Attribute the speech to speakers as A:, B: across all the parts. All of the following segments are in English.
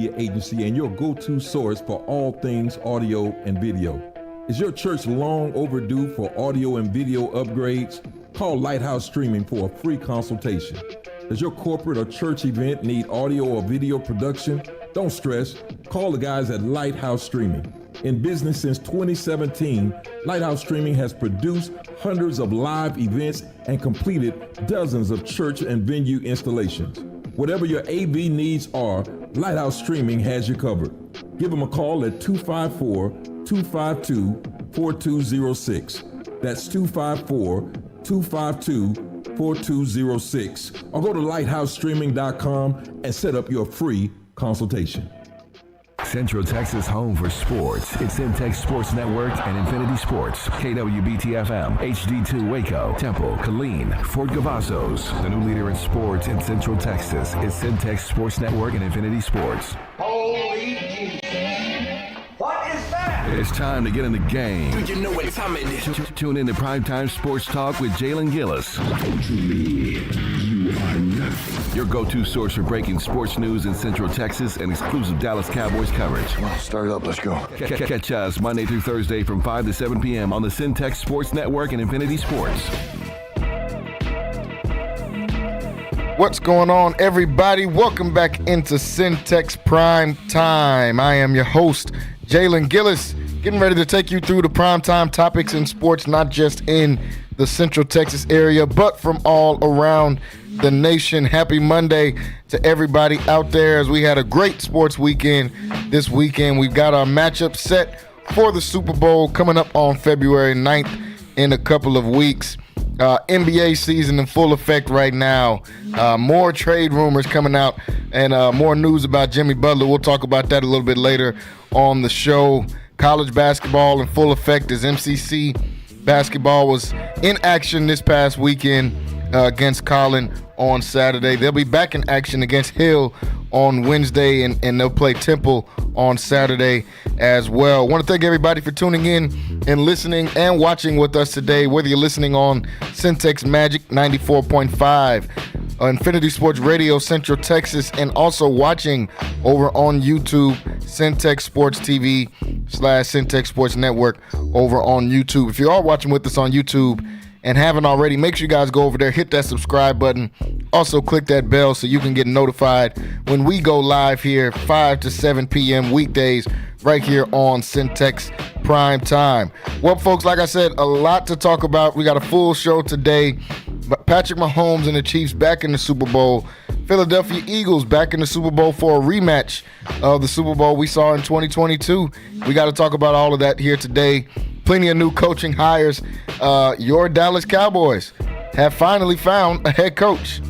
A: Agency and your go-to source for all things audio and video. Is your church long overdue for audio and video upgrades? Call Lighthouse Streaming for a free consultation. Does your corporate or church event need audio or video production? Don't stress. Call the guys at Lighthouse Streaming. In business since 2017, Lighthouse Streaming has produced hundreds of live events and completed dozens of church and venue installations. Whatever your AV needs are, Lighthouse Streaming has you covered. Give them a call at 254-252-4206. That's 254-252-4206. Or go to lighthousestreaming.com and set up your free consultation.
B: Central Texas home for sports. It's Centex Sports Network and Infinity Sports. KWBT-FM, HD2 Waco, Temple, Killeen, Fort Cavazos. The new leader in sports in Central Texas is Centex Sports Network and Infinity Sports.
C: Holy Jesus. What is that?
B: It's time to get in the game.
C: Do you know what time it is?
B: Tune in to Primetime Sports Talk with Jalen Gillis.
D: To me, you are nothing.
B: Your go-to source for breaking sports news in Central Texas and exclusive Dallas Cowboys coverage.
D: Start it up, let's go.
B: Catch us Monday through Thursday from 5 to 7 p.m. on the Centex Sports Network and Infinity Sports.
E: What's going on, everybody? Welcome back into Centex Prime Time. I am your host, Jalen Gillis, getting ready to take you through the primetime topics in sports, not just in the Central Texas area, but from all around the nation. Happy Monday to everybody out there, as we had a great sports weekend this weekend. We've got our matchup set for the Super Bowl coming up on February 9th in a couple of weeks. NBA season in full effect right now. More trade rumors coming out and more news about Jimmy Butler. We'll talk about that a little bit later on the show. College basketball in full effect as MCC basketball was in action this past weekend against Collin on Saturday. They'll be back in action against Hill on Wednesday, and they'll play Temple on Saturday as well. I want to thank everybody for tuning in and listening and watching with us today, whether you're listening on Centex Magic 94.5, Infinity Sports Radio Central Texas, and also watching over on YouTube, Centex Sports TV / Centex Sports Network over on YouTube. If you are watching with us on YouTube and haven't already, make sure you guys go over there, hit that subscribe button. Also click that bell so you can get notified when we go live here 5 to 7 p.m. weekdays right here on Centex Prime Time. Well, folks, like I said, a lot to talk about. We got a full show today. Patrick Mahomes and the Chiefs back in the Super Bowl. Philadelphia Eagles back in the Super Bowl for a rematch of the Super Bowl we saw in 2022. We got to talk about all of that here today. Plenty of new coaching hires. Your Dallas Cowboys have finally found a head coach.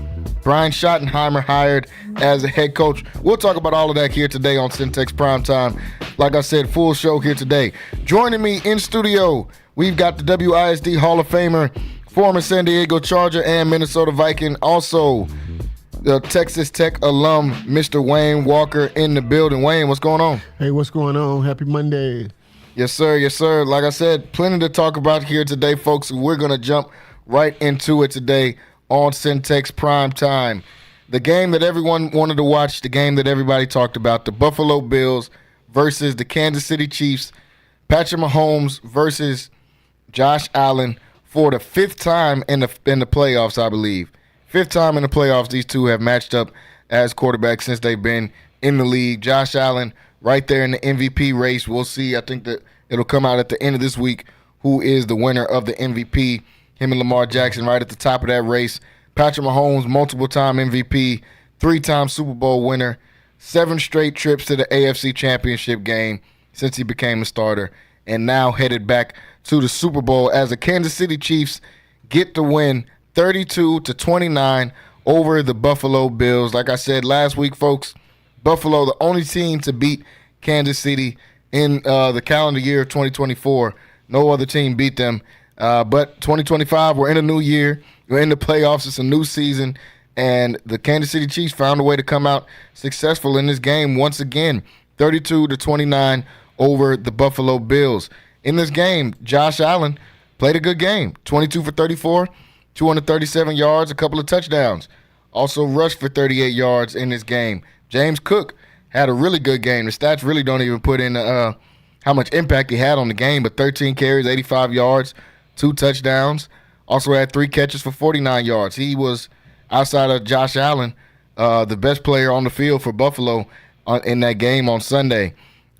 E: Brian Schottenheimer hired as a head coach. We'll talk about all of that here today on Centex Primetime. Like I said, full show here today. Joining me in studio, we've got the WISD Hall of Famer, former San Diego Charger and Minnesota Viking, also the Texas Tech alum, Mr. Wayne Walker, in the building. Wayne, what's going on?
F: Hey, what's going on? Happy Monday.
E: Yes, sir. Yes, sir. Like I said, plenty to talk about here today, folks. We're going to jump right into it today on Centex Prime Time. The game that everyone wanted to watch, the game that everybody talked about, the Buffalo Bills versus the Kansas City Chiefs. Patrick Mahomes versus Josh Allen for the fifth time in the playoffs, I believe. Fifth time in the playoffs these two have matched up as quarterbacks since they've been in the league. Josh Allen right there in the MVP race. We'll see. I think that it'll come out at the end of this week who is the winner of the MVP. Him and Lamar Jackson right at the top of that race. Patrick Mahomes, multiple-time MVP, 3-time Super Bowl winner, 7 straight trips to the AFC Championship game since he became a starter, and now headed back to the Super Bowl as the Kansas City Chiefs get the win 32-29 over the Buffalo Bills. Like I said last week, folks, Buffalo, the only team to beat Kansas City in the calendar year of 2024. No other team beat them. But 2025, we're in a new year. We're in the playoffs. It's a new season. And the Kansas City Chiefs found a way to come out successful in this game once again, 32-29 over the Buffalo Bills. In this game, Josh Allen played a good game, 22 for 34, 237 yards, a couple of touchdowns. Also rushed for 38 yards in this game. James Cook had a really good game. The stats really don't even put in how much impact he had on the game, but 13 carries, 85 yards, 2 touchdowns. Also had 3 catches for 49 yards. He was, outside of Josh Allen, the best player on the field for Buffalo in that game on Sunday.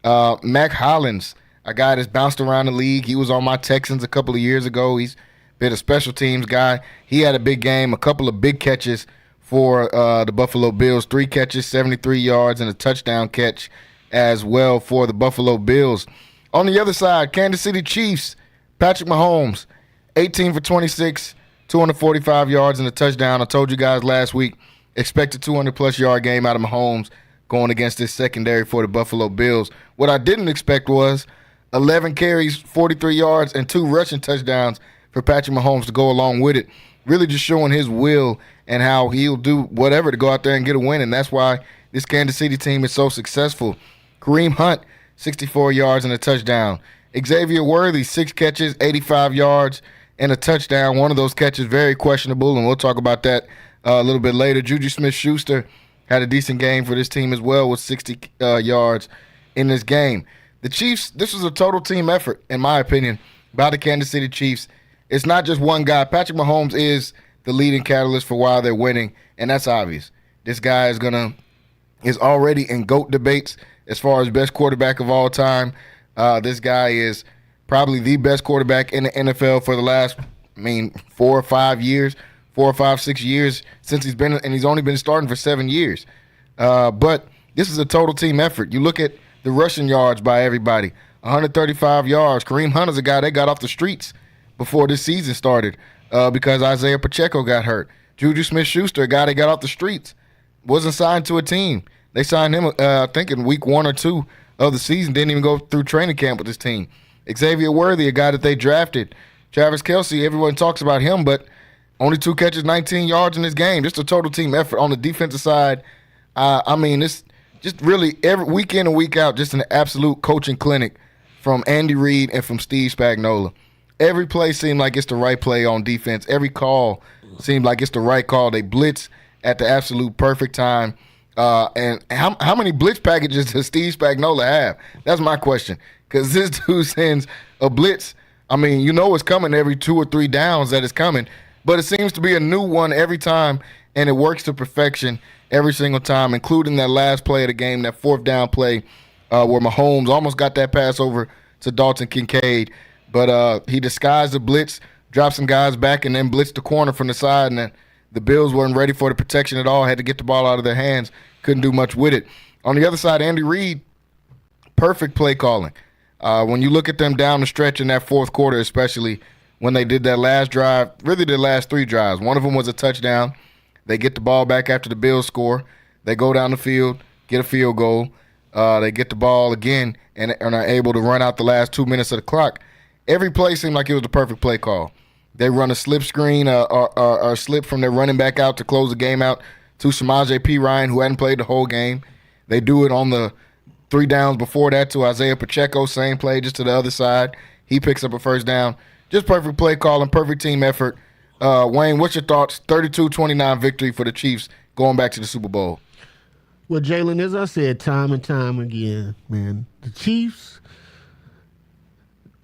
E: Mac Hollins, a guy that's bounced around the league. He was on my Texans a couple of years ago. He's been a special teams guy. He had a big game, a couple of big catches for the Buffalo Bills. 3 catches, 73 yards, and a touchdown catch as well for the Buffalo Bills. On the other side, Kansas City Chiefs, Patrick Mahomes, 18 for 26, 245 yards and a touchdown. I told you guys last week, expect a 200-plus yard game out of Mahomes going against this secondary for the Buffalo Bills. What I didn't expect was 11 carries, 43 yards, and 2 rushing touchdowns for Patrick Mahomes to go along with it. Really just showing his will and how he'll do whatever to go out there and get a win, and that's why this Kansas City team is so successful. Kareem Hunt, 64 yards and a touchdown. Xavier Worthy, 6 catches, 85 yards, and a touchdown. One of those catches very questionable, and we'll talk about that a little bit later. Juju Smith-Schuster had a decent game for this team as well with 60 yards in this game. The Chiefs, this was a total team effort, in my opinion, by the Kansas City Chiefs. It's not just one guy. Patrick Mahomes is the leading catalyst for why they're winning, and that's obvious. This guy is already in GOAT debates as far as best quarterback of all time. This guy is probably the best quarterback in the NFL for the last, 4 or 5 years, 4 or 5, 6 years since he's been, and he's only been starting for 7 years. But this is a total team effort. You look at the rushing yards by everybody, 135 yards. Kareem Hunt is a guy that got off the streets before this season started because Isaiah Pacheco got hurt. Juju Smith-Schuster, a guy that got off the streets, wasn't signed to a team. They signed him, I think, in week 1 or 2 of the season. Didn't even go through training camp with this team. Xavier Worthy, a guy that they drafted. Travis Kelce, everyone talks about him, but only 2 catches, 19 yards in this game. Just a total team effort on the defensive side. It's just really every week in and week out, just an absolute coaching clinic from Andy Reid and from Steve Spagnuolo. Every play seemed like it's the right play on defense. Every call seemed like it's the right call. They blitz at the absolute perfect time. And how many blitz packages does Steve Spagnuolo have? That's my question. Because this dude sends a blitz. It's coming every 2 or 3 downs that it's coming. But it seems to be a new one every time, and it works to perfection every single time, including that last play of the game, that 4th down play where Mahomes almost got that pass over to Dalton Kincaid. But he disguised the blitz, dropped some guys back, and then blitzed the corner from the side, and the Bills weren't ready for the protection at all, had to get the ball out of their hands, couldn't do much with it. On the other side, Andy Reid, perfect play calling. When you look at them down the stretch in that 4th quarter, especially when they did that last drive, really the last 3 drives. One of them was a touchdown. They get the ball back after the Bills score. They go down the field, get a field goal. They get the ball again and are able to run out the last 2 minutes of the clock. Every play seemed like it was the perfect play call. They run a slip screen or slip from their running back out to close the game out to Samaje Perine, who hadn't played the whole game. They do it on the 3 downs before that to Isaiah Pacheco, same play, just to the other side. He picks up a 1st down. Just perfect play calling, perfect team effort. Wayne, what's your thoughts? 32-29 victory for the Chiefs going back to the Super Bowl.
F: Well, Jalen, as I said time and time again, man, the Chiefs,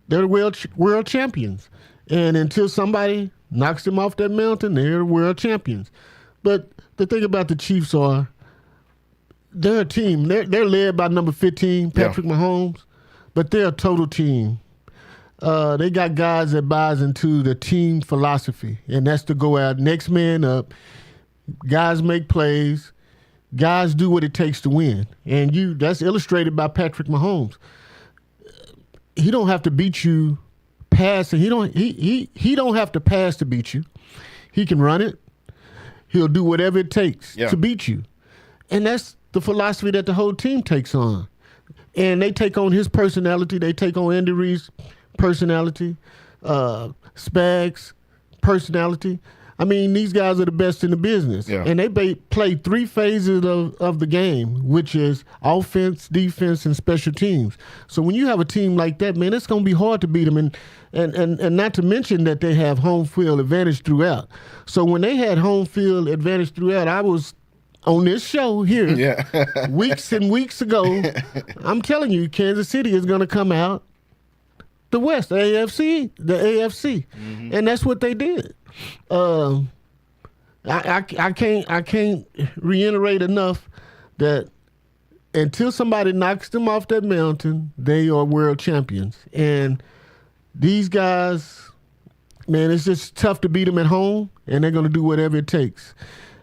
F: they're the world champions. And until somebody knocks them off that mountain, they're the world champions. But the thing about the Chiefs are, they're a team. They're led by number 15, Patrick Mahomes, but they're a total team. They got guys that buys into the team philosophy, and that's to go out next man up. Guys make plays. Guys do what it takes to win, and that's illustrated by Patrick Mahomes. He don't have to beat you passing. He don't have to pass to beat you. He can run it. He'll do whatever it takes to beat you, and that's the philosophy that the whole team takes on. And they take on his personality. They take on Andy Reid's personality, Spags' personality. These guys are the best in the business. Yeah. And they play 3 phases of the game, which is offense, defense, and special teams. So when you have a team like that, man, it's going to be hard to beat them. And not to mention that they have home field advantage throughout. So when they had home field advantage throughout, on this show here,
E: Yeah.
F: weeks and weeks ago, I'm telling you, Kansas City is going to come out the West, the AFC, and that's what they did. I can't reiterate enough that until somebody knocks them off that mountain, they are world champions. And these guys, man, it's just tough to beat them at home, and they're going to do whatever it takes.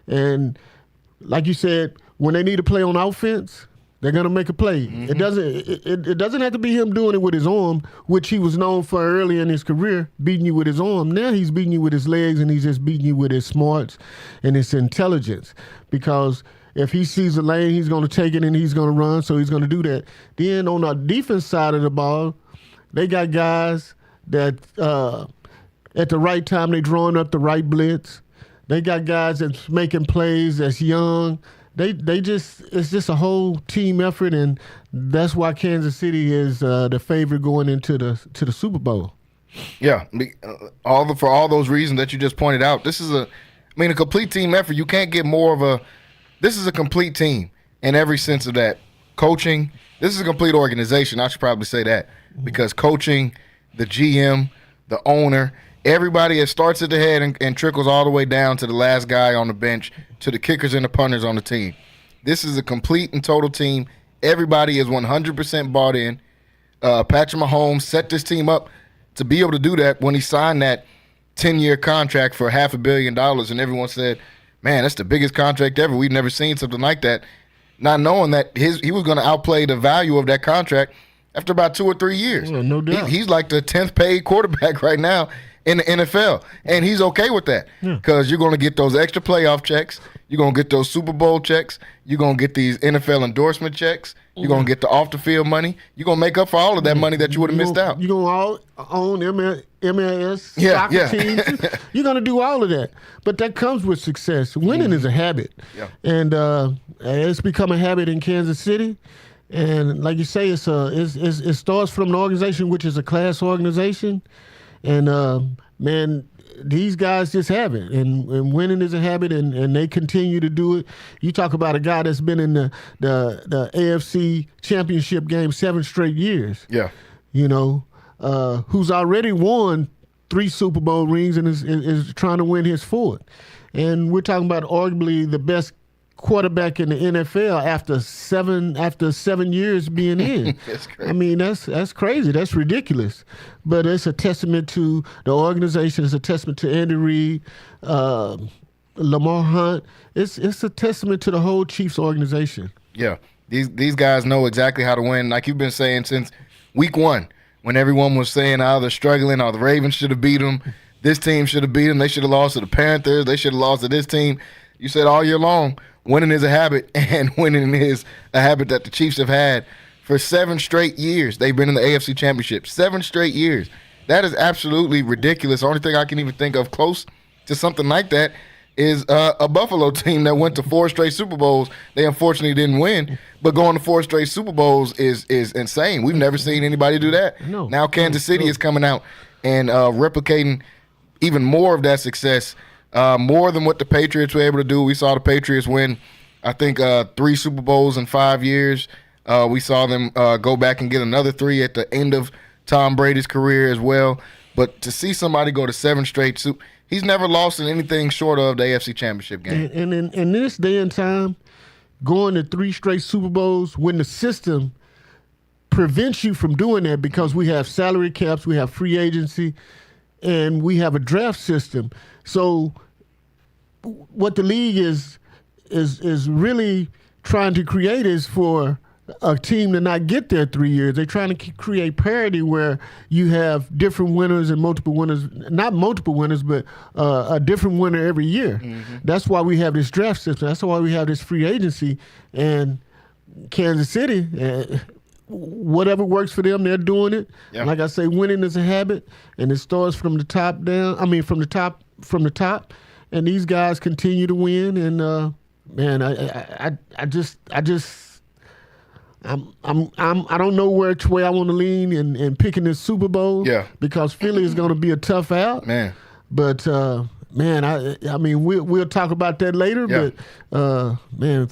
F: And like you said, when they need to play on offense, they're going to make a play. It doesn't have to be him doing it with his arm, which he was known for early in his career, beating you with his arm. Now he's beating you with his legs, and he's just beating you with his smarts and his intelligence. Because if he sees a lane, he's going to take it and he's going to run, so he's going to do that. Then on the defense side of the ball, they got guys that at the right time, they drawing up the right blitz. They got guys that's making plays that's young. It's just a whole team effort, and that's why Kansas City is the favorite going into the Super Bowl.
E: Yeah, for all those reasons that you just pointed out, this is a complete team effort. You can't get more of this is a complete team in every sense of that. Coaching, this is a complete organization. I should probably say that, because coaching, the GM, the owner, everybody, it starts at the head and trickles all the way down to the last guy on the bench, to the kickers and the punters on the team. This is a complete and total team. Everybody is 100% bought in. Patrick Mahomes set this team up to be able to do that when he signed that 10-year contract for $500 million, and everyone said, man, that's the biggest contract ever. We've never seen something like that. Not knowing that he was going to outplay the value of that contract after about 2 or 3 years.
F: Yeah, no doubt.
E: He's like the 10th paid quarterback right now in the NFL, and he's okay with that, because you're going to get those extra playoff checks, you're going to get those Super Bowl checks, you're going to get these NFL endorsement checks, you're going to get the off-the-field money, you're going to make up for all of that money that you would have missed out.
F: You're going to all own MLS soccer teams. You're going to do all of that, but that comes with success. Winning is a habit, and it's become a habit in Kansas City. And like you say, it starts from an organization which is a class organization. And, man, these guys just have it. And winning is a habit, and they continue to do it. You talk about a guy that's been in the AFC championship game 7 straight years.
E: Yeah.
F: You know, who's already won 3 Super Bowl rings and is trying to win his 4th. And we're talking about arguably the best quarterback in the NFL after seven years being in.
E: That's crazy.
F: I mean, that's crazy. That's ridiculous. But it's a testament to the organization. It's a testament to Andy Reid, Lamar Hunt. It's a testament to the whole Chiefs organization.
E: Yeah, these guys know exactly how to win. Like you've been saying since week 1, when everyone was saying, they're struggling, the Ravens should have beat them, this team should have beat them, they should have lost to the Panthers, they should have lost to this team. You said all year long, winning is a habit, and winning is a habit that the Chiefs have had for 7 straight years. They've been in the AFC Championship 7 straight years. That is absolutely ridiculous. The only thing I can even think of close to something like that is a Buffalo team that went to 4 straight Super Bowls. They unfortunately didn't win, but going to 4 straight Super Bowls is insane. We've never seen anybody do that.
F: No.
E: Now Kansas City is coming out and replicating even more of that success. More than what the Patriots were able to do. We saw the Patriots win, I think, 3 Super Bowls in 5 years. We saw them go back and get another 3 at the end of Tom Brady's career as well. But to see somebody go to 7 straight he's never lost in anything short of the AFC Championship game.
F: And in this day and time, going to 3 straight Super Bowls when the system prevents you from doing that, because we have salary caps, we have free agency, and we have a draft system. So what the league is really trying to create is for a team to not get there 3 years. They're trying to create parity where you have different winners and multiple winners, not multiple winners, but a different winner every year. Mm-hmm. That's why we have this draft system. That's why we have this free agency. And Kansas City, whatever works for them, they're doing it. Yeah. Like I say, winning is a habit, and it starts from the top down. I mean, from the top. And these guys continue to win. And man, I don't know which way I want to lean in picking this Super Bowl.
E: Yeah.
F: Because Philly is going to be a tough out.
E: Man.
F: But Man, I mean, we'll talk about that later, but man,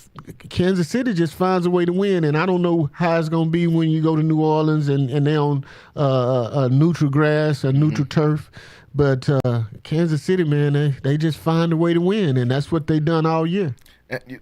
F: Kansas City just finds a way to win, and I don't know how it's going to be when you go to New Orleans and they're on a neutral grass, a neutral turf. But Kansas City, man, they just find a way to win, and that's what they've done all year.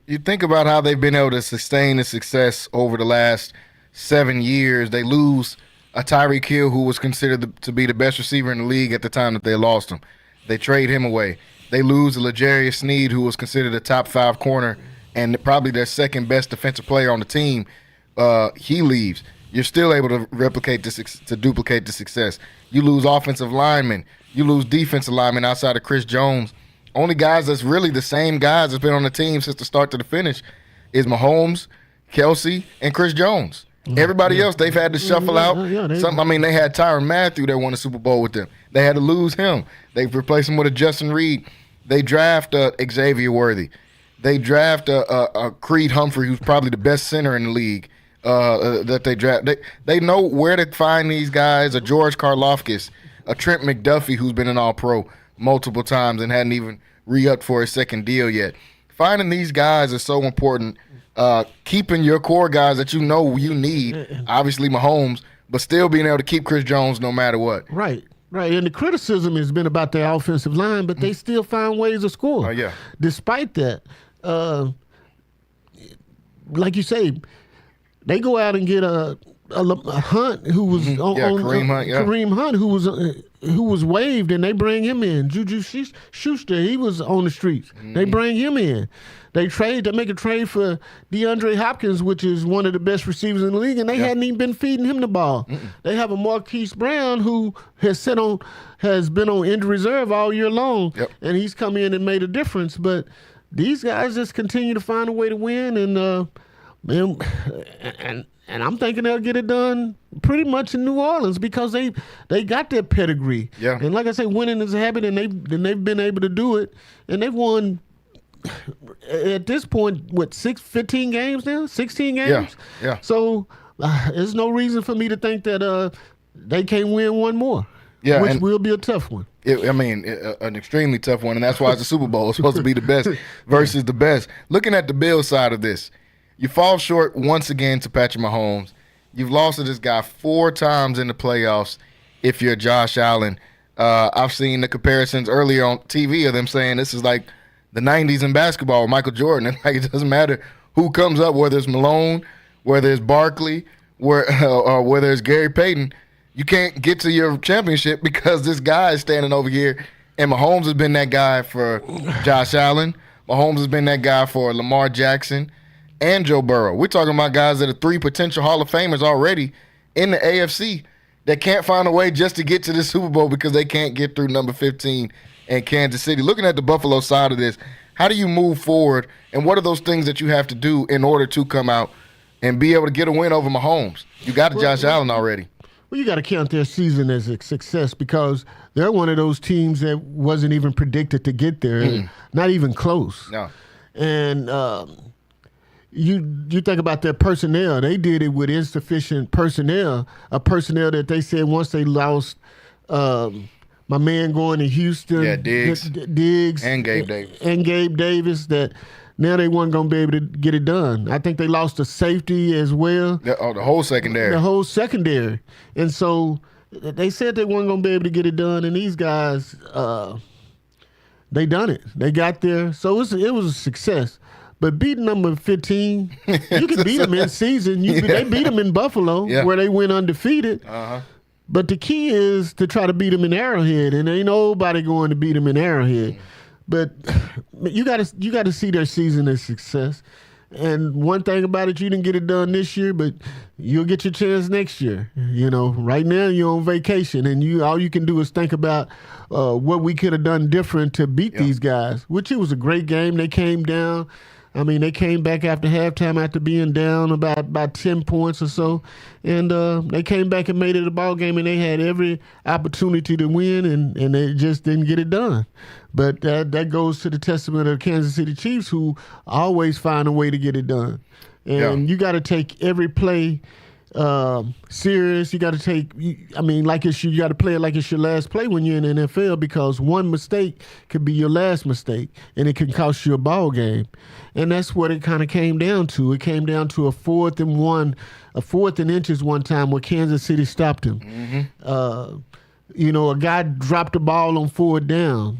E: You think about how they've been able to sustain the success over the last 7 years. They lose a Tyreek Hill, who was considered to be the best receiver in the league at the time that they lost him. They trade him away. They lose a L'Jarius Sneed, who was considered a top 5 corner and probably their second best defensive player on the team. He leaves. You're still able to duplicate the success. You lose offensive linemen. You lose defensive linemen outside of Chris Jones. Only guys that's really the same guys that's been on the team since the start to the finish is Mahomes, Kelsey, and Chris Jones. Everybody else, they've had to shuffle out. They had Tyrann Mathieu that won a Super Bowl with them. They had to lose him. They've replaced him with a Justin Reed. They draft Xavier Worthy. They draft a Creed Humphrey, who's probably the best center in the league that they draft. They know where to find these guys, a George Karlaftis, a Trent McDuffie, who's been an All-Pro multiple times and hadn't even re-upped for his second deal yet. Finding these guys is so important. Keeping your core guys that you know you need, obviously Mahomes, but still being able to keep Chris Jones no matter what.
F: Right. And the criticism has been about their offensive line, but they still find ways to score.
E: Oh, yeah.
F: Despite that, like you say, they go out and get a Hunt who was Kareem Hunt, who was waived, and they bring him in. Juju Schuster, he was on the streets. They bring him in. They make a trade for DeAndre Hopkins, which is one of the best receivers in the league, and they hadn't even been feeding him the ball. They have a Marquise Brown who has been on injury reserve all year long, and he's come in and made a difference. But these guys just continue to find a way to win, and I'm thinking they'll get it done pretty much in New Orleans because they got that pedigree.
E: Yeah.
F: And like I say, winning is a habit, and they've been able to do it, and they've won. At this point, 15 games now? 16 games?
E: Yeah.
F: So there's no reason for me to think that they can't win one more, which will be a tough one.
E: An extremely tough one, and that's why it's a Super Bowl. It's supposed to be the best versus the best. Looking at the Bills side of this, you fall short once again to Patrick Mahomes. You've lost to this guy 4 times in the playoffs if you're Josh Allen. I've seen the comparisons earlier on TV of them saying this is like the 90s in basketball with Michael Jordan. And it doesn't matter who comes up, whether it's Malone, whether it's Barkley, or whether it's Gary Payton. You can't get to your championship because this guy is standing over here. And Mahomes has been that guy for Josh Allen. Mahomes has been that guy for Lamar Jackson and Joe Burrow. We're talking about guys that are 3 potential Hall of Famers already in the AFC that can't find a way just to get to the Super Bowl because they can't get through number 15 and Kansas City. Looking at the Buffalo side of this, how do you move forward, and what are those things that you have to do in order to come out and be able to get a win over Mahomes? You got Josh Allen already.
F: Well, you got to count their season as a success because they're one of those teams that wasn't even predicted to get there, not even close.
E: No.
F: And you think about their personnel. They did it with insufficient personnel, a personnel that they said once they lost my man going to Houston,
E: Diggs, and Gabe
F: Davis, that now they weren't going to be able to get it done. I think they lost a safety as well.
E: The whole secondary.
F: The whole secondary. And so they said they weren't going to be able to get it done, and these guys, they done it. They got there. So it was a success. But beating number 15, you can beat them in season. They beat them in Buffalo, where they went undefeated. But the key is to try to beat them in Arrowhead, and ain't nobody going to beat them in Arrowhead. But you got to see their season as success. And one thing about it, you didn't get it done this year, but you'll get your chance next year. Right now you're on vacation, and all you can do is think about what we could have done different to beat these guys. Which it was a great game. They came down. They came back after halftime after being down about 10 points or so, and they came back and made it a ball game, and they had every opportunity to win, and they just didn't get it done. But that goes to the testament of the Kansas City Chiefs, who always find a way to get it done. And you got to take every play serious. You got to take. I mean, you got to play it like it's your last play when you're in the NFL, because one mistake could be your last mistake, and it can cost you a ball game. And that's what it kind of came down to. It came down to a 4th and inches one time where Kansas City stopped him. A guy dropped the ball on 4th down.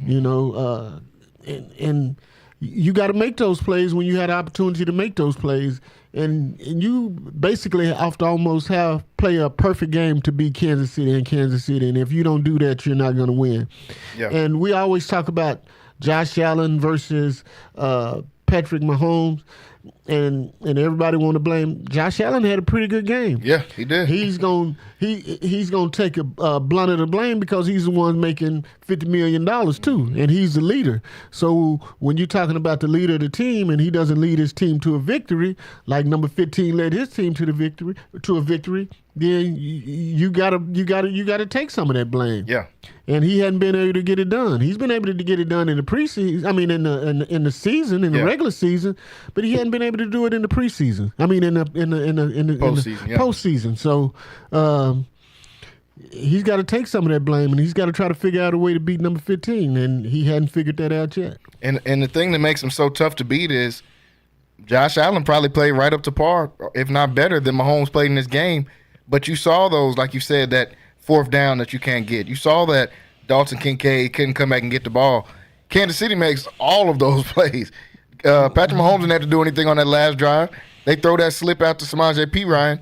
F: And you got to make those plays when you had the opportunity to make those plays. And you basically have to almost play a perfect game to beat Kansas City in Kansas City. And if you don't do that, you're not going to win. Yeah. And we always talk about Josh Allen versus Patrick Mahomes. And everybody want to blame Josh Allen. Had a pretty good game.
E: Yeah, he did.
F: He's gonna take a blunt of the blame because he's the one making $50 million too, and he's the leader. So when you're talking about the leader of the team and he doesn't lead his team to a victory, like number 15 led his team to a victory, then you gotta take some of that blame.
E: Yeah.
F: And he hadn't been able to get it done. He's been able to get it done in the preseason. I mean, in the season, in the regular season, but he hadn't been able to do it in the preseason. I mean, in the postseason. So he's got to take some of that blame, and he's got to try to figure out a way to beat number 15, and he hadn't figured that out yet.
E: And the thing that makes him so tough to beat is Josh Allen probably played right up to par, if not better, than Mahomes played in this game. But you saw those, like you said, that 4th down that you can't get. You saw that Dalton Kincaid couldn't come back and get the ball. Kansas City makes all of those plays. Patrick Mahomes didn't have to do anything on that last drive. They throw that slip out to Samaje Perine.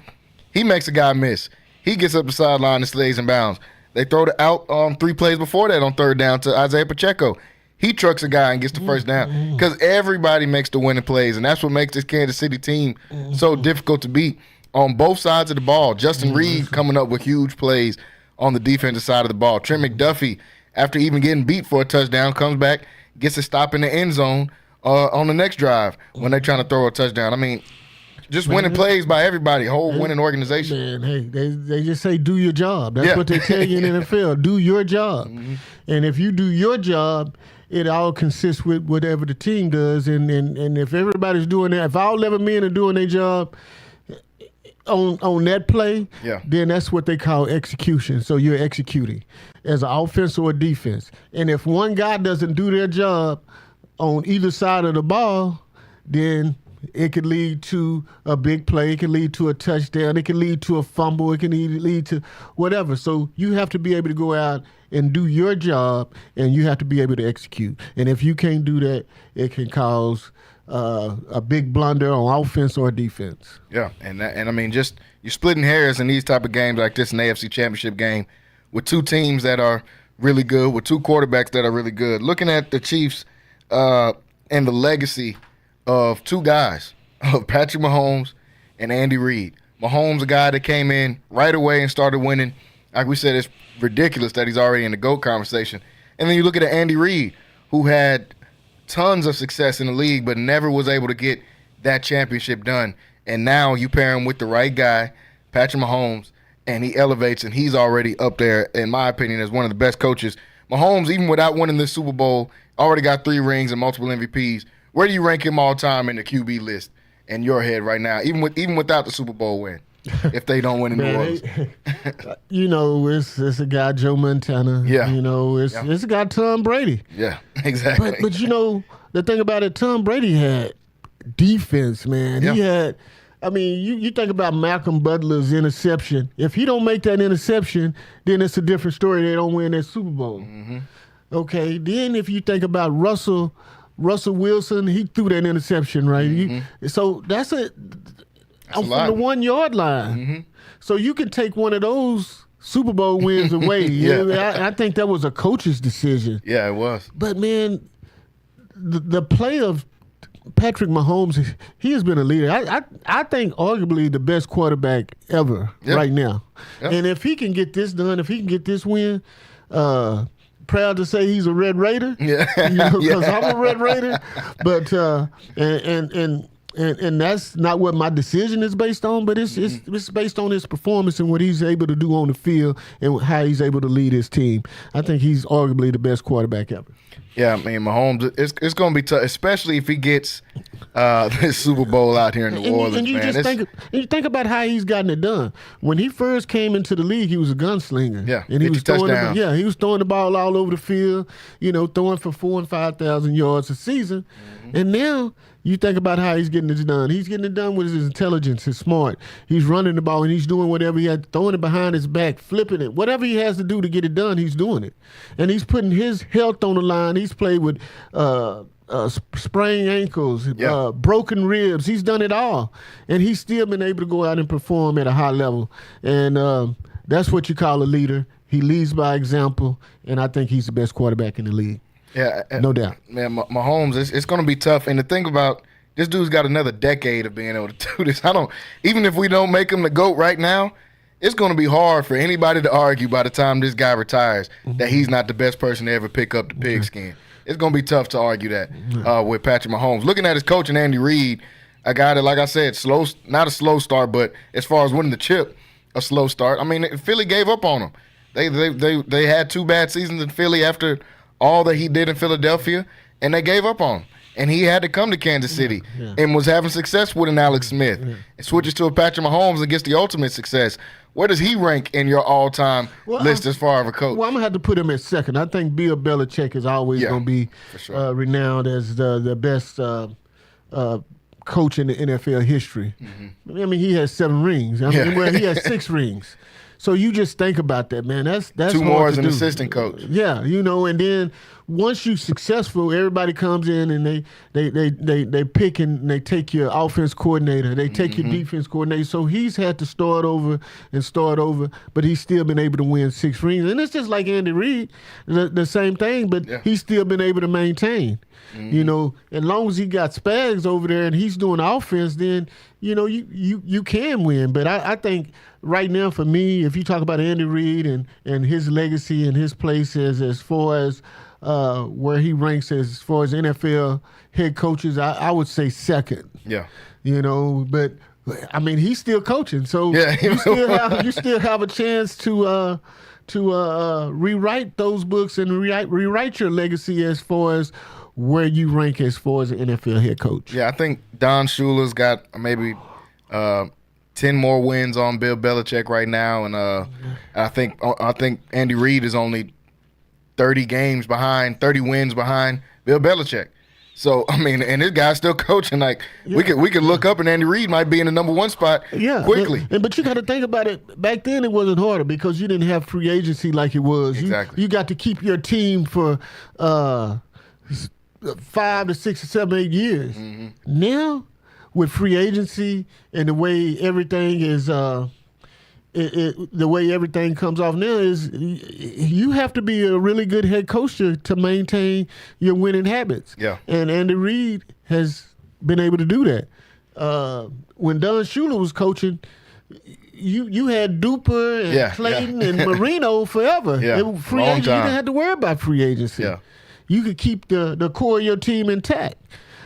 E: He makes a guy miss. He gets up the sideline and stays in bounds. They throw it out 3 plays before that on 3rd down to Isaiah Pacheco. He trucks a guy and gets the 1st down because everybody makes the winning plays, and that's what makes this Kansas City team so difficult to beat on both sides of the ball. Justin Reed coming up with huge plays on the defensive side of the ball. Trent McDuffie, after even getting beat for a touchdown, comes back, gets a stop in the end zone on the next drive when they're trying to throw a touchdown. I mean, just winning plays by everybody, whole winning organization.
F: Man, hey, they just say do your job. That's what they tell you in the NFL. Do your job. And if you do your job, it all consists with whatever the team does. And if everybody's doing that, if all 11 men are doing their job on that play, then that's what they call execution. So you're executing as an offense or a defense. And if one guy doesn't do their job on either side of the ball, then it could lead to a big play. It can lead to a touchdown. It can lead to a fumble. It can lead to whatever. So you have to be able to go out and do your job, and you have to be able to execute. And if you can't do that, it can cause a big blunder on offense or defense.
E: Yeah, and I mean, just you're splitting hairs in these type of games like this, an AFC Championship game, with 2 teams that are really good, with 2 quarterbacks that are really good. Looking at the Chiefs and the legacy of 2 guys, of Patrick Mahomes and Andy Reid. Mahomes, a guy that came in right away and started winning. Like we said, it's ridiculous that he's already in the GOAT conversation. And then you look at Andy Reid, who had tons of success in the league, but never was able to get that championship done. And now you pair him with the right guy, Patrick Mahomes, and he elevates, and he's already up there, in my opinion, as one of the best coaches. Mahomes, even without winning this Super Bowl, already got 3 rings and multiple MVPs. Where do you rank him all time in the QB list in your head right now, even without the Super Bowl win, if they don't win in New Orleans?
F: It's a guy, Joe Montana. Yeah. It's a guy, Tom Brady.
E: Yeah, exactly.
F: But the thing about it, Tom Brady had defense, man. Yeah. He had, you think about Malcolm Butler's interception. If he don't make that interception, then it's a different story. They don't win that Super Bowl. Mm-hmm. Okay, then if you think about Russell Wilson, he threw that interception, right? Mm-hmm. So that's from the 1 yard line. Mm-hmm. So you can take one of those Super Bowl wins away. I think that was a coach's decision.
E: Yeah, it was.
F: But man, the play of Patrick Mahomes, he has been a leader. I think arguably the best quarterback ever right now. Yep. And if he can get this done, if he can get this win, proud to say he's a Red Raider. Yeah, because I'm a Red Raider. But and And that's not what my decision is based on, but it's based on his performance and what he's able to do on the field and how he's able to lead his team. I think he's arguably the best quarterback ever.
E: Yeah, I mean, Mahomes, it's going to be tough, especially if he gets this Super Bowl out here in New Orleans,
F: and you
E: man.
F: just think about how he's gotten it done. When he first came into the league, he was a gunslinger.
E: Yeah,
F: and he was
E: touchdowns.
F: he was throwing the ball all over the field, throwing for 4,000 and 5,000 yards a season. And now you think about how he's getting it done. He's getting it done with his intelligence, his smart. He's running the ball and he's doing whatever he had, throwing it behind his back, flipping it. Whatever he has to do to get it done, he's doing it. And he's putting his health on the line. He's played with sprained ankles, broken ribs. He's done it all. And he's still been able to go out and perform at a high level. And that's what you call a leader. He leads by example, and I think he's the best quarterback in the league.
E: Yeah,
F: no doubt.
E: Man, Mahomes, it's going to be tough. And the thing about this dude's got another decade of being able to do this. Even if we don't make him the GOAT right now, it's going to be hard for anybody to argue by the time this guy retires that he's not the best person to ever pick up the pigskin. It's going to be tough to argue that with Patrick Mahomes. Looking at his coach and Andy Reid, a guy that, like I said, not a slow start, but as far as winning the chip, a slow start. I mean, Philly gave up on him. They had 2 bad seasons in Philly after all that he did in Philadelphia, and they gave up on him. And he had to come to Kansas City and was having success with an Alex Smith. And switches to a Patrick Mahomes and gets the ultimate success. Where does he rank in your all-time list as far as a coach?
F: Well, I'm going to have to put him at second. I think Bill Belichick is always going to be renowned as the best coach in the NFL history. I mean, he has 7 rings. He has 6 rings. So you just think about that, man. That's
E: 2 more as an assistant coach.
F: Yeah, and then once you're successful, everybody comes in and they pick and they take your offense coordinator, they take your defense coordinator. So he's had to start over, but he's still been able to win 6 rings. And it's just like Andy Reid, the same thing, but he's still been able to maintain. As long as he got Spags over there and he's doing offense, then you can win. But I think right now for me, if you talk about Andy Reid and his legacy and his place as far as where he ranks as far as NFL head coaches, I would say second.
E: Yeah.
F: But I mean, he's still coaching, so you still have a chance to rewrite those books and rewrite your legacy as far as where you rank as far as an NFL head coach.
E: Yeah, I think Don Shula's got maybe 10 more wins on Bill Belichick right now, and I think Andy Reid is only 30 wins behind Bill Belichick. So I mean, and this guy's still coaching. Like we could look up, and Andy Reid might be in the number 1 spot quickly.
F: But you got to think about it. Back then, it wasn't harder because you didn't have free agency like it was.
E: Exactly.
F: You got to keep your team for 5 to 6 or 7, 8 years. Now, with free agency and the way everything is, the way everything comes off now is, you have to be a really good head coach to maintain your winning habits.
E: Yeah.
F: And Andy Reid has been able to do that. When Don Shula was coaching, you had Duper and Clayton and Marino forever. Free agent, you didn't have to worry about free agency.
E: Yeah.
F: You could keep the core of your team intact.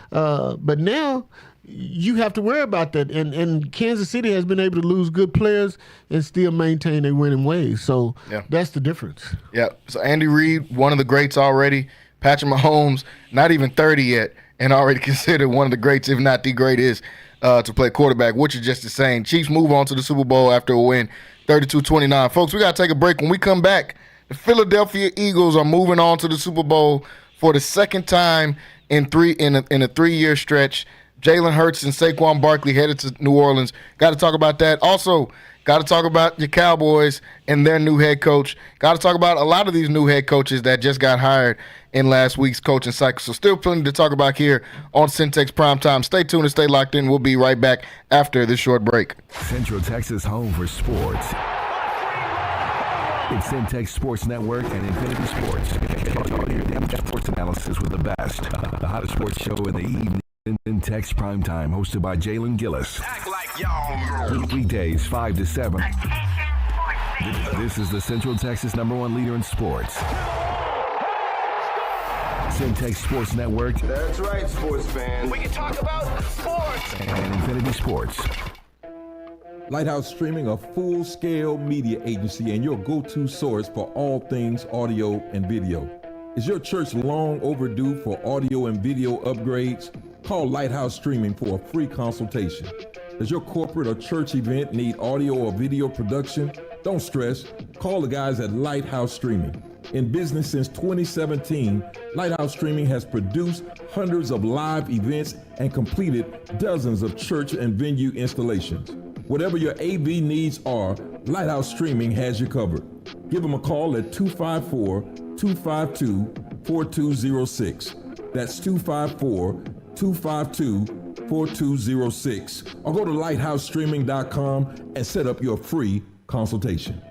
F: But now you have to worry about that. And Kansas City has been able to lose good players and still maintain their winning ways. So that's the difference.
E: Yeah. So Andy Reid, one of the greats already. Patrick Mahomes, not even 30 yet, and already considered one of the greats, if not the greatest, to play quarterback, which is just insane. Chiefs move on to the Super Bowl after a win, 32-29. Folks, we got to take a break. When we come back, the Philadelphia Eagles are moving on to the Super Bowl for the second time in a 3-year stretch. Jalen Hurts and Saquon Barkley headed to New Orleans. Got to talk about that. Also, got to talk about your Cowboys and their new head coach. Got to talk about a lot of these new head coaches that just got hired in last week's coaching cycle. So still plenty to talk about here on Centex Primetime. Stay tuned and stay locked in. We'll be right back after this short break.
B: Central Texas home for sports. It's Centex Sports Network and Infinity Sports. Sports analysis with the best. The hottest sports show in the evening. Centex Primetime, hosted by Jalen Gillis.
C: Act like y'all.
B: Weekdays 5 to 7. This is the Central Texas #1 leader in sports. Centex Sports Network,
C: That's right, sports fans.
G: We can talk about sports.
B: and Infinity Sports.
A: Lighthouse Streaming, a full-scale media agency and your go-to source for all things audio and video. Is your church long overdue for audio and video upgrades? Call Lighthouse Streaming for a free consultation. Does your corporate or church event need audio or video production? Don't stress. Call the guys at Lighthouse Streaming. In business since 2017, Lighthouse Streaming has produced hundreds of live events and completed dozens of church and venue installations. Whatever your AV needs are, Lighthouse Streaming has you covered. Give them a call at 254-252-4206. That's 254-252-4206. Or go to lighthousestreaming.com and set up your free consultation.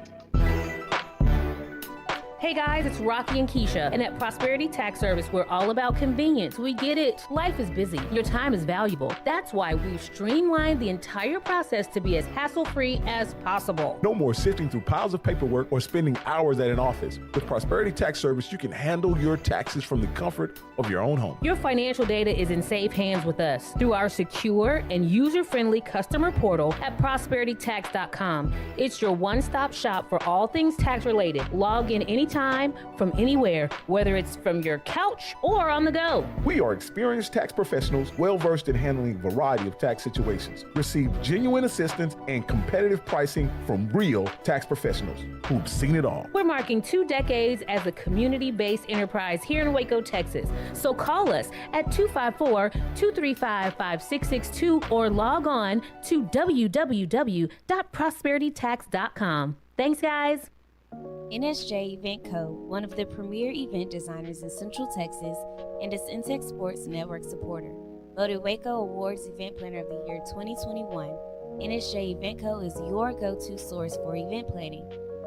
H: Hey guys, it's Rocky and Keisha, and at Prosperity Tax Service, we're all about convenience. We get it. Life is busy. Your time is valuable. That's why we've streamlined the entire process to be as hassle-free as possible.
I: No more sifting through piles of paperwork or spending hours at an office. With Prosperity Tax Service, you can handle your taxes from the comfort of your own home.
H: Your financial data is in safe hands with us through our secure and user-friendly customer portal at prosperitytax.com. It's your one-stop shop for all things tax-related. Log in anytime from anywhere, whether it's from your couch or on the go.
I: We are experienced tax professionals, well-versed in handling a variety of tax situations. Receive genuine assistance and competitive pricing from real tax professionals who've seen it all.
H: We're marking 2 decades as a community-based enterprise here in Waco, Texas. So call us at 254-235-5662 or log on to www.prosperitytax.com. Thanks, guys.
J: NSJ Event Co., one of the premier event designers in Central Texas and a Centex Sports Network supporter. Voted Waco Awards Event Planner of the Year 2021, NSJ Event Co. is your go-to source for event planning.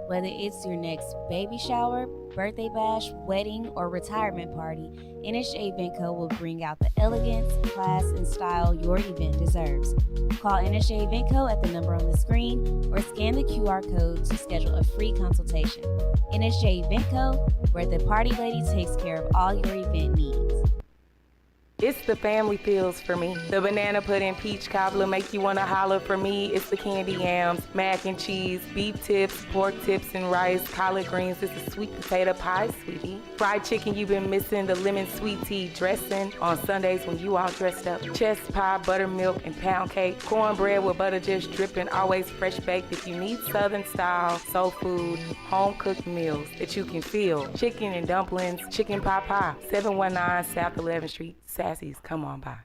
J: Whether it's your next baby shower, birthday bash, wedding, or retirement party, NSJ Event Co. will bring out the elegance, class, and style your event deserves. Call NSJ Event Co. at the number on the screen or scan the QR code to schedule a free consultation. NSJ Event Co., where the party lady takes care of all your event needs.
K: It's the family feels for me. The banana pudding peach cobbler make you want to holler. For me, it's the candy yams, mac and cheese, beef tips, pork tips and rice, collard greens. It's the sweet potato pie, sweetie. Fried chicken you've been missing, the lemon sweet tea dressing on Sundays when you all dressed up. Chest pie, buttermilk, and pound cake. Cornbread with butter just dripping, always fresh baked. If you need Southern style, soul food, home cooked meals that you can feel. Chicken and dumplings, chicken pot pie, 719 South 11th Street. Sassy's, come on by.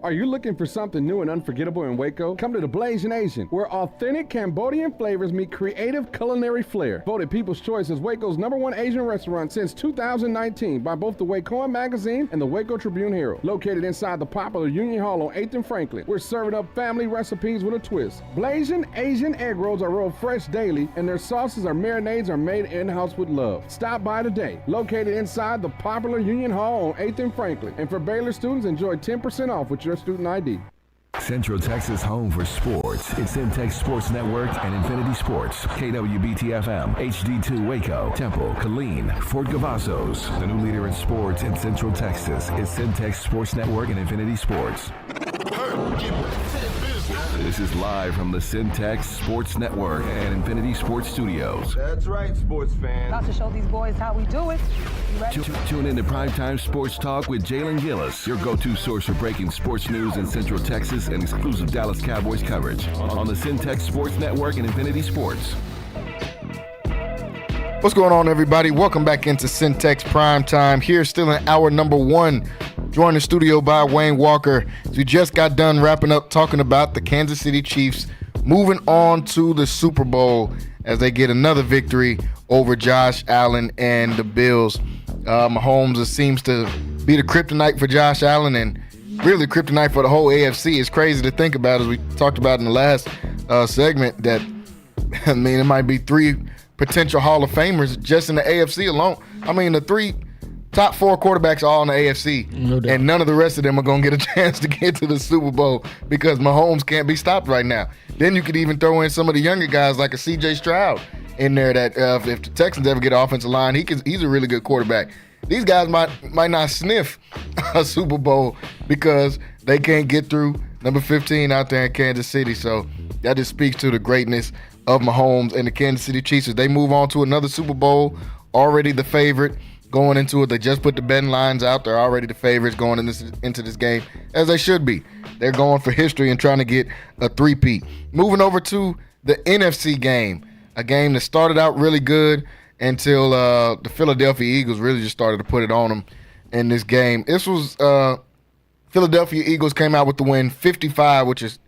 L: Are you looking for something new and unforgettable in Waco? Come to the Blasian Asian, where authentic Cambodian flavors meet creative culinary flair. Voted People's Choice as Waco's #1 Asian restaurant since 2019 by both the Wacoan Magazine and the Waco Tribune Herald. Located inside the popular Union Hall on 8th and Franklin, we're serving up family recipes with a twist. Blasian Asian egg rolls are rolled fresh daily, and their sauces or marinades are made in-house with love. Stop by today. Located inside the popular Union Hall on 8th and Franklin. And for Baylor students, enjoy 10% off with your student ID.
B: Central Texas home for sports. It's Centex Sports Network and Infinity Sports. KWBT-FM, HD2 Waco, Temple, Killeen, Fort Cavazos. The new leader in sports in Central Texas is Centex Sports Network and Infinity Sports. This is live from the Centex Sports Network and Infinity Sports Studios.
C: That's right, sports fans.
M: About to show these boys how we do it. You ready?
B: Tune in to Primetime Sports Talk with Jalen Gillis, your go-to source for breaking sports news in Central Texas and exclusive Dallas Cowboys coverage on the Centex Sports Network and Infinity Sports.
E: What's going on, everybody? Welcome back into Centex Primetime. Here, still in hour number 1. Joined in the studio by Wayne Walker. We just got done wrapping up talking about the Kansas City Chiefs moving on to the Super Bowl as they get another victory over Josh Allen and the Bills. Mahomes seems to be the kryptonite for Josh Allen and really kryptonite for the whole AFC. It's crazy to think about, as we talked about in the last segment, that, I mean, it might be 3 potential Hall of Famers just in the AFC alone. I mean, the 3 top 4 quarterbacks are all in the AFC, and none of the rest of them are going to get a chance to get to the Super Bowl because Mahomes can't be stopped right now. Then you could even throw in some of the younger guys like a C.J. Stroud in there that if the Texans ever get an offensive line, he's a really good quarterback. These guys might not sniff a Super Bowl because they can't get through number 15 out there in Kansas City. So that just speaks to the greatness of Mahomes and the Kansas City Chiefs. As they move on to another Super Bowl, already the favorite going into it. They just put the betting lines out. They're already the favorites going into this game, as they should be. They're going for history and trying to get a three-peat. Moving over to the NFC game, a game that started out really good until the Philadelphia Eagles really just started to put it on them in this game. This was Philadelphia Eagles came out with the win 55, which is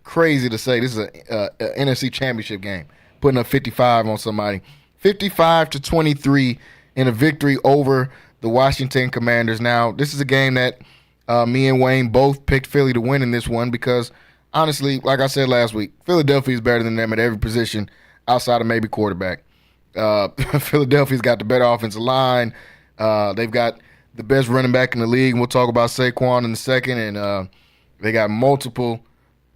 E: crazy to say. This is a NFC championship game, putting up 55 on somebody. 55-23 in a victory over the Washington Commanders. Now, this is a game that me and Wayne both picked Philly to win in this one because, honestly, like I said last week, Philadelphia is better than them at every position outside of maybe quarterback. Philadelphia's got the better offensive line. They've got the best running back in the league. We'll talk about Saquon in a second. And they got multiple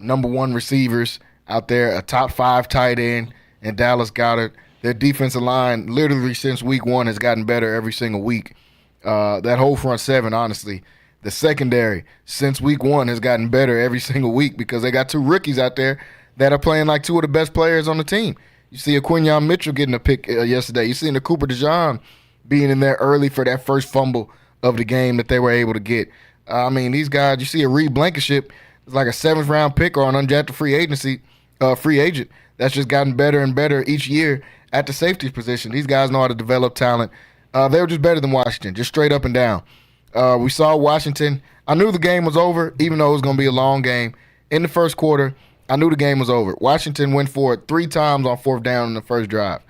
E: number one receivers out there, a top 5 tight end, and Dallas Goedert. Their defensive line, literally since week 1, has gotten better every single week. That whole front seven, honestly. The secondary, since week 1, has gotten better every single week because they got 2 rookies out there that are playing like 2 of the best players on the team. You see Quinyon Mitchell getting a pick yesterday. You see the Cooper DeJean being in there early for that first fumble of the game that they were able to get. I mean, these guys, you see a Reed Blankenship, it's like a 7th-round pick or an undrafted free agent that's just gotten better and better each year at the safety position. These guys know how to develop talent. They were just better than Washington, just straight up and down. We saw Washington. I knew the game was over, even though it was going to be a long game. In the first quarter, I knew the game was over. Washington went for it 3 times on 4th down in the first drive.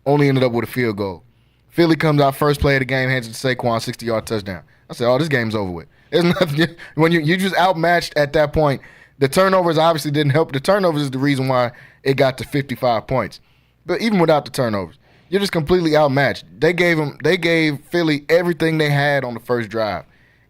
E: Only ended up with a field goal. Philly comes out first play of the game, hands it to Saquon, 60-yard touchdown. I said, this game's over with. There's nothing. When you just outmatched at that point, the turnovers obviously didn't help. The turnovers is the reason why it got to 55 points. But even without the turnovers, you're just completely outmatched. They gave Philly everything they had on the first drive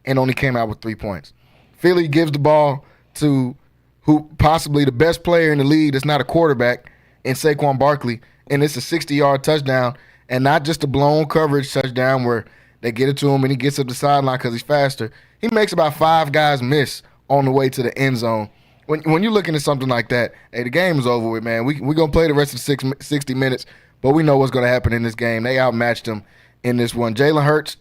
E: and only came out with 3 points. Philly gives the ball to who possibly the best player in the league that's not a quarterback in Saquon Barkley, and it's a 60-yard touchdown, and not just a blown coverage touchdown where they get it to him and he gets up the sideline because he's faster. He makes about 5 guys miss on the way to the end zone. When you're looking at something like that, hey, the game is over with, man. We're going to play the rest of the 60 minutes, but we know what's going to happen in this game. They outmatched them in this one. Jalen Hurts,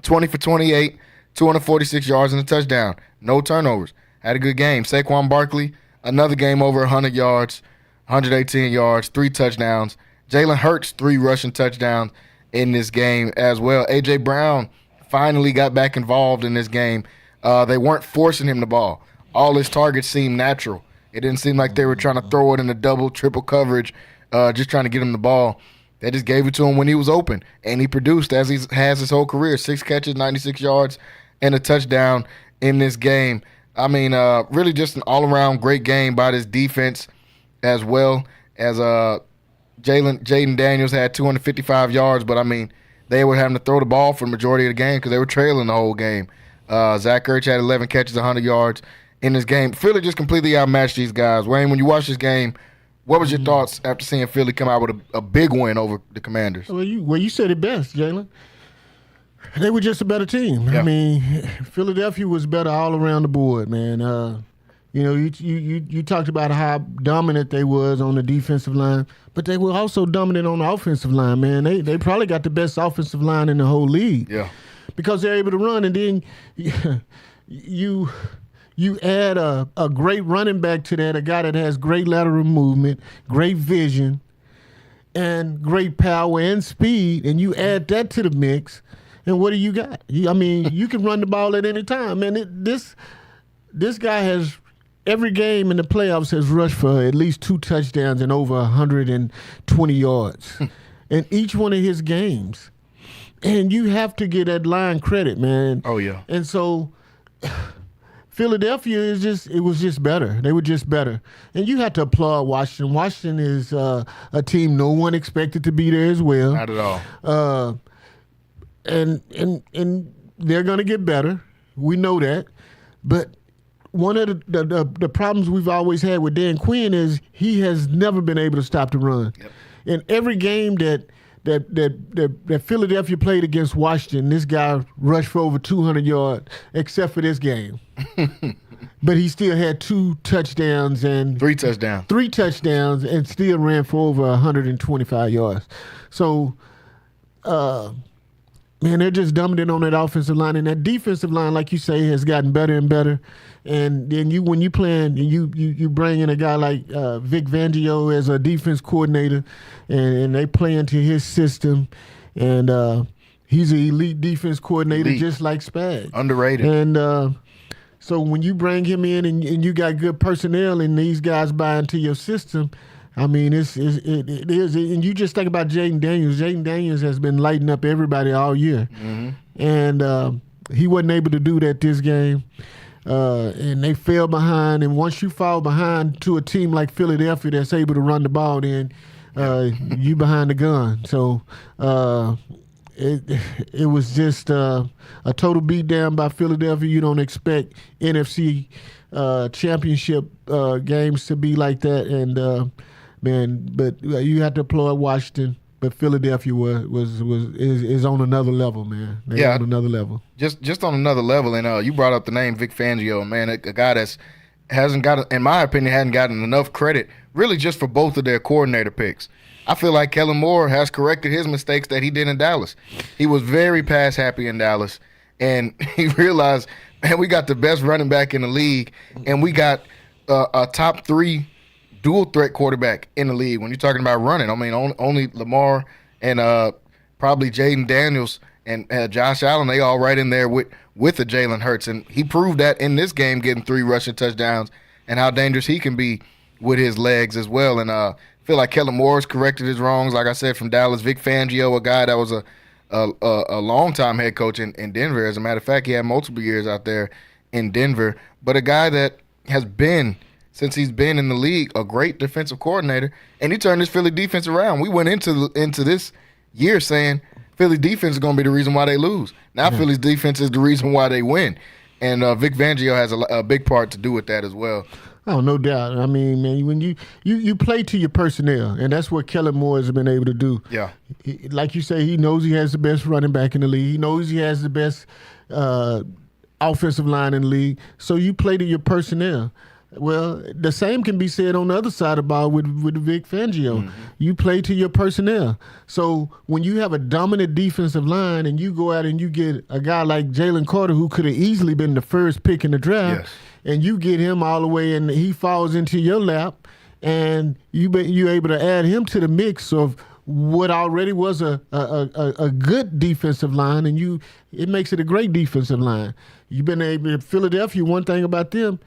E: 20 for 28, 246 yards and a touchdown. No turnovers. Had a good game. Saquon Barkley, another game over 100 yards, 118 yards, 3 touchdowns. Jalen Hurts, 3 rushing touchdowns in this game as well. A.J. Brown finally got back involved in this game. They weren't forcing him the ball. All his targets seemed natural. It didn't seem like they were trying to throw it in a double, triple coverage, just trying to get him the ball. They just gave it to him when he was open, and he produced as he has his whole career. 6 catches, 96 yards, and a touchdown in this game. I mean, really just an all-around great game by this defense as well as Jaden Daniels had 255 yards, but, I mean, they were having to throw the ball for the majority of the game because they were trailing the whole game. Zach Ertz had 11 catches, 100 yards in this game. Philly just completely outmatched these guys. Wayne, when you watch this game, what was your thoughts after seeing Philly come out with a big win over the Commanders?
F: Well, you said it best, Jalen. They were just a better team. Yeah. I mean, Philadelphia was better all around the board, man. You talked about how dominant they was on the defensive line, but they were also dominant on the offensive line, man. They probably got the best offensive line in the whole league.
E: Yeah.
F: Because they're able to run, and then you add a great running back to that, a guy that has great lateral movement, great vision, and great power and speed, and you add that to the mix, and what do you got? I mean, you can run the ball at any time, man. This guy has every game in the playoffs has rushed for at least 2 touchdowns and over 120 yards in each one of his games. And you have to get that line credit, man.
E: Oh, yeah.
F: And so Philadelphia was just better. They were just better. And you have to applaud Washington. Washington is a team no one expected to be there as well.
E: Not at all.
F: And they're going to get better. We know that. But one of the problems we've always had with Dan Quinn is he has never been able to stop the run.
E: Yep.
F: In every game that that Philadelphia played against Washington, this guy rushed for over 200 yards, except for this game. But he still had 2 touchdowns and
E: 3 touchdowns.
F: 3 touchdowns and still ran for over 125 yards. So, man, they're just dumbing it on that offensive line, and that defensive line, like you say, has gotten better and better. And then when you playing, you bring in a guy like Vic Fangio as a defense coordinator, and they play into his system, and he's an elite defense coordinator, just like Spag.
E: Underrated.
F: And so when you bring him in and you got good personnel and these guys buy into your system, I mean, it is. And you just think about Jaden Daniels. Jaden Daniels has been lighting up everybody all year.
E: Mm-hmm.
F: And he wasn't able to do that this game. And they fell behind. And once you fall behind to a team like Philadelphia that's able to run the ball, then you behind the gun. So it was just a total beatdown by Philadelphia. You don't expect NFC championship games to be like that. And but you have to applaud Washington. But Philadelphia is on another level, man. They're on another level.
E: Just on another level. And you brought up the name Vic Fangio, man, a guy that's hasn't got, in my opinion, hadn't gotten enough credit, really, just for both of their coordinator picks. I feel like Kellen Moore has corrected his mistakes that he did in Dallas. He was very pass happy in Dallas, and he realized, man, we got the best running back in the league, and we got a top 3 dual threat quarterback in the league. When you're talking about running, I mean, only Lamar and probably Jaden Daniels and Josh Allen, they all right in there with a Jalen Hurts, and he proved that in this game, getting 3 rushing touchdowns, and how dangerous he can be with his legs as well. And I feel like Kellen Moore's corrected his wrongs, like I said, from Dallas. Vic Fangio, a guy that was a long-time head coach in Denver. As a matter of fact, he had multiple years out there in Denver. But a guy that has been, since he's been in the league, a great defensive coordinator, and he turned this Philly defense around. We went into this year saying Philly defense is going to be the reason why they lose. Now Philly's defense is the reason why they win. And Vic Fangio has a big part to do with that as well.
F: Oh, no doubt. I mean, man, when you play to your personnel, and that's what Kellen Moore has been able to do.
E: Yeah.
F: Like you say, he knows he has the best running back in the league. He knows he has the best offensive line in the league. So you play to your personnel. Well, the same can be said on the other side of the ball with Vic Fangio. Mm-hmm. You play to your personnel. So when you have a dominant defensive line and you go out and you get a guy like Jalen Carter, who could have easily been the first pick in the draft, and you get him all the way and he falls into your lap, and you're able to add him to the mix of what already was a good defensive line, and it makes it a great defensive line. You've been able, Philadelphia, one thing about them,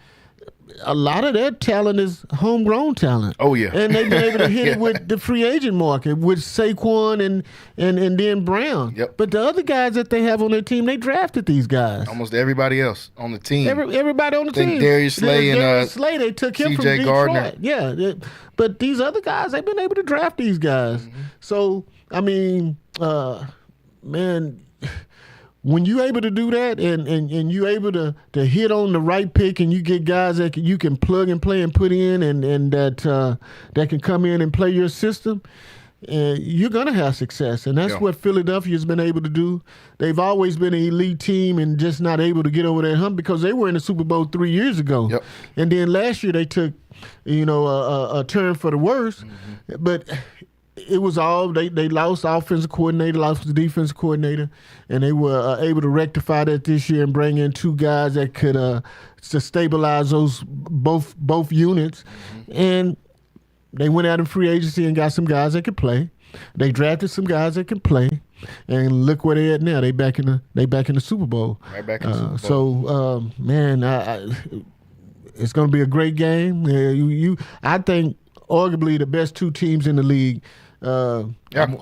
F: a lot of their talent is homegrown talent.
E: Oh, yeah.
F: And they've been able to hit it with the free agent market, with Saquon and then Brown.
E: Yep.
F: But the other guys that they have on their team, they drafted these guys.
E: Almost everybody else on the team.
F: Everybody on the team.
E: Darius Slay and
F: Slay, they took him from
E: CJ
F: Detroit.
E: Gardner.
F: Yeah. But these other guys, they've been able to draft these guys. Mm-hmm. So, I mean, man, when you're able to do that and you're able to hit on the right pick, and you get guys that you can plug and play and put in and that can come in and play your system, you're going to have success. And that's what Philadelphia's been able to do. They've always been an elite team and just not able to get over that hump because they were in the Super Bowl 3 years ago.
E: Yep.
F: And then last year they took, a turn for the worse. Mm-hmm. But it was all, they lost the offensive coordinator, lost the defensive coordinator, and they were able to rectify that this year and bring in 2 guys that could to stabilize those both units. Mm-hmm. And they went out in free agency and got some guys that could play. They drafted some guys that can play, and look where they're at now. They back in the Super Bowl.
E: Right back in the Super Bowl.
F: So, man, it's going to be a great game. I think arguably the best 2 teams in the league. I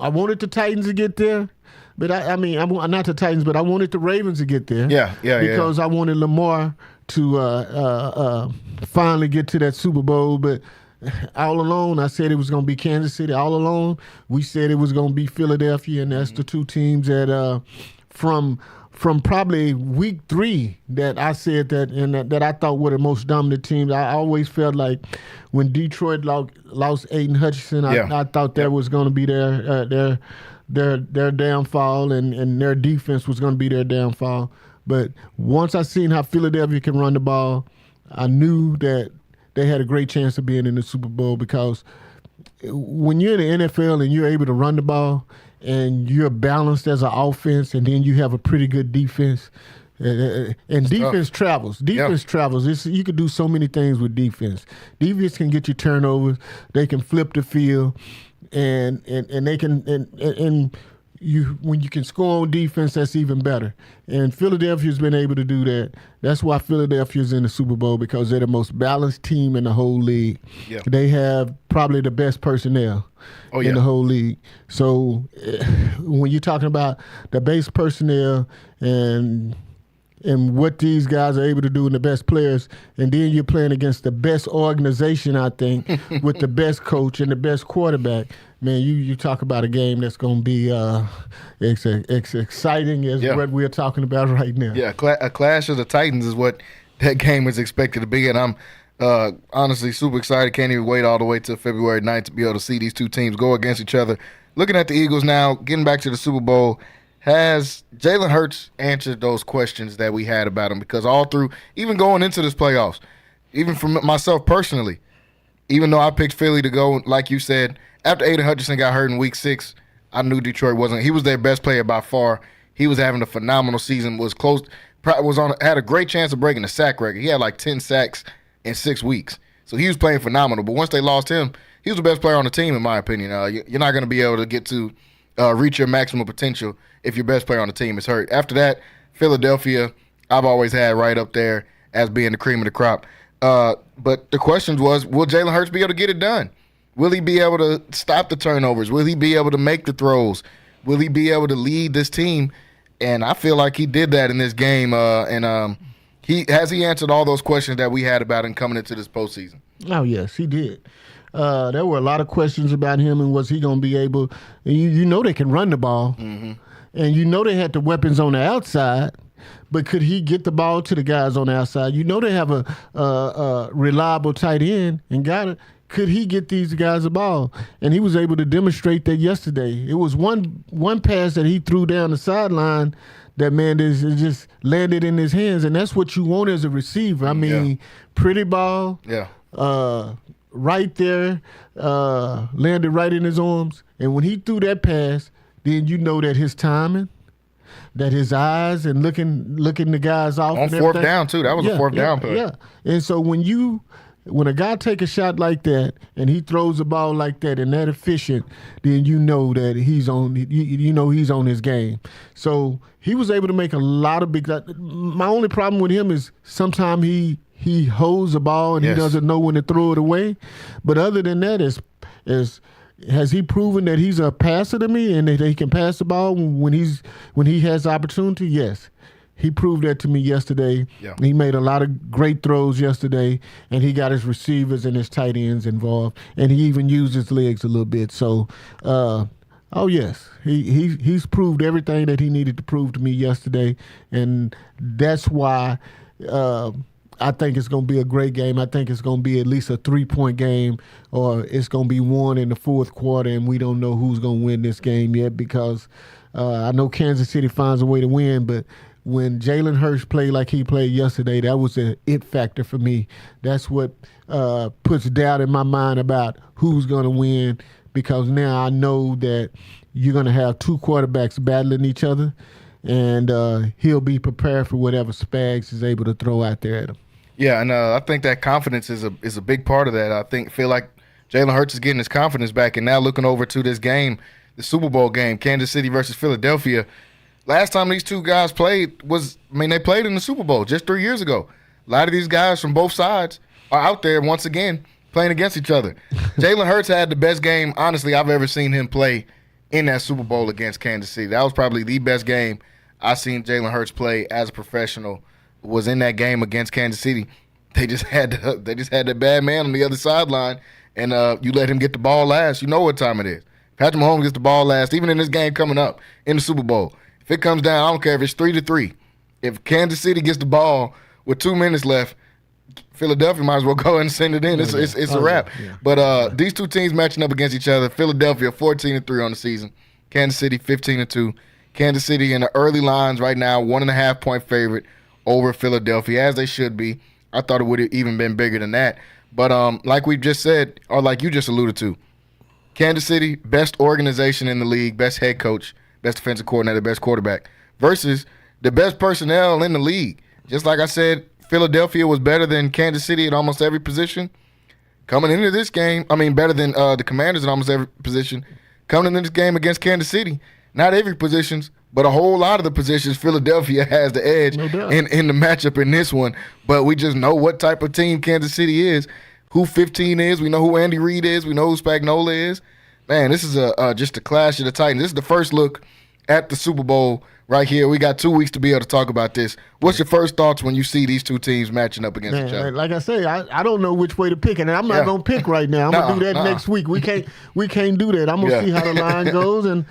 F: wanted the Titans to get there, but I mean, not the Titans, but I wanted the Ravens to get there. Because I wanted Lamar to finally get to that Super Bowl. But all along, I said it was going to be Kansas City. All along, we said it was going to be Philadelphia, and that's the 2 teams that from probably week 3 that I said that I thought were the most dominant teams. I always felt like when Detroit lost Aiden Hutchinson, I thought that was going to be their their downfall and their defense was going to be their downfall. But once I seen how Philadelphia can run the ball, I knew that they had a great chance of being in the Super Bowl, because when you're in the NFL and you're able to run the ball and you're balanced as an offense, and then you have a pretty good defense, and defense travels. Defense travels. You can do so many things with defense. Defense can get you turnovers. They can flip the field, and they can and you when you can score on defense, that's even better. And Philadelphia's been able to do that. That's why Philadelphia's in the Super Bowl, because they're the most balanced team in the whole league. Yeah. They have probably the best personnel in the whole league. So when you're talking about the base personnel and what these guys are able to do and the best players, and then you're playing against the best organization, I think, with the best coach and the best quarterback, man, you talk about a game that's going to be exciting as what we're talking about right now.
E: Yeah, a clash of the Titans is what that game is expected to be, and I'm honestly super excited. Can't even wait all the way to February 9th to be able to see these two teams go against each other. Looking at the Eagles now, getting back to the Super Bowl, has Jalen Hurts answered those questions that we had about him? Because all through, even going into this playoffs, even for myself personally, even though I picked Philly to go, like you said, after Aiden Hutchinson got hurt in Week 6, I knew Detroit wasn't. He was their best player by far. He was having a phenomenal season. Had a great chance of breaking the sack record. He had like 10 sacks in 6 weeks, so he was playing phenomenal. But once they lost him, he was the best player on the team, in my opinion. You're not going to be able to get to reach your maximum potential if your best player on the team is hurt. After that, Philadelphia, I've always had right up there as being the cream of the crop. But the question was, will Jalen Hurts be able to get it done? Will he be able to stop the turnovers? Will he be able to make the throws? Will he be able to lead this team? And I feel like he did that in this game. He answered all those questions that we had about him coming into this postseason.
F: Oh, yes, he did. There were a lot of questions about him and was he going to be able – you know they can run the ball, and you know they had the weapons on the outside, but could he get the ball to the guys on the outside? You know they have a reliable tight end and got it. Could he get these guys the ball? And he was able to demonstrate that yesterday. It was one pass that he threw down the sideline that, man, just landed in his hands, and that's what you want as a receiver. I mean, pretty ball. Yeah. Right there, landed right in his arms. And when he threw that pass, then you know that his timing, that his eyes and looking the guys off.
E: On fourth down, too. That was a fourth down play. Yeah.
F: And so when a guy take a shot like that and he throws the ball like that and that efficient, then you know that he's on. He's on his game. So he was able to make a lot of big. My only problem with him is sometimes he holds the ball and he doesn't know when to throw it away. But other than that, has he proven that he's a passer to me and that he can pass the ball when he has opportunity? Yes. He proved that to me yesterday. Yeah. He made a lot of great throws yesterday, and he got his receivers and his tight ends involved, and he even used his legs a little bit. So, yes, he's proved everything that he needed to prove to me yesterday, and that's why I think it's going to be a great game. I think it's going to be at least a 3-point game, or it's going to be won in the fourth quarter, and we don't know who's going to win this game yet because I know Kansas City finds a way to win, but when Jalen Hurts played like he played yesterday, that was an it factor for me. That's what puts doubt in my mind about who's going to win, because now I know that you're going to have two quarterbacks battling each other, and he'll be prepared for whatever Spags is able to throw out there at him.
E: Yeah, and I think that confidence is a big part of that. I feel like Jalen Hurts is getting his confidence back, and now looking over to this game, the Super Bowl game, Kansas City versus Philadelphia. Last time these two guys played they played in the Super Bowl just 3 years ago. A lot of these guys from both sides are out there once again playing against each other. Jalen Hurts had the best game, honestly, I've ever seen him play in that Super Bowl against Kansas City. That was probably the best game I've seen Jalen Hurts play as a professional, was in that game against Kansas City. They just had that bad man on the other sideline, and you let him get the ball last. You know what time it is. Patrick Mahomes gets the ball last, even in this game coming up in the Super Bowl. If it comes down, I don't care if it's 3-3. If Kansas City gets the ball with 2 minutes left, Philadelphia might as well go and send it in. It's a wrap. Yeah. But these two teams matching up against each other. Philadelphia 14-3 on the season. Kansas City 15-2. Kansas City in the early lines right now, 1.5-point favorite over Philadelphia, as they should be. I thought it would have even been bigger than that. But like we just said, or like you just alluded to, Kansas City, best organization in the league, best head coach, best defensive coordinator, best quarterback, versus the best personnel in the league. Just like I said, Philadelphia was better than Kansas City at almost every position. Coming into this game, better than the Commanders at almost every position. Coming into this game against Kansas City, not every positions, but a whole lot of the positions, Philadelphia has the edge in the matchup in this one. But we just know what type of team Kansas City is, who 15 is. We know who Andy Reid is. We know who Spagnuolo is. Man, this is just a clash of the Titans. This is the first look at the Super Bowl right here. We got 2 weeks to be able to talk about this. What's your first thoughts when you see these two teams matching up against each other?
F: Like I say, I don't know which way to pick, and I'm not gonna pick right now. I'm gonna do that next week. We can't do that. I'm gonna see how the line goes, and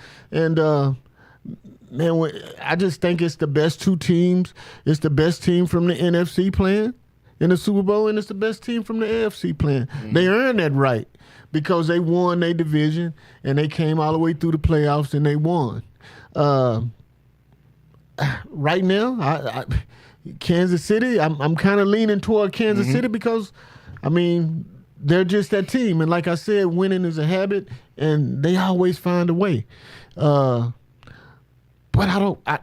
F: man, I just think it's the best two teams. It's the best team from the NFC playing in the Super Bowl, and it's the best team from the AFC playing. Mm-hmm. They earned that right because they won their division and they came all the way through the playoffs and they won. Right now, Kansas City, I'm kind of leaning toward Kansas City because, they're just that team. And like I said, winning is a habit, and they always find a way. But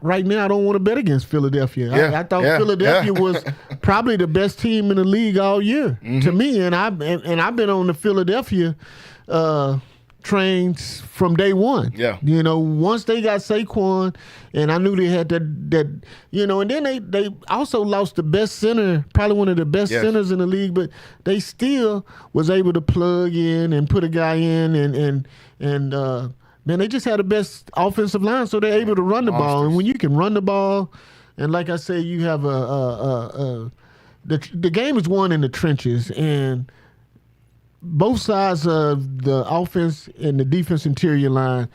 F: right now I don't want to bet against Philadelphia. I thought Philadelphia was probably the best team in the league all year to me, and I've been on the Philadelphia trains from day one. Yeah. Once they got Saquon, and I knew they had that and then they also lost the best center, probably one of the best centers in the league, but they still was able to plug in and put a guy in and man, they just had the best offensive line, so they're able to run the ball. And when you can run the ball, and like I say, you have the game is won in the trenches, and both sides of the offense and the defense interior line,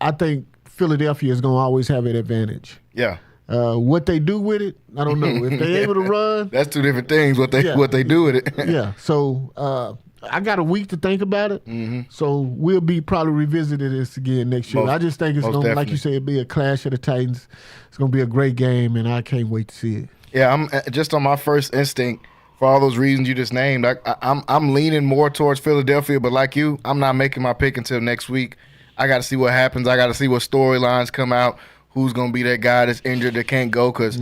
F: I think Philadelphia is going to always have an advantage. Yeah. What they do with it, I don't know. If they're able to run,
E: that's two different things. What they do with it.
F: Yeah. So I got a week to think about it. Mm-hmm. So we'll be probably revisiting this again next year. I just think it's going to, like you said, it'll be a clash of the Titans. It's going to be a great game, and I can't wait to see it.
E: Yeah, I'm just on my first instinct. For all those reasons you just named, I'm leaning more towards Philadelphia, but like you, I'm not making my pick until next week. I got to see what happens. I got to see what storylines come out, who's going to be that guy that's injured that can't go, because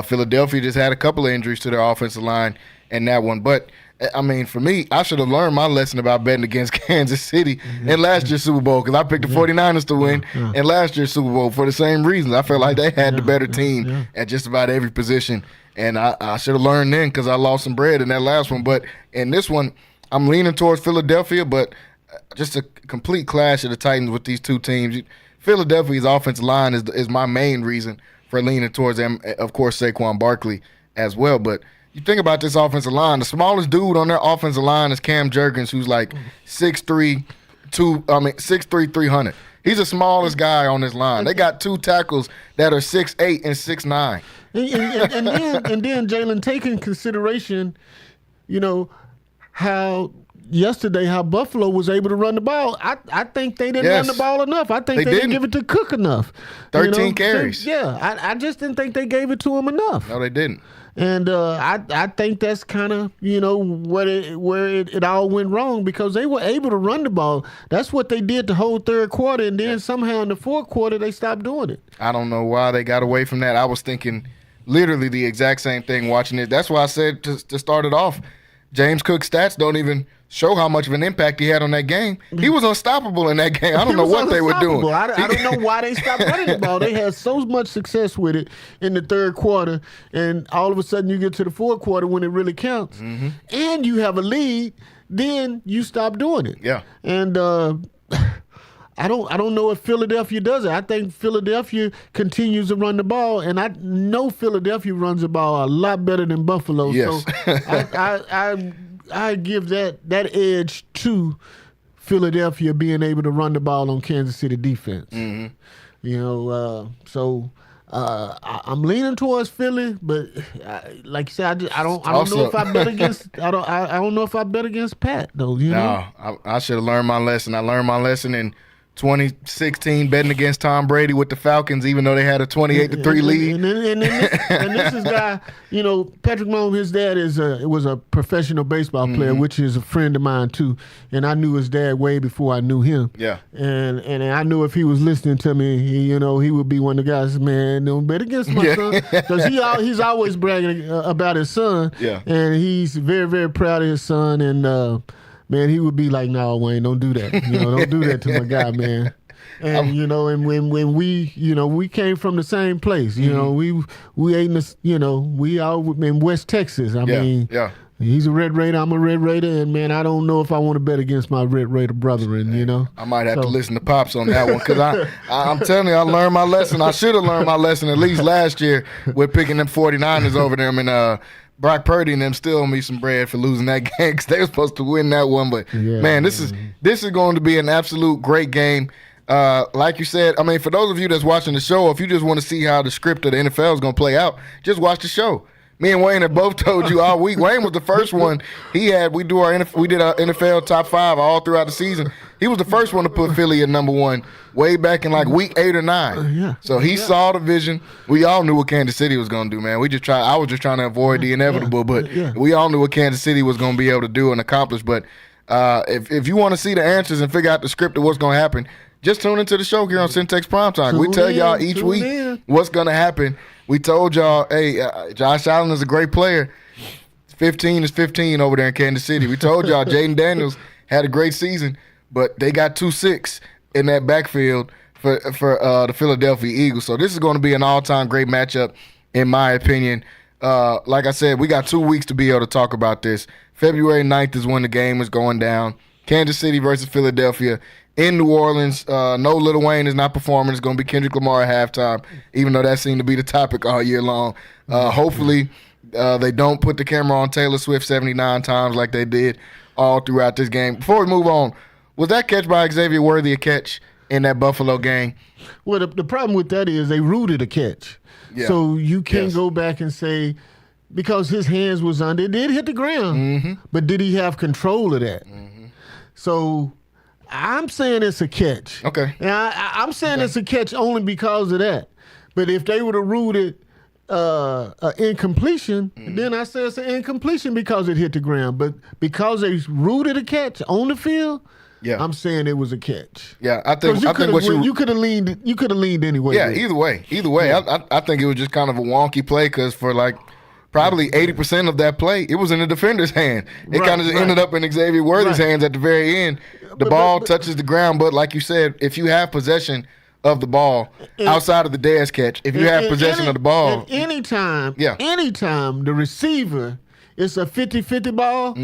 E: Philadelphia just had a couple of injuries to their offensive line in that one. But, for me, I should have learned my lesson about betting against Kansas City in last year's Super Bowl, because I picked the 49ers to win in last year's Super Bowl for the same reasons. I felt like they had the better team at just about every position. And I should have learned then, because I lost some bread in that last one. But in this one, I'm leaning towards Philadelphia, but just a complete clash of the Titans with these two teams. Philadelphia's offensive line is my main reason for leaning towards them. Of course, Saquon Barkley as well. But you think about this offensive line, the smallest dude on their offensive line is Cam Jurgens, who's like 6'3", 300. He's the smallest guy on this line. They got two tackles that are 6'8" and 6'9".
F: And then Jalen, take in consideration, how Buffalo was able to run the ball. I think they didn't run the ball enough. I think they didn't give it to Cook enough.
E: 13 carries.
F: I just didn't think they gave it to him enough.
E: No, they didn't.
F: And I think that's kind of, where it all went wrong, because they were able to run the ball. That's what they did the whole third quarter, and then somehow in the fourth quarter they stopped doing it.
E: I don't know why they got away from that. I was thinking literally the exact same thing watching it. That's why I said to start it off, James Cook's stats don't even show how much of an impact he had on that game. He was unstoppable in that game. I don't know what they were doing.
F: I don't know why they stopped running the ball. They had so much success with it in the third quarter, and all of a sudden you get to the fourth quarter when it really counts, and you have a lead, then you stop doing it. Yeah. And I don't know if Philadelphia does it. I think Philadelphia continues to run the ball, and I know Philadelphia runs the ball a lot better than Buffalo. Yes. So I give that edge to Philadelphia being able to run the ball on Kansas City defense. So I'm leaning towards Philly, but like you said, I don't know if I bet against. I don't know if I bet against Pat though.
E: No, I should have learned my lesson. I learned my lesson in 2016 betting against Tom Brady with the Falcons, even though they had a 28-3 lead.
F: And this is guy, Patrick Mahomes, his dad was a professional baseball player, which is a friend of mine too. And I knew his dad way before I knew him.
E: Yeah.
F: And I knew if he was listening to me, he would be one of the guys, man, don't bet against my son. Because he's always bragging about his son.
E: Yeah.
F: And he's very, very proud of his son. And, man, he would be like, "No, Wayne, don't do that. Don't do that to my guy, man." And and when we came from the same place. We ate in this. We all in West Texas. I mean, he's a Red Raider. I'm a Red Raider, and man, I don't know if I want to bet against my Red Raider brethren.
E: I might have to listen to Pops on that one because I'm telling you, I learned my lesson. I should have learned my lesson at least last year with picking them 49ers over them and. Brock Purdy and them still owe me some bread for losing that game because they were supposed to win that one. But, man, this is going to be an absolute great game. Like you said, I mean, for those of you that's watching the show, if you just want to see how the script of the NFL is going to play out, just watch the show. Me and Wayne have both told you all week. Wayne was the first one. We did our NFL top 5 all throughout the season. He was the first one to put Philly at number 1 way back in like week 8 or 9. So he saw the vision. We all knew what Kansas City was going to do, man. I was just trying to avoid the inevitable, but we all knew what Kansas City was going to be able to do and accomplish. But if you want to see the answers and figure out the script of what's going to happen, just tune into the show here on Centex Primetime. We tell y'all each week what's going to happen. We told y'all, hey, Josh Allen is a great player. 15 is 15 over there in Kansas City. We told y'all Jaden Daniels had a great season, but they got 2-6 in that backfield for the Philadelphia Eagles. So this is going to be an all-time great matchup, in my opinion. Like I said, we got 2 weeks to be able to talk about this. February 9th is when the game is going down. Kansas City versus Philadelphia. In New Orleans, no Lil Wayne is not performing. It's going to be Kendrick Lamar at halftime, even though that seemed to be the topic all year long. Hopefully, they don't put the camera on Taylor Swift 79 times like they did all throughout this game. Before we move on, was that catch by Xavier worthy a catch in that Buffalo game?
F: Well, the problem with that is they ruled a catch. Yeah. So you can't go back and say, because his hands was under, it did hit the ground, but did he have control of that? So I'm saying it's a catch.
E: Okay.
F: And I'm saying it's a catch only because of that. But if they would have ruled it incompletion, then I say it's an incompletion because it hit the ground. But because they ruled it a catch on the field, I'm saying it was a catch.
E: Yeah, I think
F: you could have leaned anyway.
E: Yeah, either way. Yeah. I think it was just kind of a wonky play because for like probably 80% of that play, it was in the defender's hand. It kind of ended up in Xavier Worthy's hands at the very end. The ball touches the ground, but like you said, if you have possession of the ball outside of the Dez catch, if you have possession of the ball.
F: Anytime the receiver, it's a 50-50 ball,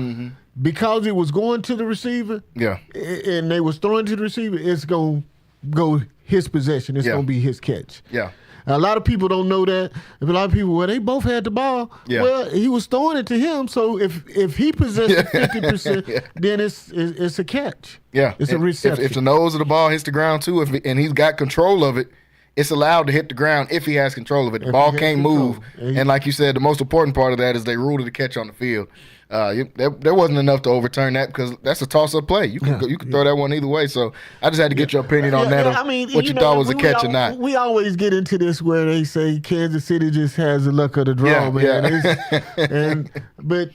F: because it was going to the receiver, and they was throwing to the receiver, it's going to go his possession. It's going to be his catch.
E: Yeah.
F: A lot of people don't know that. A lot of people, they both had the ball. Yeah. Well, he was throwing it to him, so if he possessed 50%, then it's a catch.
E: Yeah.
F: It's a reception.
E: If the nose of the ball hits the ground too, and he's got control of it, it's allowed to hit the ground if he has control of it. The ball can't move. And like you said, the most important part of that is they ruled it a catch on the field. There wasn't enough to overturn that because that's a toss-up play. You can throw that one either way. So I just had to get your opinion on that.
F: I mean,
E: what you thought was a catch or not.
F: We always get into this where they say Kansas City just has the luck of the draw, man. But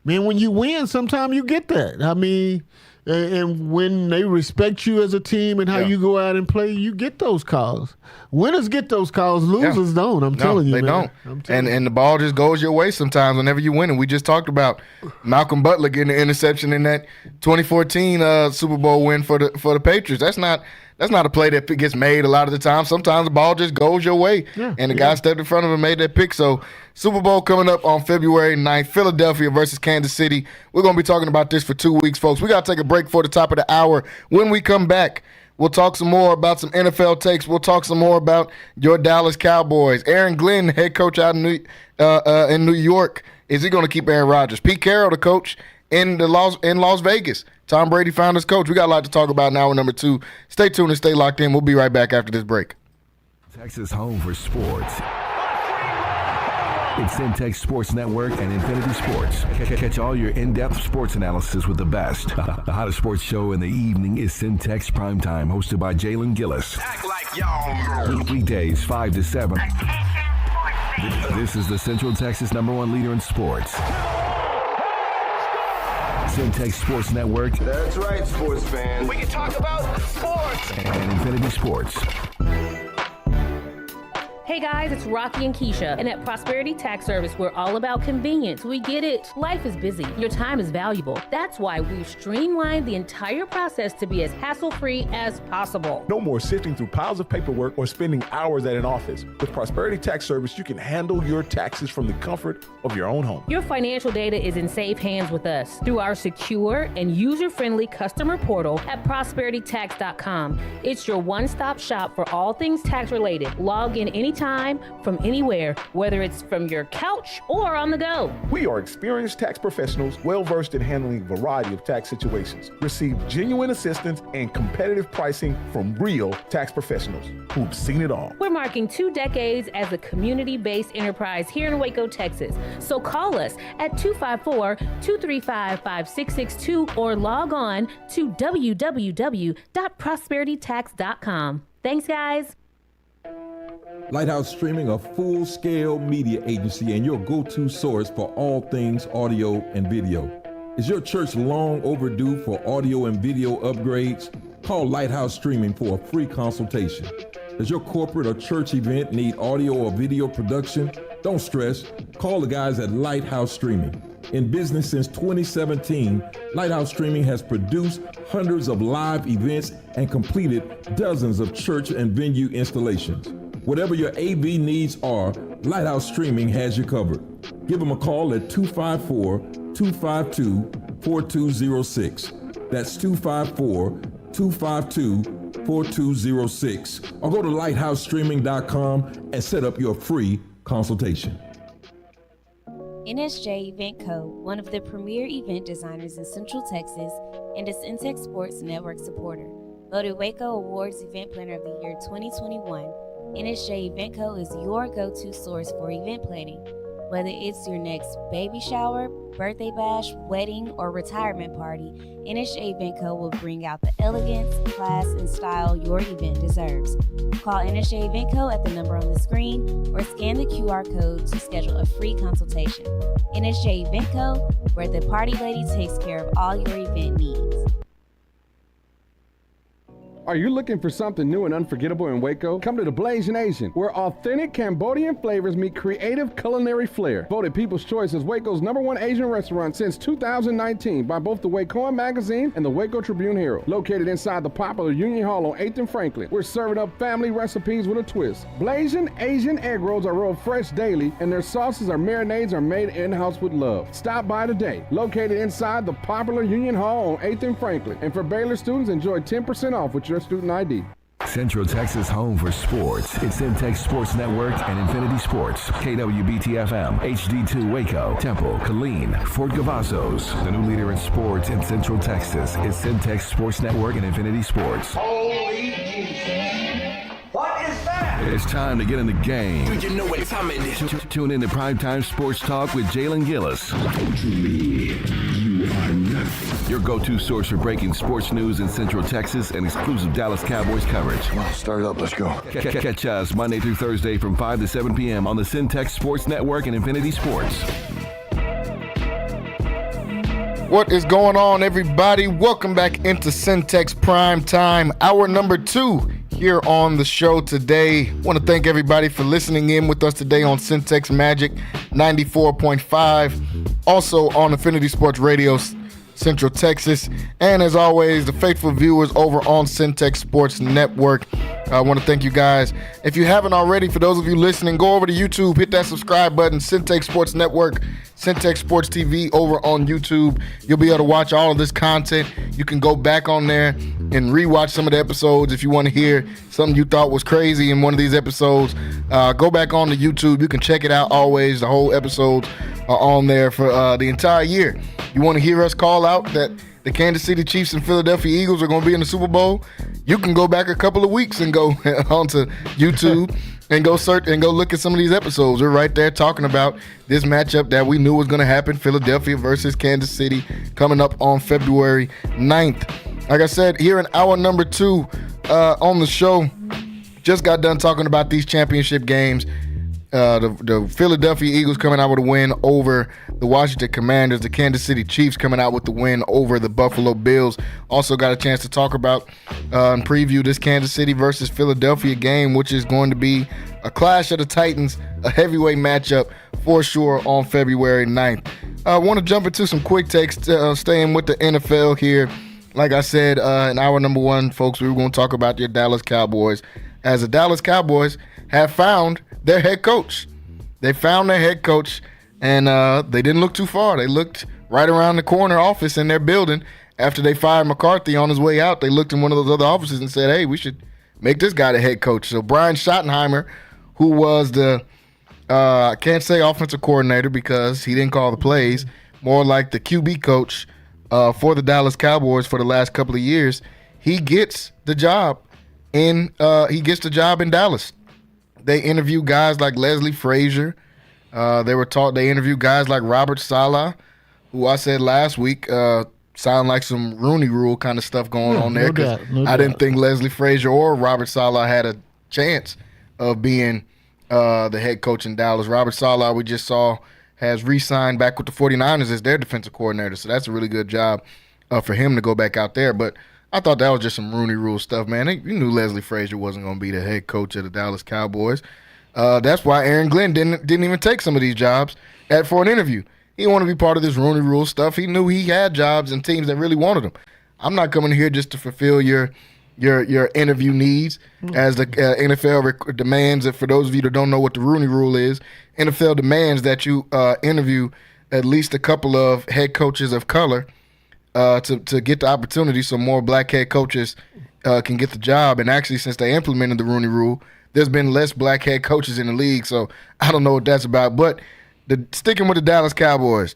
F: man, when you win, sometimes you get that. I mean, and when they respect you as a team and how you go out and play, you get those calls. Winners get those calls, losers don't. I'm telling you,
E: they
F: man.
E: don't. And the ball just goes your way sometimes whenever you win. And we just talked about Malcolm Butler getting the interception in that 2014 Super Bowl win for the Patriots. That's not a play that gets made a lot of the time. Sometimes the ball just goes your way. And the guy stepped in front of him and made that pick. So Super Bowl coming up on February 9th, Philadelphia versus Kansas City. We're going to be talking about this for 2 weeks, folks. We got to take a break before the top of the hour. When we come back, we'll talk some more about some NFL takes. We'll talk some more about your Dallas Cowboys. Aaron Glenn, head coach out in New York. Is he going to keep Aaron Rodgers? Pete Carroll, the coach in Las Vegas. Tom Brady found his coach. We got a lot to talk about in hour number 2. Stay tuned and stay locked in. We'll be right back after this break.
B: Texas home for sports. It's Centex Sports Network and Infinity Sports. Catch all your in-depth sports analysis with the best. The hottest sports show in the evening is Centex Primetime, hosted by Jalen Gillis.
G: Act like y'all.
B: Weekdays 5 to 7. This is the Central Texas #1 leader in sports. Centex Sports Network.
C: That's right, sports fans.
G: We can talk about sports.
B: And Infinity Sports.
H: Hey guys, it's Rocky and Keisha, and at Prosperity Tax Service, we're all about convenience. We get it. Life is busy. Your time is valuable. That's why we've streamlined the entire process to be as hassle-free as possible.
I: No more sifting through piles of paperwork or spending hours at an office. With Prosperity Tax Service, you can handle your taxes from the comfort of your own home.
H: Your financial data is in safe hands with us through our secure and user-friendly customer portal at prosperitytax.com. It's your one-stop shop for all things tax-related. Log in anytime from anywhere, whether it's from your couch or on the go.
I: We are experienced tax professionals, well-versed in handling a variety of tax situations. Receive genuine assistance and competitive pricing from real tax professionals who've seen it all.
H: We're marking 2 decades as a community-based enterprise here in Waco, Texas. So call us at 254-235-5662 or log on to www.prosperitytax.com. Thanks, guys.
A: Lighthouse Streaming, a full-scale media agency and your go-to source for all things audio and video. Is your church long overdue for audio and video upgrades? Call Lighthouse Streaming for a free consultation. Does your corporate or church event need audio or video production? Don't stress. Call the guys at Lighthouse Streaming. In business since 2017, Lighthouse Streaming has produced hundreds of live events and completed dozens of church and venue installations. Whatever your AV needs are, Lighthouse Streaming has you covered. Give them a call at 254-252-4206. That's 254-252-4206. Or go to lighthousestreaming.com and set up your free consultation.
J: NSJ Event Co., one of the premier event designers in Central Texas and a Centex Sports Network supporter. Voted Waco Awards Event Planner of the Year 2021, NSJ Event Co. is your go-to source for event planning. Whether it's your next baby shower, birthday bash, wedding, or retirement party, NSJ Event Co. will bring out the elegance, class, and style your event deserves. Call NSJ Event Co. at the number on the screen or scan the QR code to schedule a free consultation. NSJ Event Co., where the party lady takes care of all your event needs.
L: Are you looking for something new and unforgettable in Waco? Come to the Blazing Asian, where authentic Cambodian flavors meet creative culinary flair. Voted People's Choice as Waco's #1 Asian restaurant since 2019 by both the Wacoan Magazine and the Waco Tribune Herald. Located inside the popular Union Hall on 8th and Franklin, we're serving up family recipes with a twist. Blazing Asian egg rolls are rolled fresh daily, and their sauces or marinades are made in-house with love. Stop by today. Located inside the popular Union Hall on 8th and Franklin. And for Baylor students, enjoy 10% off with your student ID.
B: Central Texas home for sports. It's Centex Sports Network and Infinity Sports. KWBT-FM, HD2 Waco, Temple, Killeen, Fort Cavazos. The new leader in sports in Central Texas is Centex Sports Network and Infinity Sports.
G: Holy Jesus. What is that?
B: It's time to get in the game.
G: Do you know what time it is?
B: Tune in to Primetime Sports Talk with Jalen Gillis.
D: To me, you are nothing.
B: Your go-to source for breaking sports news in Central Texas and exclusive Dallas Cowboys coverage.
D: Start it up, let's go.
B: Catch us Monday through Thursday from 5 to 7 p.m. on the Centex Sports Network and Infinity Sports.
E: What is going on, everybody? Welcome back into Centex Prime Time, hour number 2 here on the show today. Want to thank everybody for listening in with us today on Centex Magic 94.5, also on Infinity Sports Radio Central Texas, and as always, the faithful viewers over on Centex Sports Network. I want to thank you guys. If you haven't already, for those of you listening, go over to YouTube, hit that subscribe button, Centex Sports Network, Centex Sports TV over on YouTube. You'll be able to watch all of this content. You can go back on there and rewatch some of the episodes if you want to hear something you thought was crazy in one of these episodes. Go back on to YouTube. You can check it out always. The whole episodes are on there for the entire year. You want to hear us call out that the Kansas City Chiefs and Philadelphia Eagles are going to be in the Super Bowl? You can go back a couple of weeks and go onto YouTube And go search and go look at some of these episodes. We're right there talking about this matchup that we knew was going to happen, Philadelphia versus Kansas City, coming up on February 9th. Like I said, here in hour number 2 on the show, just got done talking about these championship games. The Philadelphia Eagles coming out with a win over the Washington Commanders. The Kansas City Chiefs coming out with the win over the Buffalo Bills. Also got a chance to talk about and preview this Kansas City versus Philadelphia game, which is going to be a clash of the Titans, a heavyweight matchup for sure on February 9th. I want to jump into some quick takes, staying with the NFL here. Like I said, in hour number 1, folks, we were going to talk about your Dallas Cowboys, as the Dallas Cowboys have found their head coach. They found their head coach, and they didn't look too far. They looked right around the corner office in their building. After they fired McCarthy on his way out, they looked in one of those other offices and said, hey, we should make this guy the head coach. So Brian Schottenheimer, who was the, I can't say offensive coordinator because he didn't call the plays, more like the QB coach for the Dallas Cowboys for the last couple of years, he gets the job in Dallas. They interview guys like Leslie Frazier. They interview guys like Robert Saleh, who I said last week sound like some Rooney Rule kind of stuff going on there. I didn't think Leslie Frazier or Robert Saleh had a chance of being the head coach in Dallas. Robert Saleh, we just saw, has re-signed back with the 49ers as their defensive coordinator, so that's a really good job for him to go back out there. But I thought that was just some Rooney Rule stuff, man. You knew Leslie Frazier wasn't going to be the head coach of the Dallas Cowboys. That's why Aaron Glenn didn't even take some of these jobs for an interview. He didn't want to be part of this Rooney Rule stuff. He knew he had jobs and teams that really wanted him. I'm not coming here just to fulfill your interview needs, as the NFL demands. That for those of you that don't know what the Rooney Rule is, NFL demands that you interview at least a couple of head coaches of color to get the opportunity, so more black head coaches can get the job. And actually, since they implemented the Rooney Rule, there's been less black head coaches in the league. So I don't know what that's about. But sticking with the Dallas Cowboys,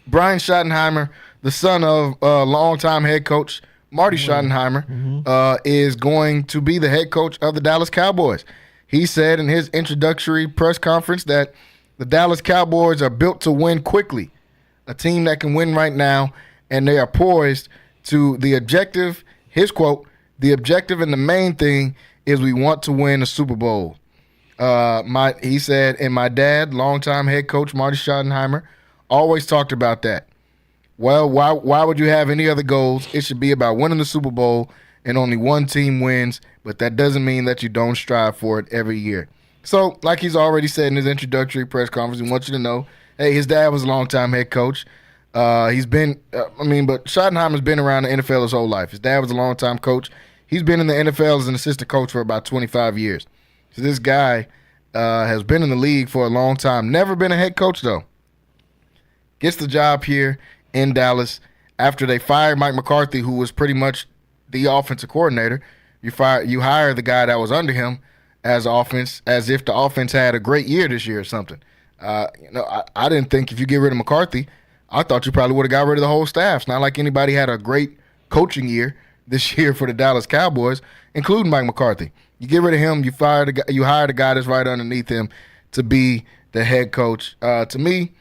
E: Brian Schottenheimer, the son of longtime head coach Marty Schottenheimer, is going to be the head coach of the Dallas Cowboys. He said in his introductory press conference that the Dallas Cowboys are built to win quickly, a team that can win right now, and they are poised to the objective. His quote, the objective and the main thing is we want to win a Super Bowl. He said, and my dad, longtime head coach Marty Schottenheimer, always talked about that. Well, why would you have any other goals? It should be about winning the Super Bowl, and only one team wins, but that doesn't mean that you don't strive for it every year. So, like he's already said in his introductory press conference, he wants you to know, hey, his dad was a longtime head coach. But Schottenheimer's been around the NFL his whole life. His dad was a longtime coach. He's been in the NFL as an assistant coach for about 25 years. So this guy has been in the league for a long time. Never been a head coach, though. Gets the job here in Dallas after they fired Mike McCarthy, who was pretty much the offensive coordinator. You hire the guy that was under him as offense, as if the offense had a great year this year or something. I didn't think if you get rid of McCarthy, I thought you probably would have got rid of the whole staff. It's not like anybody had a great coaching year this year for the Dallas Cowboys, including Mike McCarthy. You get rid of him, you hire the guy that's right underneath him to be the head coach. To me,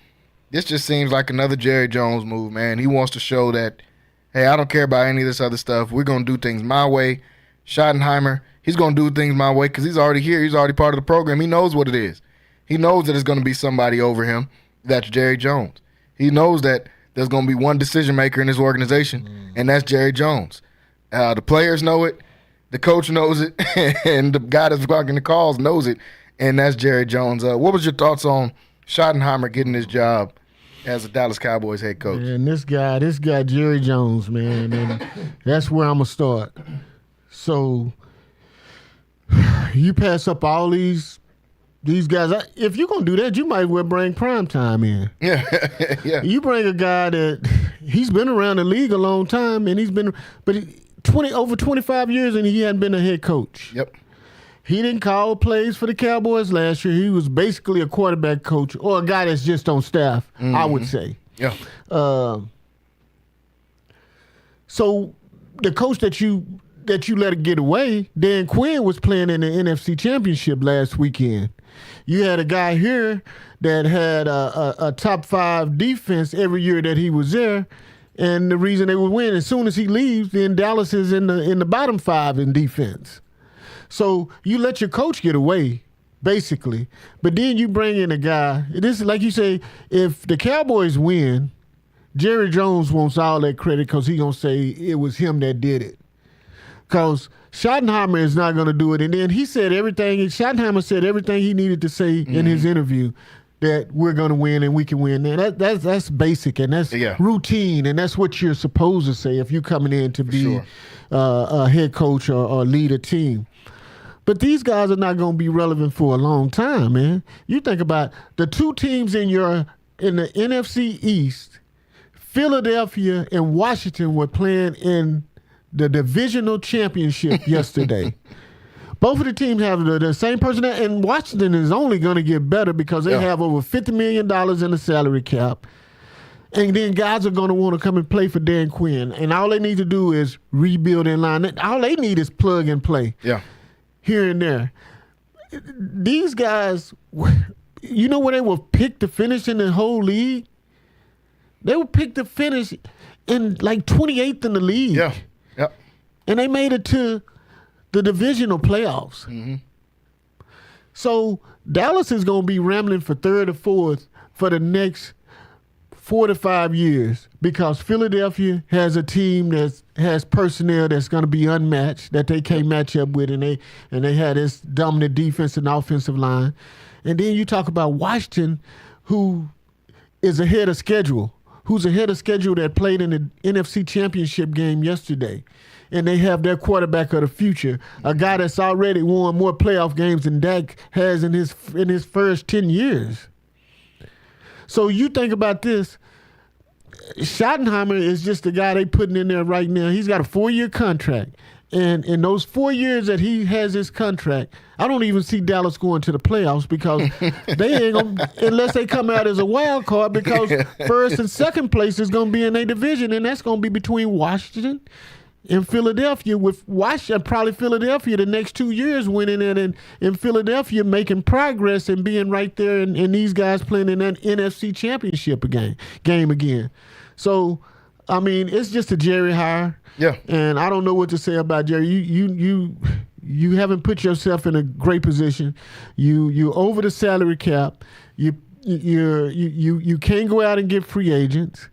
E: this just seems like another Jerry Jones move, man. He wants to show that, hey, I don't care about any of this other stuff. We're going to do things my way. Schottenheimer, he's going to do things my way because he's already here. He's already part of the program. He knows what it is. He knows that it's going to be somebody over him. That's Jerry Jones. He knows that there's going to be one decision maker in this organization, and that's Jerry Jones. The players know it, the coach knows it, and the guy that's blocking the calls knows it, and that's Jerry Jones. What was your thoughts on Schottenheimer getting his job as a Dallas Cowboys head coach?
F: And this guy Jerry Jones, man, and that's where I'm gonna start. So you pass up all these guys. If you're going to do that, you might well bring Primetime in.
E: Yeah, yeah.
F: You bring a guy that he's been around the league a long time, and over 25 years, and he hadn't been a head coach.
E: Yep.
F: He didn't call plays for the Cowboys last year. He was basically a quarterback coach or a guy that's just on staff, I would say.
E: Yeah.
F: So the coach that that you let it get away. Dan Quinn was playing in the NFC Championship last weekend. You had a guy here that had a top 5 defense every year that he was there, and the reason they would win, as soon as he leaves, then Dallas is in the bottom 5 in defense. So you let your coach get away, basically, but then you bring in a guy. This is like you say, if the Cowboys win, Jerry Jones wants all that credit because he's going to say it was him that did it. Because Schottenheimer is not going to do it. And then Schottenheimer said everything he needed to say in his interview, that we're going to win and we can win. Now, that's basic and that's routine, and that's what you're supposed to say if you're coming in to be a head coach or lead a team. But these guys are not going to be relevant for a long time, man. You think about the 2 teams in the NFC East, Philadelphia and Washington were playing in the divisional championship yesterday. Both of the teams have the same personnel, and Washington is only going to get better because they have over $50 million in the salary cap. And then guys are going to want to come and play for Dan Quinn. And all they need to do is rebuild in line. All they need is plug and play here and there. These guys, you know where they were picked to finish in the whole league? They were picked to finish in like 28th in the league.
E: Yeah.
F: And they made it to the divisional playoffs.
E: Mm-hmm.
F: So Dallas is going to be rambling for 3rd or 4th for the next 4 to 5 years because Philadelphia has a team that has personnel that's going to be unmatched that they can't match up with, and they had this dominant defense and offensive line. And then you talk about Washington, who is ahead of schedule, that played in the NFC Championship game yesterday. And they have their quarterback of the future, a guy that's already won more playoff games than Dak has in his first 10 years. So you think about this. Schottenheimer is just the guy they putting in there right now. He's got a 4-year contract. And in those 4 years that he has his contract, I don't even see Dallas going to the playoffs because they ain't going to, unless they come out as a wild card, because first and second place is going to be in their division, and that's going to be between Washington in Philadelphia, with Washington, probably Philadelphia the next 2 years winning it, and in Philadelphia making progress and being right there, and these guys playing in that NFC Championship game again. So, I mean, it's just a Jerry hire.
E: Yeah.
F: And I don't know what to say about Jerry. You haven't put yourself in a great position. You over the salary cap. You can't go out and get free agents.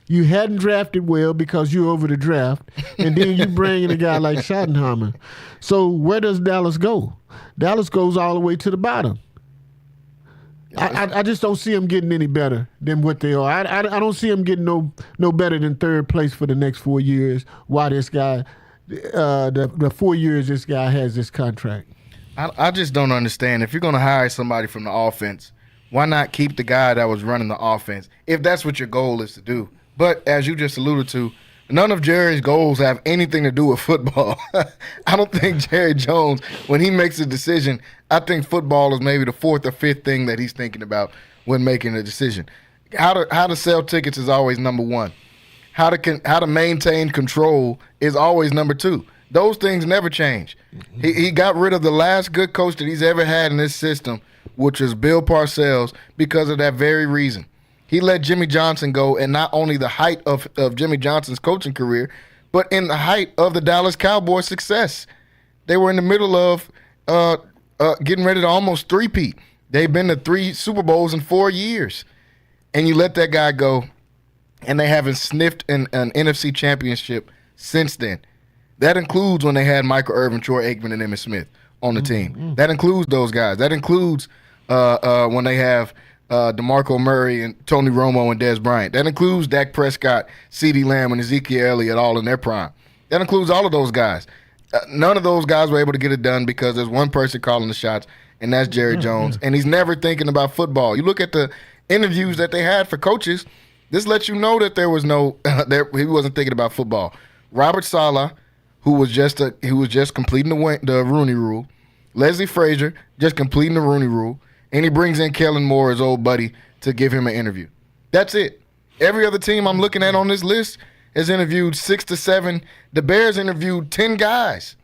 F: You hadn't drafted well because you're over the draft, and then you bring in a guy like Schottenheimer. So where does Dallas go? Dallas goes all the way to the bottom. I just don't see them getting any better than what they are. I don't see them getting no better than 3rd place for the next 4 years while this guy, the 4 years this guy has this contract.
E: I just don't understand. If you're going to hire somebody from the offense, why not keep the guy that was running the offense if that's what your goal is to do? But as you just alluded to, none of Jerry's goals have anything to do with football. I don't think Jerry Jones, when he makes a decision, I think football is maybe the 4th or 5th thing that he's thinking about when making a decision. How to sell tickets is always number 1. How to maintain control is always number 2. Those things never change. He got rid of the last good coach that he's ever had in this system, which was Bill Parcells, because of that very reason. He let Jimmy Johnson go, and not only the height of Jimmy Johnson's coaching career, but in the height of the Dallas Cowboys' success. They were in the middle of getting ready to almost three-peat. They've been to 3 Super Bowls in 4 years. And you let that guy go, and they haven't sniffed an NFC championship since then. That includes when they had Michael Irvin, Troy Aikman, and Emmitt Smith on the team. That includes those guys. That includes when they have DeMarco Murray and Tony Romo and Dez Bryant. That includes Dak Prescott, CeeDee Lamb, and Ezekiel Elliott all in their prime. That includes all of those guys. None of those guys were able to get it done because there's one person calling the shots, and that's Jerry Jones. And he's never thinking about football. You look at the interviews that they had for coaches, this lets you know that there was no he wasn't thinking about football. Robert Saleh, who was just completing the Rooney Rule. Leslie Frazier, just completing the Rooney Rule. And he brings in Kellen Moore, his old buddy, to give him an interview. That's it. Every other team I'm looking at on this list, has interviewed 6 to 7. The Bears interviewed 10 guys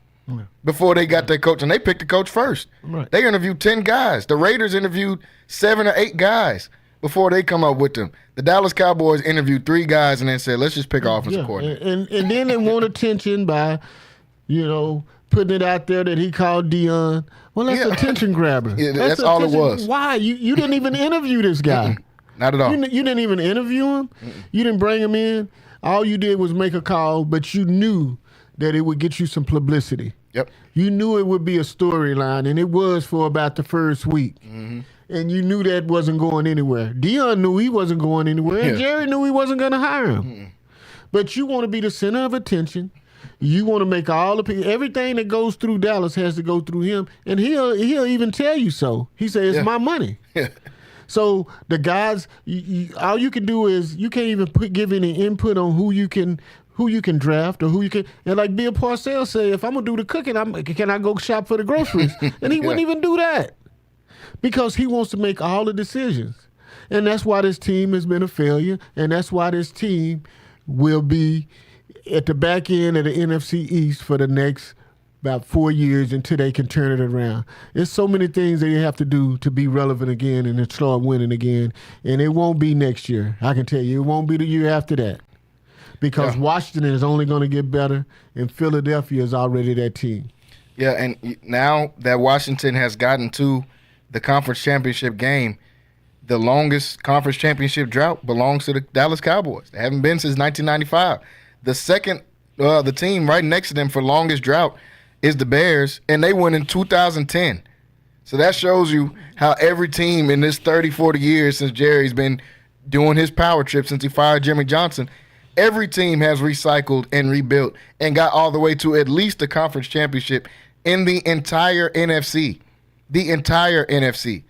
E: before they got their coach, and they picked the coach first.
F: Right.
E: They interviewed 10 guys. The Raiders interviewed 7 or 8 guys before they come up with them. The Dallas Cowboys interviewed 3 guys and then said, let's just pick our offensive coordinator.
F: And then they want attention by, putting it out there that he called Dion. Well, that's attention grabber.
E: Yeah, that's all it was.
F: Why? You didn't even interview this guy.
E: Not at all.
F: You didn't even interview him. You didn't bring him in. All you did was make a call, but you knew that it would get you some publicity.
E: Yep.
F: You knew it would be a storyline, and it was for about the first week.
E: Mm-hmm.
F: And you knew that wasn't going anywhere. Dion knew he wasn't going anywhere, and Jerry knew he wasn't going to hire him.
E: Mm-hmm.
F: But you want to be the center of attention. You want to make all the people, everything that goes through Dallas has to go through him, and he'll even tell you so. He says, it's my money. So the guys, all you can do is you can't even give any input on who you can draft or who you can. And like Bill Parcells say, if I'm gonna do the cooking, can I go shop for the groceries? And he wouldn't even do that because he wants to make all the decisions. And that's why this team has been a failure, and that's why this team will be at the back end of the NFC East for the next about 4 years until they can turn it around. There's so many things that you have to do to be relevant again and to start winning again, and it won't be next year. I can tell you, it won't be the year after that because Washington is only going to get better, and Philadelphia is already that team.
E: Yeah, and now that Washington has gotten to the conference championship game, the longest conference championship drought belongs to the Dallas Cowboys. They haven't been since 1995. The second, the team right next to them for longest drought is the Bears, and they went in 2010. So that shows you how every team in this 30, 40 years since Jerry's been doing his power trip since he fired Jimmy Johnson, every team has recycled and rebuilt and got all the way to at least the conference championship in the entire NFC. The entire NFC.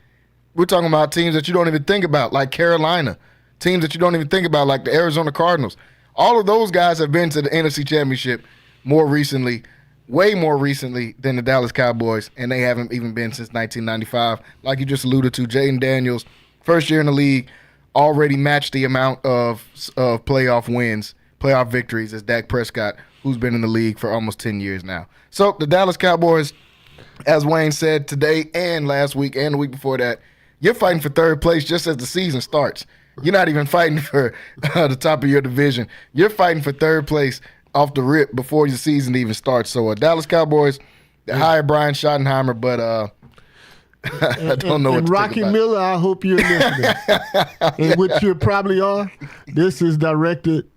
E: We're talking about teams that you don't even think about, like Carolina, teams that you don't even think about, like the Arizona Cardinals. All of those guys have been to the NFC Championship more recently, way more recently than the Dallas Cowboys, and they haven't even been since 1995. Like you just alluded to, Jaden Daniels, first year in the league, already matched the amount of playoff wins, playoff victories as Dak Prescott, who's been in the league for almost 10 years now. So the Dallas Cowboys, as Wayne said today and last week and the week before that, you're fighting for third place just as the season starts. You're not even fighting for the top of your division. You're fighting for third place off the rip before your season even starts. So Dallas Cowboys, they hired Brian Schottenheimer, but I don't know what to
F: Rocky
E: think about.
F: Miller, I hope you're listening. And which you probably are. This is directed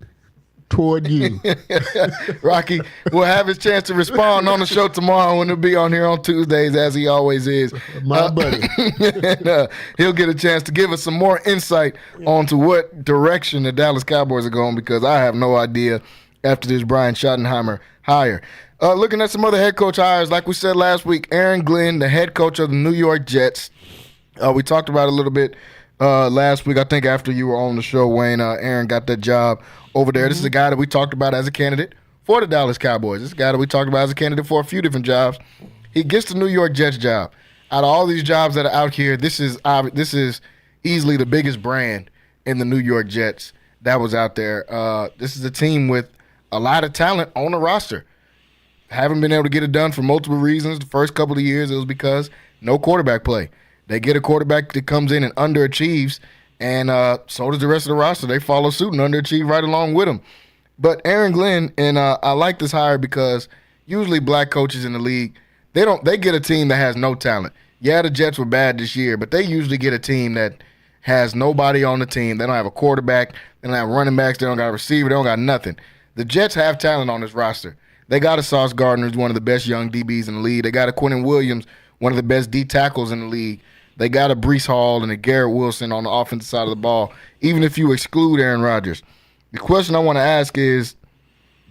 F: toward you.
E: Rocky will have his chance to respond on the show tomorrow when he'll be on here on Tuesdays, as he always is.
F: My buddy.
E: And, he'll get a chance to give us some more insight onto what direction the Dallas Cowboys are going, because I have no idea after this Brian Schottenheimer hire. Looking at some other head coach hires, like we said last week, Aaron Glenn, the head coach of the New York Jets. We talked about it a little bit last week. I think after you were on the show, Wayne, Aaron got that job over there. This is a guy that we talked about as a candidate for the Dallas Cowboys. This is a guy that we talked about as a candidate for a few different jobs. He gets the New York Jets job. Out of all these jobs that are out here, this is easily the biggest brand in the New York Jets that was out there. This is a team with a lot of talent on the roster. Haven't been able to get it done for multiple reasons. The first couple of years, it was because no quarterback play. They get a quarterback that comes in and underachieves, and so does the rest of the roster. They follow suit and underachieve right along with them. But Aaron Glenn, and I like this hire because usually black coaches in the league, they get a team that has no talent. Yeah, the Jets were bad this year, but they usually get a team that has nobody on the team. They don't have a quarterback. They don't have running backs. They don't got a receiver. They don't got nothing. The Jets have talent on this roster. They got a Sauce Gardner, who's one of the best young DBs in the league. They got a Quinnen Williams, one of the best D tackles in the league. They got a Breece Hall and a Garrett Wilson on the offensive side of the ball, even if you exclude Aaron Rodgers. The question I want to ask is,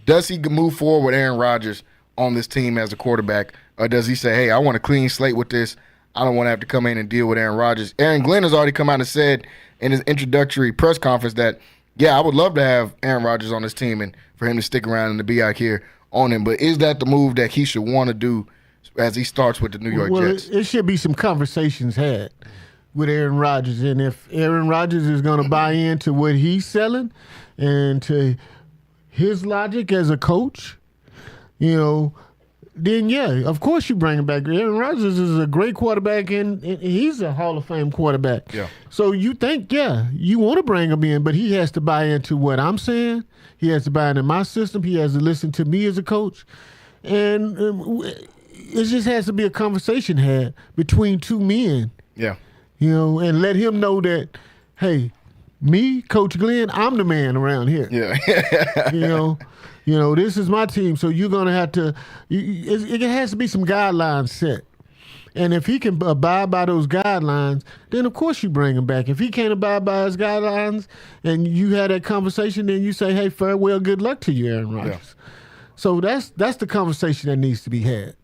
E: does he move forward with Aaron Rodgers on this team as a quarterback, or does he say, hey, I want a clean slate with this. I don't want to have to come in and deal with Aaron Rodgers. Aaron Glenn has already come out and said in his introductory press conference that, yeah, I would love to have Aaron Rodgers on this team and for him to stick around and to be out here on him. But is that the move that he should want to do as he starts with the New York Jets?
F: It should be some conversations had with Aaron Rodgers. And if Aaron Rodgers is going to buy into what he's selling and to his logic as a coach, then yeah, of course you bring him back. Aaron Rodgers is a great quarterback, and he's a Hall of Fame quarterback.
E: Yeah.
F: So you think, you want to bring him in, but he has to buy into what I'm saying. He has to buy into my system. He has to listen to me as a coach. And it just has to be a conversation had between two men.
E: Yeah.
F: And let him know that, hey, me, Coach Glenn, I'm the man around here.
E: Yeah.
F: This is my team, so you're going to have to it has to be some guidelines set. And if he can abide by those guidelines, then of course you bring him back. If he can't abide by his guidelines and you had that conversation, then you say, hey, farewell, good luck to you, Aaron Rodgers. Yeah. So that's the conversation that needs to be had.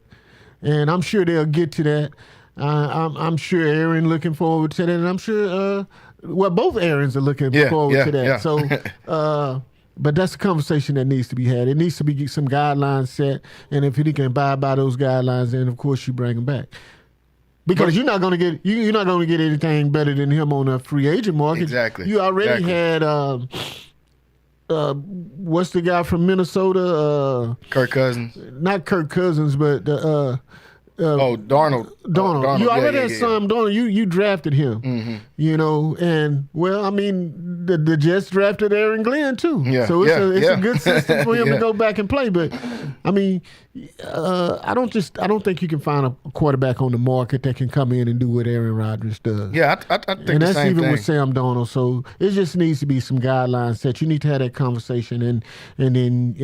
F: And I'm sure they'll get to that. I'm sure Aaron looking forward to that, and I'm sure both Aarons are looking forward to that.
E: Yeah.
F: So, but that's a conversation that needs to be had. It needs to be some guidelines set, and if he can abide by those guidelines, then of course you bring him back. Because you're not going to get anything better than him on a free agent market.
E: Exactly.
F: You already had what's the guy from Minnesota?
E: Kirk Cousins.
F: Not Kirk Cousins, but
E: Darnold.
F: Darnold. You already had Sam Darnold. You drafted him.
E: Mm-hmm.
F: And I mean, the Jets drafted Aaron Glenn too.
E: Yeah.
F: So it's a good system for him to go back and play. But I mean, I don't think you can find a quarterback on the market that can come in and do what Aaron Rodgers does.
E: Yeah, I think
F: and
E: the
F: that's
E: same
F: even
E: thing.
F: with Sam Darnold. So it just needs to be some guidelines set. You need to have that conversation, and then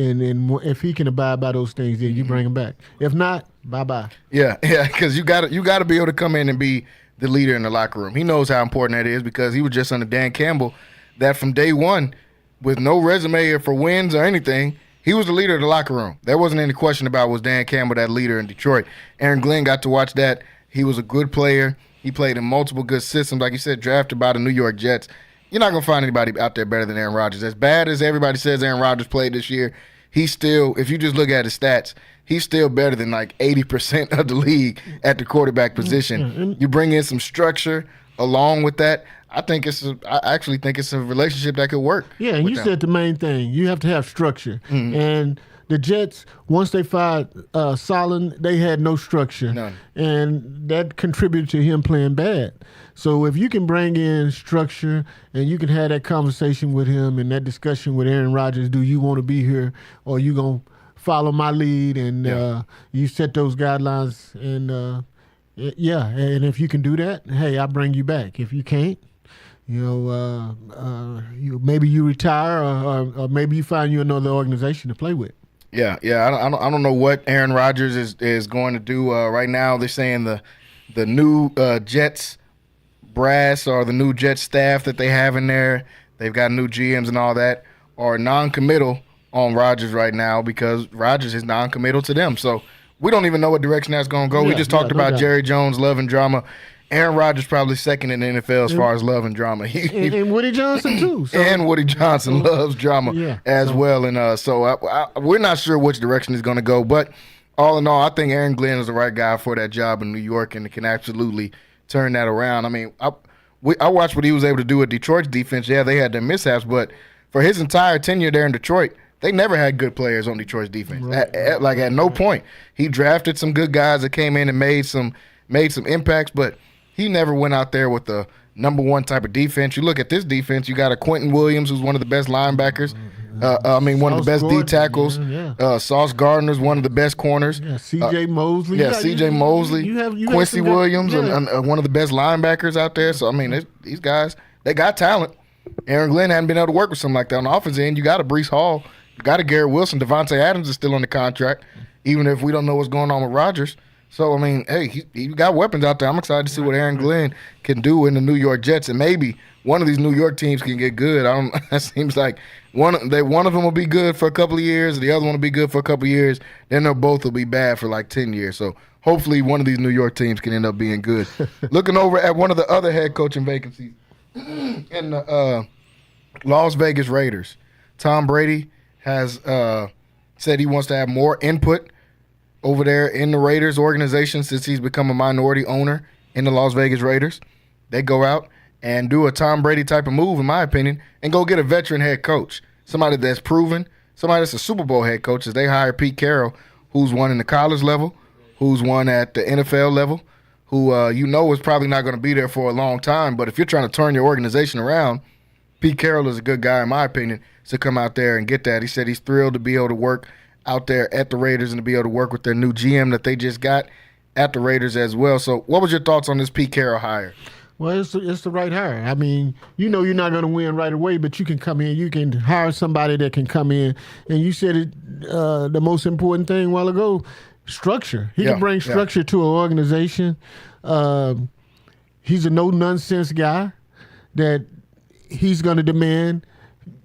F: if he can abide by those things, then you bring him back. If not, bye-bye.
E: Yeah, because you got to be able to come in and be the leader in the locker room. He knows how important that is because he was just under Dan Campbell, that from day one, with no resume for wins or anything, he was the leader of the locker room. There wasn't any question about was Dan Campbell that leader in Detroit. Aaron Glenn got to watch that. He was a good player. He played in multiple good systems. Like you said, drafted by the New York Jets. You're not going to find anybody out there better than Aaron Rodgers. As bad as everybody says Aaron Rodgers played this year, he's still, if you just look at his stats, he's still better than like 80% of the league at the quarterback position. You bring in some structure along with that. I actually think it's a relationship that could work.
F: Yeah, and you said the main thing. You have to have structure. Mm-hmm. And the Jets, once they fired Solon, they had no structure.
E: None.
F: And that contributed to him playing bad. So if you can bring in structure and you can have that conversation with him and that discussion with Aaron Rodgers, do you want to be here or you going to follow my lead, and you set those guidelines, and and if you can do that, hey, I bring you back. If you can't, maybe you retire, or maybe you find you another organization to play with.
E: Yeah. I don't know what Aaron Rodgers is going to do right now. They're saying the new Jets brass or the new Jets staff that they have in there, they've got new GMs and all that, are non-committal on Rodgers right now because Rodgers is non-committal to them. So we don't even know what direction that's going to go. We just talked about Jerry Jones, love and drama. Aaron Rodgers probably second in the NFL as far as love and drama.
F: And Woody Johnson too. So.
E: And Woody Johnson loves drama as well. And so we're not sure which direction he's going to go. But all in all, I think Aaron Glenn is the right guy for that job in New York and can absolutely turn that around. I mean, I watched what he was able to do with Detroit's defense. Yeah, they had their mishaps, but for his entire tenure there in Detroit, they never had good players on Detroit's defense. Right. At no point. He drafted some good guys that came in and made some impacts, but he never went out there with the number one type of defense. You look at this defense, you got a Quentin Williams, who's one of the best linebackers. One of the best D tackles. Sauce Gardner's one of the best corners.
F: Yeah, C.J. Mosley.
E: C.J. Mosley.
F: You
E: Quincy Williams, and one of the best linebackers out there. So, I mean, these guys, they got talent. Aaron Glenn hadn't been able to work with something like that. On the offensive end, you got a Breece Hall. You got a Garrett Wilson. Devontae Adams is still on the contract, even if we don't know what's going on with Rodgers. So, I mean, hey, he got weapons out there. I'm excited to see what Aaron Glenn can do in the New York Jets, and maybe one of these New York teams can get good. It seems like one of them will be good for a couple of years, the other one will be good for a couple of years, then they'll both will be bad for like 10 years. So hopefully one of these New York teams can end up being good. Looking over at one of the other head coaching vacancies in the Las Vegas Raiders, Tom Brady has said he wants to have more input over there in the Raiders organization since he's become a minority owner in the Las Vegas Raiders. They go out and do a Tom Brady type of move, in my opinion, and go get a veteran head coach, somebody that's proven, somebody that's a Super Bowl head coach is they hire Pete Carroll, who's won in the college level, who's won at the NFL level, who is probably not going to be there for a long time. But if you're trying to turn your organization around, Pete Carroll is a good guy, in my opinion, to come out there and get that. He said he's thrilled to be able to work out there at the Raiders and to be able to work with their new GM that they just got at the Raiders as well. So what was your thoughts on this Pete Carroll hire?
F: Well, it's the right hire. I mean, you're not going to win right away, but you can come in. You can hire somebody that can come in. And you said it, the most important thing a while ago, structure. He can bring structure to an organization. He's a no-nonsense guy that he's going to demand,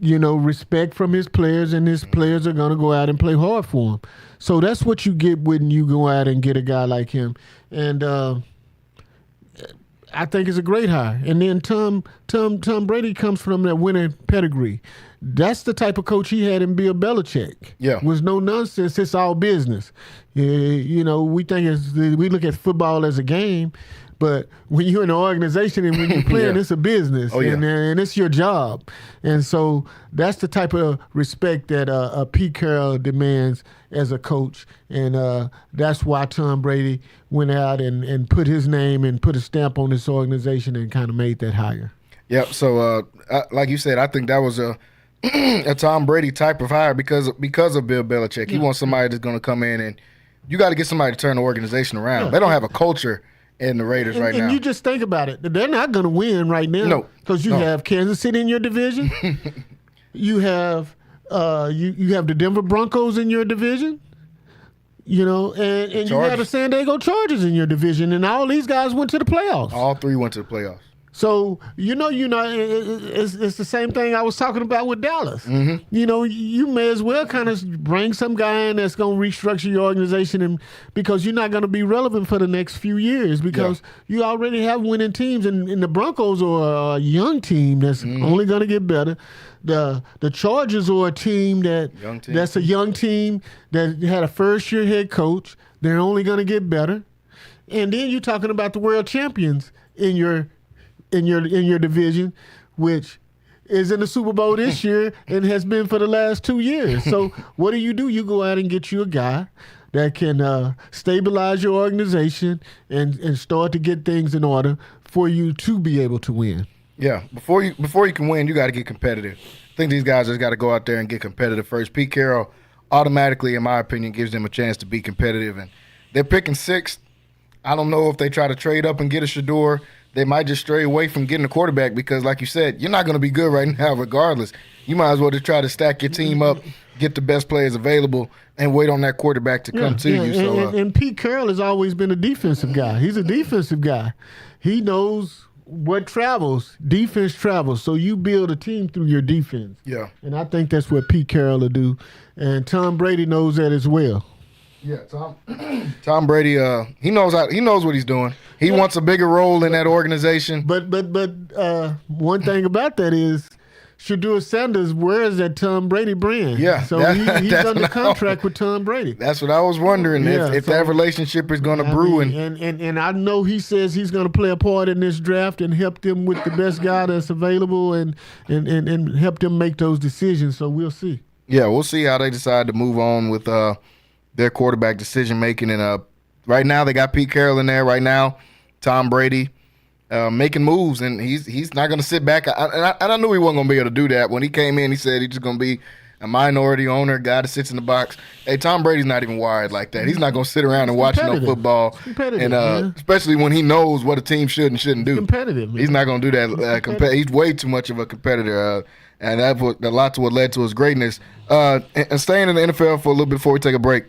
F: respect from his players, and his players are going to go out and play hard for him. So that's what you get when you go out and get a guy like him. And I think it's a great hire. And then Tom Brady comes from that winning pedigree. That's the type of coach he had in Bill Belichick.
E: Yeah.
F: Was no nonsense. It's all business. We look at football as a game, but when you're in an organization and when you're playing, it's a business, and it's your job. And so that's the type of respect that Pete Carroll demands as a coach. And that's why Tom Brady went out and put his name and put a stamp on this organization and kind of made that hire.
E: Yep. So like you said, I think that was a Tom Brady type of hire because of Bill Belichick. He wants somebody that's going to come in, and you got to get somebody to turn the organization around. Yeah. They don't have a culture in the Raiders right now.
F: And you just think about it. They're not going to win right now.
E: No.
F: Because you have Kansas City in your division. You have you have the Denver Broncos in your division. And you have the San Diego Chargers in your division. And all these guys went to the playoffs.
E: All three went to the playoffs.
F: So, it's the same thing I was talking about with Dallas.
E: Mm-hmm.
F: You may as well kind of bring some guy in that's going to restructure your organization, because you're not going to be relevant for the next few years because you already have winning teams. And the Broncos are a young team that's only going to get better. The Chargers are a team that's a young team that had a first-year head coach. They're only going to get better. And then you're talking about the world champions in your division, which is in the Super Bowl this year and has been for the last 2 years. So what do? You go out and get you a guy that can stabilize your organization and start to get things in order for you to be able to win.
E: Yeah, before you can win, you got to get competitive. I think these guys just got to go out there and get competitive first. Pete Carroll automatically, in my opinion, gives them a chance to be competitive, and they're picking sixth. I don't know if they try to trade up and get a Shador. They might just stray away from getting a quarterback because, like you said, you're not going to be good right now regardless. You might as well just try to stack your team up, get the best players available, and wait on that quarterback to come to you. So,
F: and Pete Carroll has always been a defensive guy. He's a defensive guy. He knows what travels. Defense travels. So you build a team through your defense.
E: Yeah.
F: And I think that's what Pete Carroll will do. And Tom Brady knows that as well.
E: Yeah, Tom Brady. He knows what he's doing. He wants a bigger role in that organization.
F: But one thing about that is, Shador Sanders wears that Tom Brady brand.
E: Yeah,
F: so he's under contract with Tom Brady.
E: That's what I was wondering if that relationship is going to brew.
F: And I know he says he's going to play a part in this draft and help them with the best guy that's available and help them make those decisions. So we'll see.
E: Yeah, we'll see how they decide to move on with their quarterback decision-making. And right now they got Pete Carroll in there. Right now, Tom Brady making moves, and he's not going to sit back. I knew he wasn't going to be able to do that. When he came in, he said he's just going to be a minority owner, guy that sits in the box. Hey, Tom Brady's not even wired like that. He's not going to sit around and watch no football. And especially when he knows what a team should and shouldn't do.
F: Competitive.
E: He's not going to do that. He's way too much of a competitor. And that's a lot to what led to his greatness. And staying in the NFL for a little bit before we take a break,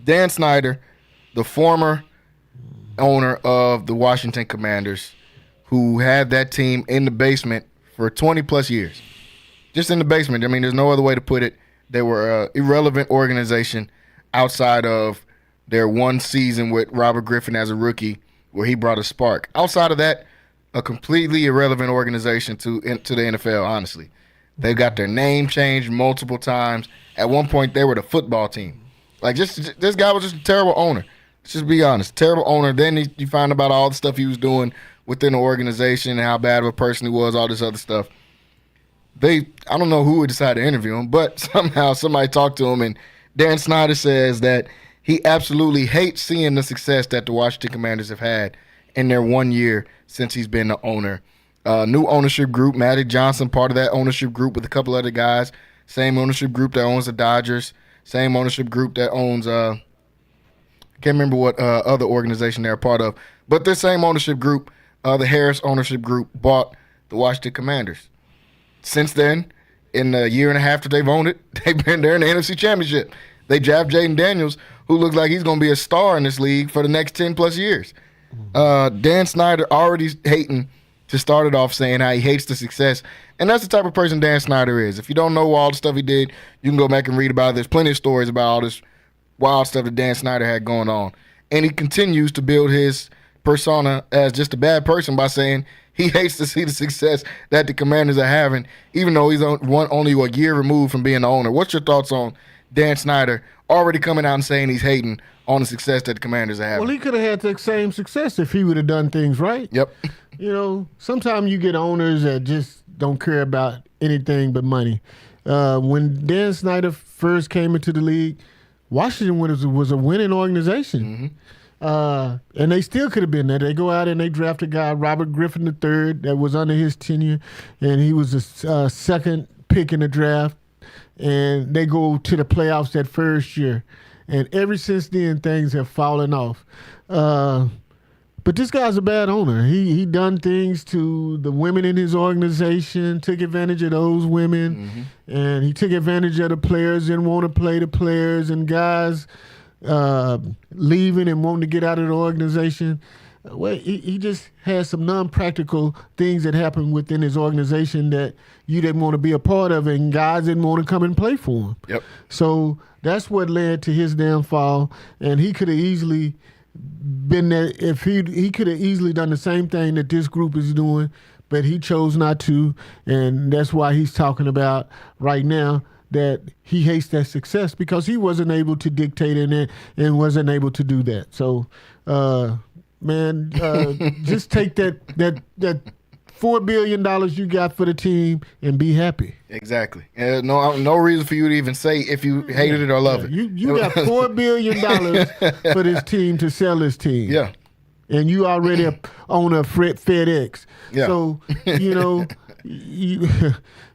E: Dan Snyder, the former owner of the Washington Commanders, who had that team in the basement for 20-plus years. Just in the basement. I mean, there's no other way to put it. They were an irrelevant organization outside of their one season with Robert Griffin as a rookie where he brought a spark. Outside of that, a completely irrelevant organization to the NFL, honestly. They got their name changed multiple times. At one point, they were the football team. Like, this guy was just a terrible owner. Let's just be honest. Terrible owner. Then you find about all the stuff he was doing within the organization and how bad of a person he was, all this other stuff. I don't know who would decide to interview him, but somehow somebody talked to him, and Dan Snyder says that he absolutely hates seeing the success that the Washington Commanders have had in their 1 year since he's been the owner. New ownership group, Magic Johnson, part of that ownership group with a couple other guys. Same ownership group that owns the Dodgers. Same ownership group that owns, I can't remember what other organization they're a part of. But this same ownership group, the Harris ownership group, bought the Washington Commanders. Since then, in the year and a half that they've owned it, they've been there in the NFC Championship. They draft Jaden Daniels, who looks like he's going to be a star in this league for the next 10-plus years. Dan Snyder already hating to start it off saying how he hates the success. And that's the type of person Dan Snyder is. If you don't know all the stuff he did, you can go back and read about it. There's plenty of stories about all this wild stuff that Dan Snyder had going on. And he continues to build his persona as just a bad person by saying he hates to see the success that the Commanders are having, even though he's only a year removed from being the owner. What's your thoughts on Dan Snyder already coming out and saying he's hating on the success that the Commanders are having?
F: Well, he could have had the same success if he would have done things right.
E: Yep.
F: You know, sometimes you get owners that just don't care about anything but money. When Dan Snyder first came into the league, Washington was a winning organization. And they still could have been there. They go out and they draft a guy, Robert Griffin III, that was under his tenure, and he was a second pick in the draft. And they go to the playoffs that first year. And ever since then, things have fallen off. But this guy's a bad owner. He done things to the women in his organization, took advantage of those women, and he took advantage of the players, didn't want to play the players, and guys leaving and wanting to get out of the organization. Well, he just has some non-practical things that happen within his organization that you didn't want to be a part of, and guys didn't want to come and play for him.
E: Yep.
F: So that's what led to his downfall, and he could have easily been there if he could have easily done the same thing that this group is doing, but he chose not to, and that's why he's talking about right now that he hates that success because he wasn't able to dictate in it and wasn't able to do that. So, man, just take that $4 billion you got for the team and be happy.
E: Exactly. No reason for you to even say if you hated it or love it.
F: You got $4 billion for this team to sell this team.
E: Yeah.
F: And you already own a FedEx.
E: Yeah.
F: So, you know,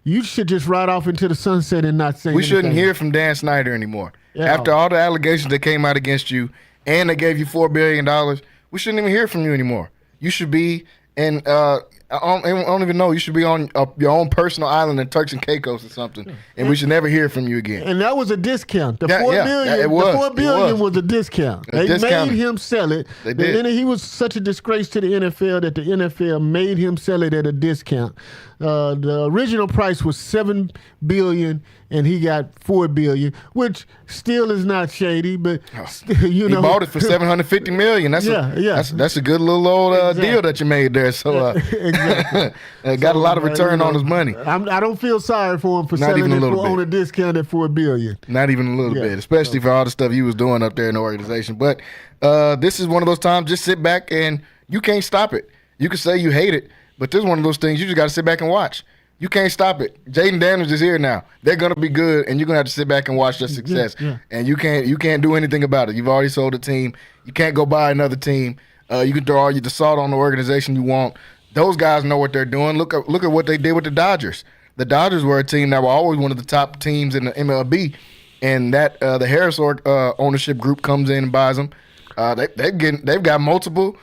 F: you should just ride off into the sunset and not say
E: We shouldn't
F: anything.
E: hear from Dan Snyder anymore.
F: Yeah.
E: After all the allegations that came out against you and they gave you $4 billion, we shouldn't even hear from you anymore. You should be in I don't even know. You should be on your own personal island in Turks and Caicos or something, and we should never hear from you again.
F: And that was a discount. The
E: $4
F: $4 billion was a discount. They made him sell it.
E: They did.
F: And then he was such a disgrace to the NFL that the NFL made him sell it at a discount. The original price was $7 billion, and he got $4 billion, which still is not shady, but you know,
E: he bought it for $750 million. That's that's a good little old deal that you made there. So
F: exactly.
E: Got a lot of return on his money.
F: I don't feel sorry for him for
E: Not
F: selling
E: even a
F: it
E: little bit.
F: on a discount at $4 billion.
E: Not even a little bit, especially for all the stuff he was doing up there in the organization. But this is one of those times, just sit back and you can't stop it. You can say you hate it, but this is one of those things you just got to sit back and watch. You can't stop it. Jaden Daniels is here now. They're going to be good, and you're going to have to sit back and watch their success. And you can't do anything about it. You've already sold the team. You can't go buy another team. You can throw all the salt on the organization you want. Those guys know what they're doing. Look at what they did with the Dodgers. The Dodgers were a team that were always one of the top teams in the MLB, and that the Harris ownership group comes in and buys them. They've got multiple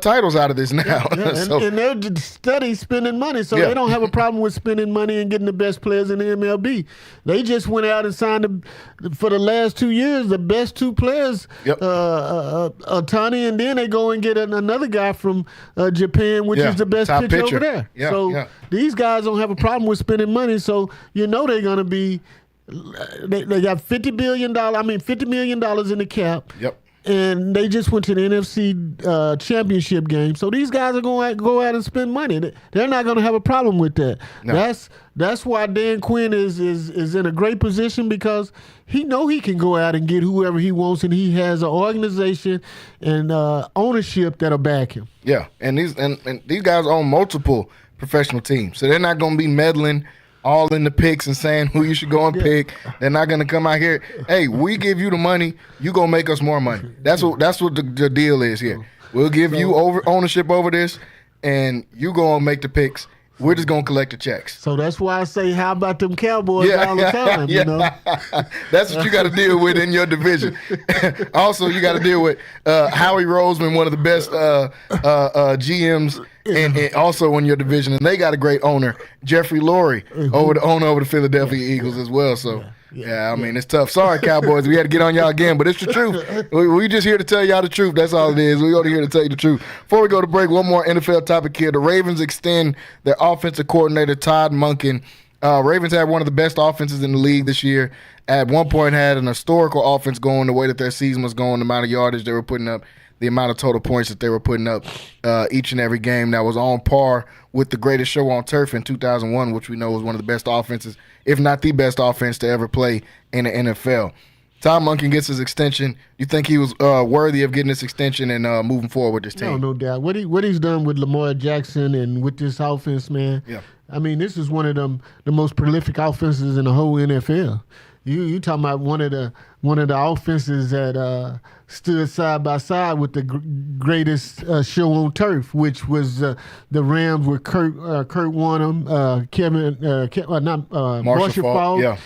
E: titles out of this now.
F: And they're steady spending money, so they don't have a problem with spending money and getting the best players in the MLB. They just went out and signed, for the last 2 years, the best two players, Ohtani, and then they go and get another guy from Japan, which is the best pitcher over there. These guys don't have a problem with spending money, so you know they're going to be they got $50 million in the cap.
E: Yep.
F: And they just went to the NFC championship game. So these guys are going to go out and spend money. They're not going to have a problem with that. No. That's why Dan Quinn is in a great position, because he know he can go out and get whoever he wants, and he has an organization and ownership that'll back him.
E: Yeah, and these guys own multiple professional teams, so they're not going to be meddling all in the picks and saying who you should go and pick. They're not going to come out here. Hey, we give you the money. You going to make us more money. That's what the deal is here. We'll give you ownership over this, and you go and make the picks. We're just going to collect the checks.
F: So that's why I say, how about them Cowboys all the time, you know?
E: That's what you got to deal with in your division. Also, you got to deal with Howie Roseman, one of the best GMs, and also in your division. And they got a great owner, Jeffrey Lurie, over the Philadelphia Eagles as well. So, I mean, it's tough. Sorry, Cowboys. We had to get on y'all again, but it's the truth. We just here to tell y'all the truth. That's all it is. We're only here to tell you the truth. Before we go to break, one more NFL topic here. The Ravens extend their offensive coordinator, Todd Monken. Ravens had one of the best offenses in the league this year. At one point had an historical offense going the way that their season was going, the amount of yardage they were putting up, the amount of total points that they were putting up each and every game. That was on par with the greatest show on turf in 2001, which we know was one of the best offenses, if not the best offense to ever play in the NFL. Tom Monken gets his extension. You think he was worthy of getting this extension and moving forward with this team?
F: No doubt. What he's done with Lamar Jackson and with this offense, man.
E: Yeah.
F: I mean, this is one of the most prolific offenses in the whole NFL. You talking about one of the offenses that stood side by side with the greatest show on turf, which was the Rams with Kurt Warner, Marshall Faulk,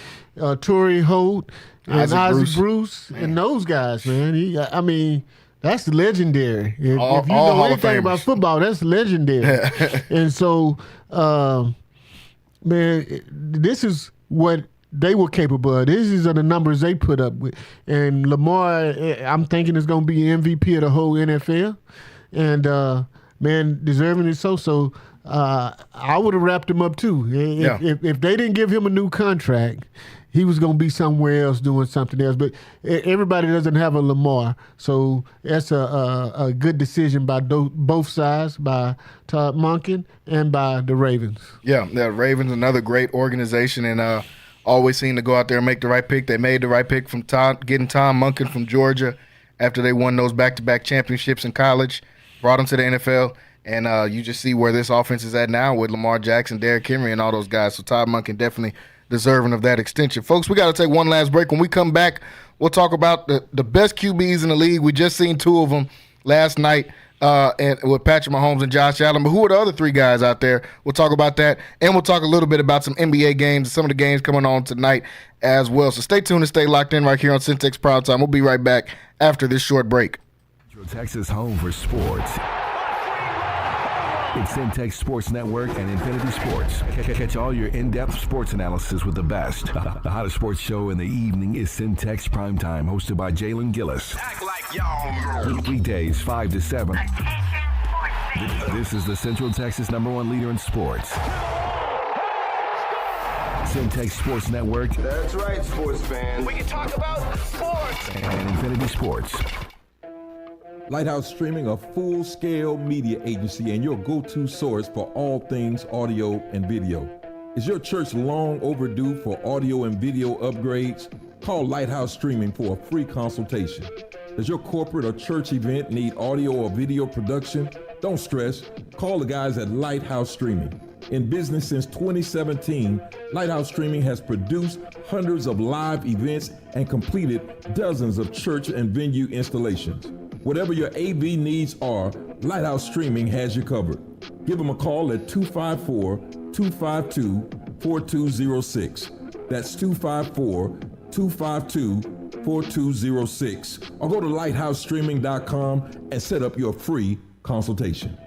F: Torrey Holt, and Isaac Bruce and those guys, man. I mean, that's legendary. If you know anything about football, that's legendary. And so, man, this is what they were capable of. These are the numbers they put up with. And Lamar, I'm thinking is going to be MVP of the whole NFL. And, man, deserving it so. So I would have wrapped him up too. If they didn't give him a new contract, he was going to be somewhere else doing something else. But everybody doesn't have a Lamar. So that's a good decision by both sides, by Todd Monken and by the Ravens.
E: Yeah, the Ravens, another great organization, and always seem to go out there and make the right pick. They made the right pick from getting Tom Monken from Georgia after they won those back-to-back championships in college, brought him to the NFL, and you just see where this offense is at now with Lamar Jackson, Derrick Henry, and all those guys. So Todd Monken definitely deserving of that extension. Folks, we got to take one last break. When we come back, we'll talk about the best QBs in the league. We just seen two of them last night. And with Patrick Mahomes and Josh Allen. But who are the other three guys out there? We'll talk about that. And we'll talk a little bit about some NBA games and some of the games coming on tonight as well. So stay tuned and stay locked in right here on Centex Primetime. We'll be right back after this short break.
B: Texas home for sports. It's Centex Sports Network and Infinity Sports. Catch all your in-depth sports analysis with the best. The hottest sports show in the evening is Centex Primetime, hosted by Jalen Gillis.
C: Act like y'all.
B: Weekdays 5 to 7. This is the Central Texas #1 leader in sports. Centex Sports Network.
C: That's right, sports fans. We can talk about sports.
B: And Infinity Sports.
A: Lighthouse Streaming, a full-scale media agency and your go-to source for all things audio and video. Is your church long overdue for audio and video upgrades? Call Lighthouse Streaming for a free consultation. Does your corporate or church event need audio or video production? Don't stress. Call the guys at Lighthouse Streaming. In business since 2017, Lighthouse Streaming has produced hundreds of live events and completed dozens of church and venue installations. Whatever your AV needs are, Lighthouse Streaming has you covered. Give them a call at 254-252-4206. That's 254-252-4206. Or go to lighthousestreaming.com and set up your free consultation.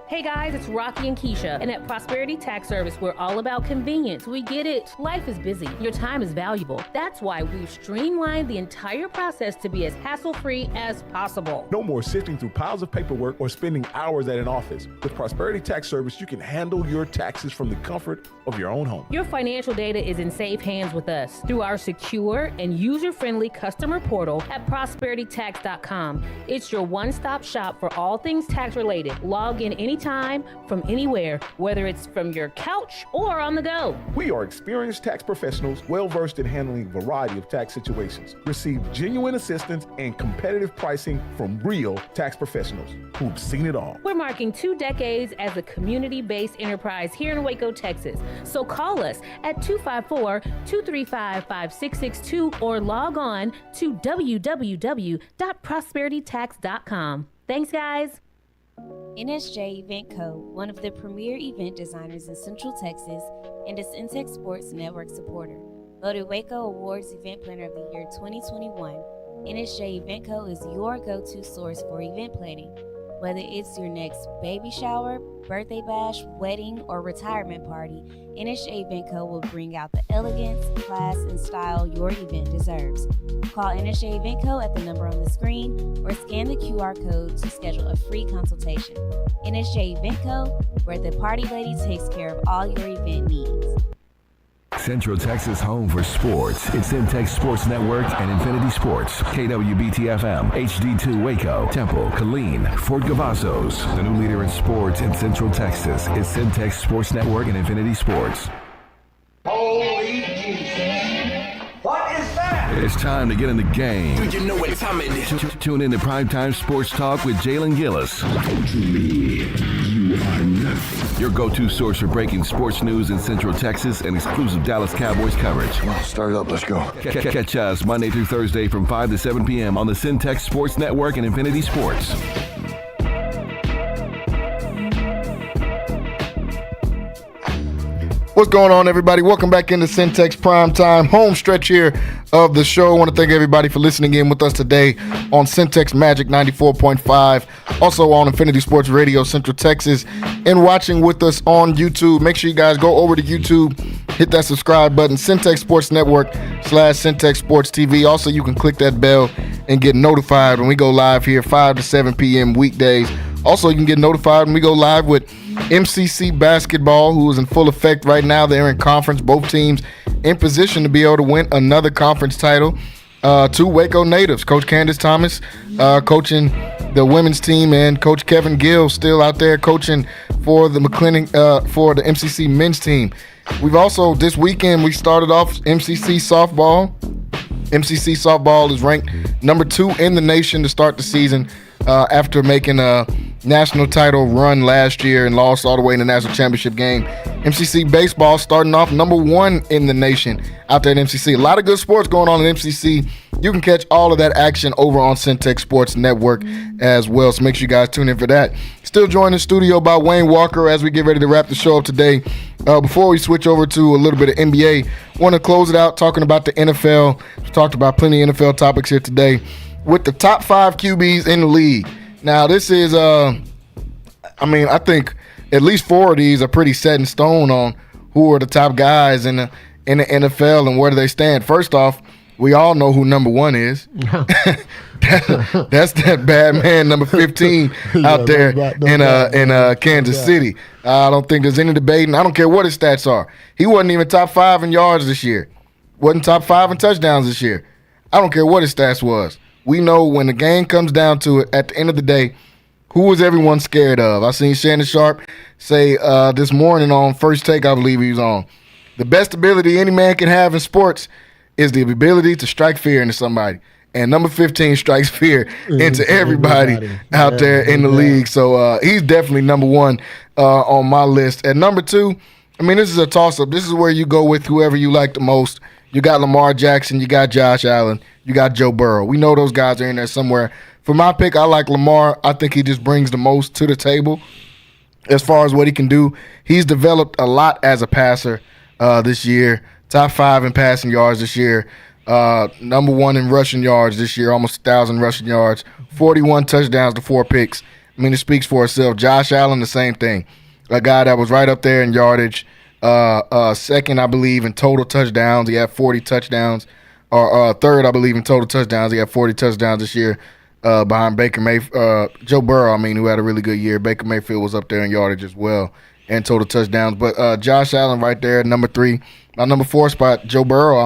H: Hey guys, it's Rocky and Keisha, and at Prosperity Tax Service, we're all about convenience. We get it. Life is busy. Your time is valuable. That's why we've streamlined the entire process to be as hassle-free as possible.
I: No more sifting through piles of paperwork or spending hours at an office. With Prosperity Tax Service, you can handle your taxes from the comfort of your own home.
H: Your financial data is in safe hands with us through our secure and user-friendly customer portal at prosperitytax.com. It's your one-stop shop for all things tax-related. Log in anytime anytime, from anywhere, whether it's from your couch or on the go.
I: We are experienced tax professionals well-versed in handling a variety of tax situations. Receive genuine assistance and competitive pricing from real tax professionals who've seen it all.
H: We're marking 2 decades as a community-based enterprise here in Waco, Texas. So call us at 254-235-5662 or log on to www.prosperitytax.com. Thanks, guys.
J: NSJ Event Co., one of the premier event designers in Central Texas and a Centex Sports Network supporter. Voted Waco Awards Event Planner of the Year 2021, NSJ Event Co. is your go-to source for event planning. Whether it's your next baby shower, birthday bash, wedding, or retirement party, NSJ Event Co. will bring out the elegance, class, and style your event deserves. Call NSJ Event Co. at the number on the screen or scan the QR code to schedule a free consultation. NSJ Event Co., where the party lady takes care of all your event needs.
B: Central Texas home for sports. It's Centex Sports Network and Infinity Sports. KWBT-FM, HD2 Waco, Temple, Killeen, Fort Cavazos. The new leader in sports in Central Texas is Centex Sports Network and Infinity Sports.
G: Holy Jesus. What is that?
B: It's time to get in the game.
C: Do you know what time it is?
B: Tune in to Primetime Sports Talk with Jalen Gillis.
D: To me, you are nothing.
B: Your go-to source for breaking sports news in Central Texas and exclusive Dallas Cowboys coverage.
D: Start it up, let's go.
B: Catch us Monday through Thursday from 5 to 7 p.m. on the Centex Sports Network and Infinity Sports.
E: What's going on, everybody? Welcome back into Centex Primetime, home stretch here of the show. I want to thank everybody for listening in with us today on Centex Magic 94.5, also on Infinity Sports Radio Central Texas, and watching with us on YouTube. Make sure you guys go over to YouTube, hit that subscribe button, Centex Sports Network / Centex Sports TV. Also, you can click that bell and get notified when we go live here 5 to 7 p.m. weekdays. Also, you can get notified when we go live with MCC basketball, who is in full effect right now. They're in conference, both teams in position to be able to win another conference title. 2 Waco natives, Coach Candace Thomas coaching the women's team, and Coach Kevin Gill still out there coaching for the for the MCC men's team. We've also, this weekend, we started off MCC softball. MCC softball is ranked number 2 in the nation to start the season after making a national title run last year and lost all the way in the national championship game. MCC baseball starting off number 1 in the nation out there at MCC. A lot of good sports going on in MCC. You can catch all of that action over on Centex Sports Network as well, so make sure you guys tune in for that. Still joined in the studio by Wayne Walker as we get ready to wrap the show up today. Before we switch over to a little bit of NBA, want to close it out talking about the NFL. We talked about plenty of NFL topics here today with the top 5 QBs in the league. Now, this is, I think at least 4 of these are pretty set in stone on who are the top guys in the NFL and where do they stand. First off, we all know who number 1 is. That's that bad man, number 15, out there in Kansas City. I don't think there's any debating. I don't care what his stats are. He wasn't even top 5 in yards this year. Wasn't top 5 in touchdowns this year. I don't care what his stats was. We know when the game comes down to it, at the end of the day, who is everyone scared of? I seen Shannon Sharp say this morning on First Take, I believe he was on, the best ability any man can have in sports is the ability to strike fear into somebody. And number 15 strikes fear into everybody out there in the league. So he's definitely number 1 on my list. At number 2, this is a toss-up. This is where you go with whoever you like the most. You got Lamar Jackson, you got Josh Allen, you got Joe Burrow. We know those guys are in there somewhere. For my pick, I like Lamar. I think he just brings the most to the table as far as what he can do. He's developed a lot as a passer this year. Top 5 in passing yards this year. Number 1 in rushing yards this year, almost 1,000 rushing yards. 41 touchdowns to 4 picks. It speaks for itself. Josh Allen, the same thing. A guy that was right up there in yardage. Second, I believe, in total touchdowns. He had 40 touchdowns. Or third, I believe, in total touchdowns. He had 40 touchdowns this year behind Joe Burrow, who had a really good year. Baker Mayfield was up there in yardage as well and total touchdowns. But Josh Allen right there at number 3. My number 4 spot, Joe Burrow.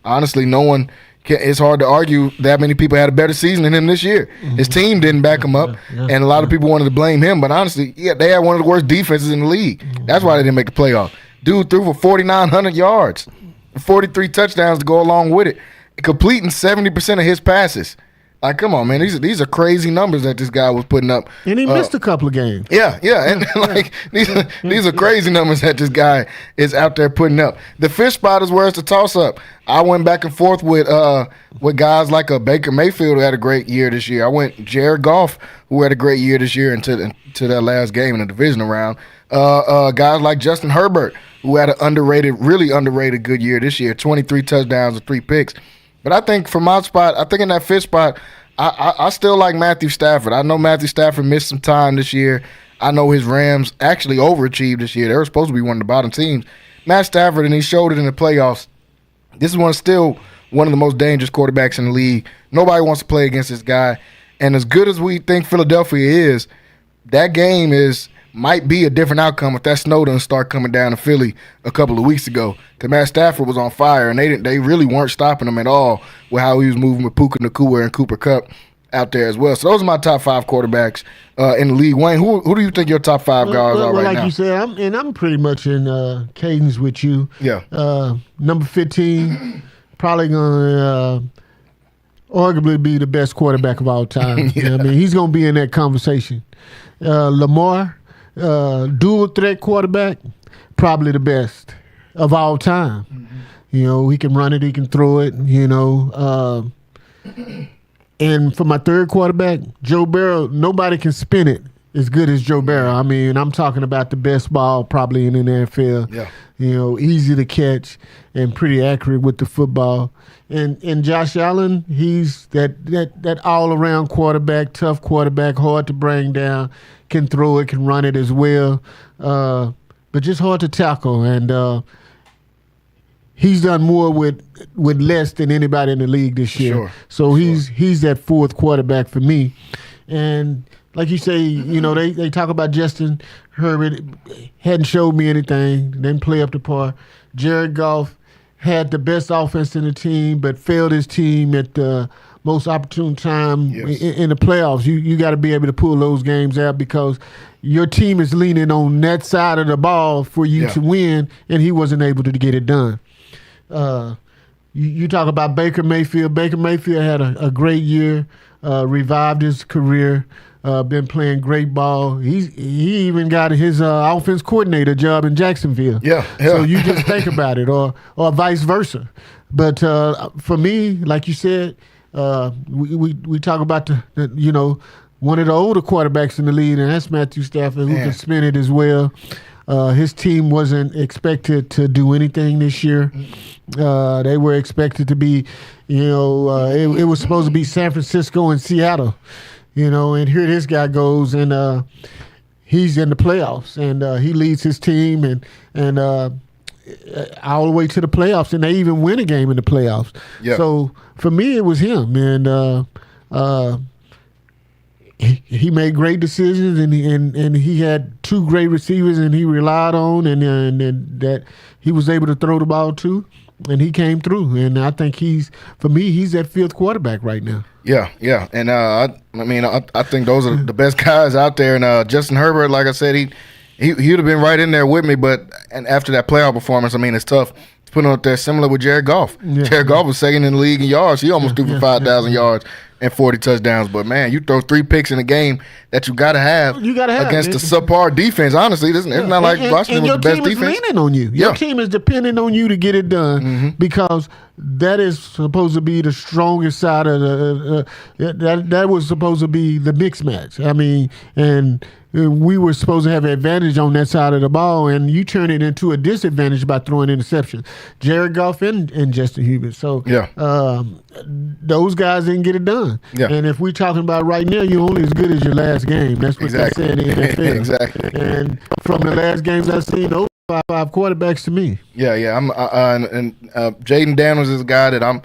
E: Honestly, no one it's hard to argue that many people had a better season than him this year. His team didn't back him up, and a lot of people wanted to blame him. But honestly, they had one of the worst defenses in the league. That's why they didn't make the playoff. Dude threw for 4,900 yards, 43 touchdowns to go along with it, completing 70% of his passes. Like, come on, man. These are crazy numbers that this guy was putting up.
F: And he missed a couple of games.
E: Yeah. And like these are crazy numbers that this guy is out there putting up. The fish spot is where it's a toss-up. I went back and forth with guys like a Baker Mayfield who had a great year this year. I went Jared Goff, who had a great year this year into that last game in the divisional round. Guys like Justin Herbert, who had an really underrated good year this year, 23 touchdowns and 3 picks. But I think for my spot, I think in that fifth spot, I still like Matthew Stafford. I know Matthew Stafford missed some time this year. I know his Rams actually overachieved this year. They were supposed to be one of the bottom teams. Matt Stafford, and he showed it in the playoffs. This is still one of the most dangerous quarterbacks in the league. Nobody wants to play against this guy. And as good as we think Philadelphia is, that game might be a different outcome if that snow doesn't start coming down to Philly a couple of weeks ago. Because Matt Stafford was on fire, and they really weren't stopping him at all with how he was moving with Puka Nacua and Cooper Kupp out there as well. So those are my top 5 quarterbacks in the league. Wayne, who do you think your top 5 guys are right now?
F: Like you said, I'm pretty much in cadence with you.
E: Yeah.
F: Number 15, probably going to arguably be the best quarterback of all time.
E: Yeah.
F: You know what I mean, he's going to be in that conversation. Lamar, dual threat quarterback, probably the best of all time. You know, he can run it, he can throw it, you know. And for my third quarterback, Joe Burrow, nobody can spin it as good as Joe Burrow. I mean, I'm talking about the best ball probably in the NFL.
E: Yeah.
F: You know, easy to catch and pretty accurate with the football. And Josh Allen, he's that all-around quarterback, tough quarterback, hard to bring down, can throw it, can run it as well, but just hard to tackle. And he's done more with less than anybody in the league this year.
E: Sure.
F: So he's that fourth quarterback for me. And like you say, you know, they talk about Justin Herbert, hadn't showed me anything, didn't play up to par. Jared Goff had the best offense in the team, but failed his team at the most opportune time in the playoffs. You got to be able to pull those games out because your team is leaning on that side of the ball for you to win, and he wasn't able to get it done. You talk about Baker Mayfield. Baker Mayfield had a great year, revived his career, been playing great ball. He even got his offense coordinator job in Jacksonville.
E: Yeah.
F: So you just think about it, or vice versa. But for me, like you said, we talk about the you know, one of the older quarterbacks in the league, and that's Matthew Stafford, who can spin it as well. His team wasn't expected to do anything this year. They were expected to be, you know, it was supposed to be San Francisco and Seattle, you know, and here this guy goes, and he's in the playoffs, and he leads his team and all the way to the playoffs, and they even win a game in the playoffs.
E: Yeah.
F: So for me, it was him, and he made great decisions, and he had 2 great receivers, and he relied on, and that he was able to throw the ball to, and he came through. And I think he's that 5th quarterback right now.
E: Yeah, and I think those are the best guys out there. And Justin Herbert, like I said, he'd have been right in there with me, but after that playoff performance, I mean, it's tough to put him up there. Similar with Jared Goff. Yeah. Jared Goff was second in the league in yards. He almost threw for 5,000 yards and 40 touchdowns. But man, you throw 3 picks in a game that you got to have against the subpar defense. Honestly, it's not like Washington was the best defense.
F: And your team is leaning on you. Your team is depending on you to get it done because that is supposed to be the strongest side of that was supposed to be the mixed match. I mean, and we were supposed to have an advantage on that side of the ball, and you turn it into a disadvantage by throwing interceptions. Jared Goff and Justin Herbert. So those guys didn't get it done. Yeah. And if we're talking about right now, you're only as good as your last game. That's what they said in the NFL.
E: Exactly.
F: And from the last games I've seen, those 5 quarterbacks to me.
E: Yeah. I'm Jaden Daniels is a guy that I'm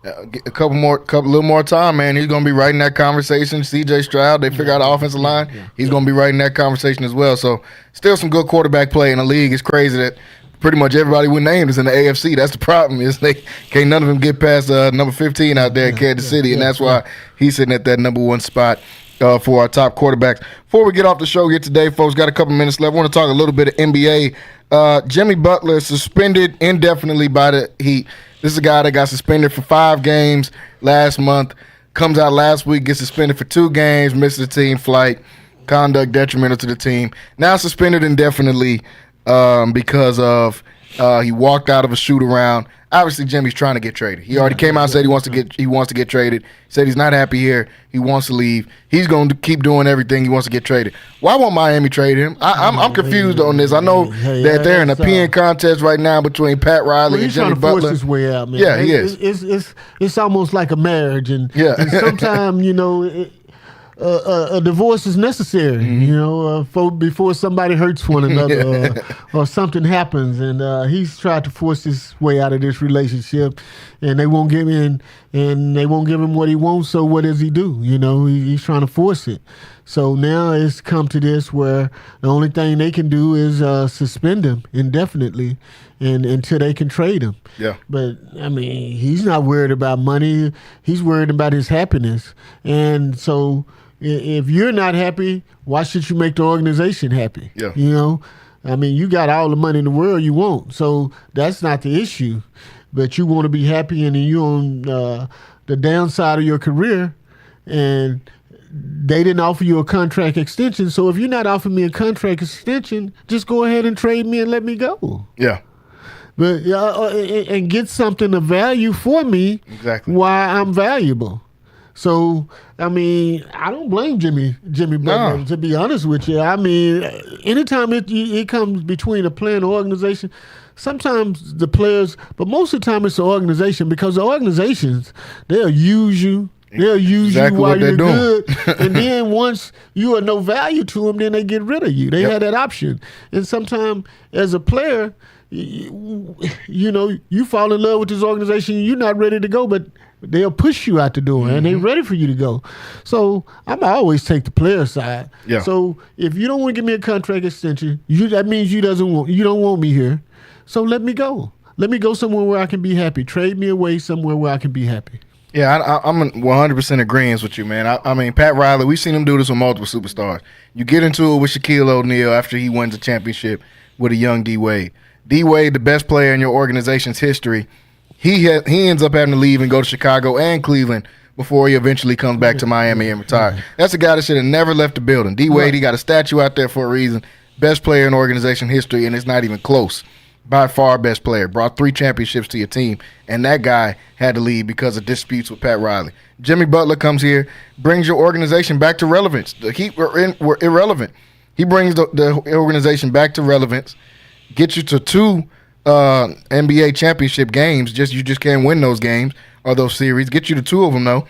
E: a little more time, man. He's gonna be right in that conversation. CJ Stroud, they figure out the offensive line. He's gonna be right in that conversation as well. So still some good quarterback play in the league. It's crazy that pretty much everybody we named is in the AFC. That's the problem, is they can't none of them get past number 15 out there in Kansas City, and that's why he's sitting at that number 1 spot for our top quarterbacks. Before we get off the show here today, folks, got a couple minutes left. I want to talk a little bit of NBA. Jimmy Butler suspended indefinitely by the Heat. This is a guy that got suspended for 5 games last month. Comes out last week, gets suspended for 2 games, misses the team flight, conduct detrimental to the team. Now suspended indefinitely because of he walked out of a shoot around. Obviously, Jimmy's trying to get traded. He already came out and said he wants to get traded. Said he's not happy here. He wants to leave. He's going to keep doing everything. He wants to get traded. Why won't Miami trade him? I'm confused on this. I know that they're in a peeing contest right now between Pat Riley and Jimmy Butler.
F: He's trying to force his way out, man.
E: Yeah, he is.
F: It's almost like a marriage, and sometimes a divorce is necessary, before somebody hurts one another or something happens. And he's tried to force his way out of this relationship, and they won't give him what he wants. So what does he do? He's trying to force it. So now it's come to this where the only thing they can do is suspend him indefinitely and until they can trade him.
E: Yeah.
F: But, I mean, he's not worried about money. He's worried about his happiness. And so if you're not happy, why should you make the organization happy?
E: Yeah.
F: I mean, you got all the money in the world you want. So that's not the issue. But you want to be happy, and you're on the downside of your career, and they didn't offer you a contract extension. So if you're not offering me a contract extension, just go ahead and trade me and let me go.
E: Yeah.
F: But and get something of value for me.
E: Exactly.
F: Why I'm valuable. So I mean, I don't blame Jimmy Butler, to be honest with you. I mean, anytime it comes between a player and an organization, sometimes the players, but most of the time it's the organization, because the organizations, they'll use you. They'll use you while you're good, and then once you are no value to them, then they get rid of you. They have that option. And sometimes as a player, you fall in love with this organization, you're not ready to go, but they'll push you out the door, and they're ready for you to go. So I'm always take the player side.
E: Yeah.
F: So if you don't want to give me a contract extension, that means you don't want me here. So let me go. Let me go somewhere where I can be happy. Trade me away somewhere where I can be happy.
E: Yeah, I'm in 100% agreement with you, man. I mean, Pat Riley, we've seen him do this with multiple superstars. You get into it with Shaquille O'Neal after he wins a championship with a young D-Wade. D-Wade, the best player in your organization's history, he ends up having to leave and go to Chicago and Cleveland before he eventually comes back to Miami and retire. That's a guy that should have never left the building. D-Wade, he got a statue out there for a reason. Best player in organization history, and it's not even close. By far best player. Brought 3 championships to your team, and that guy had to leave because of disputes with Pat Riley. Jimmy Butler comes here, brings your organization back to relevance. The Heat were irrelevant. He brings the organization back to relevance, gets you to 2 NBA championship games. You just can't win those games or those series. Get you to 2 of them, though.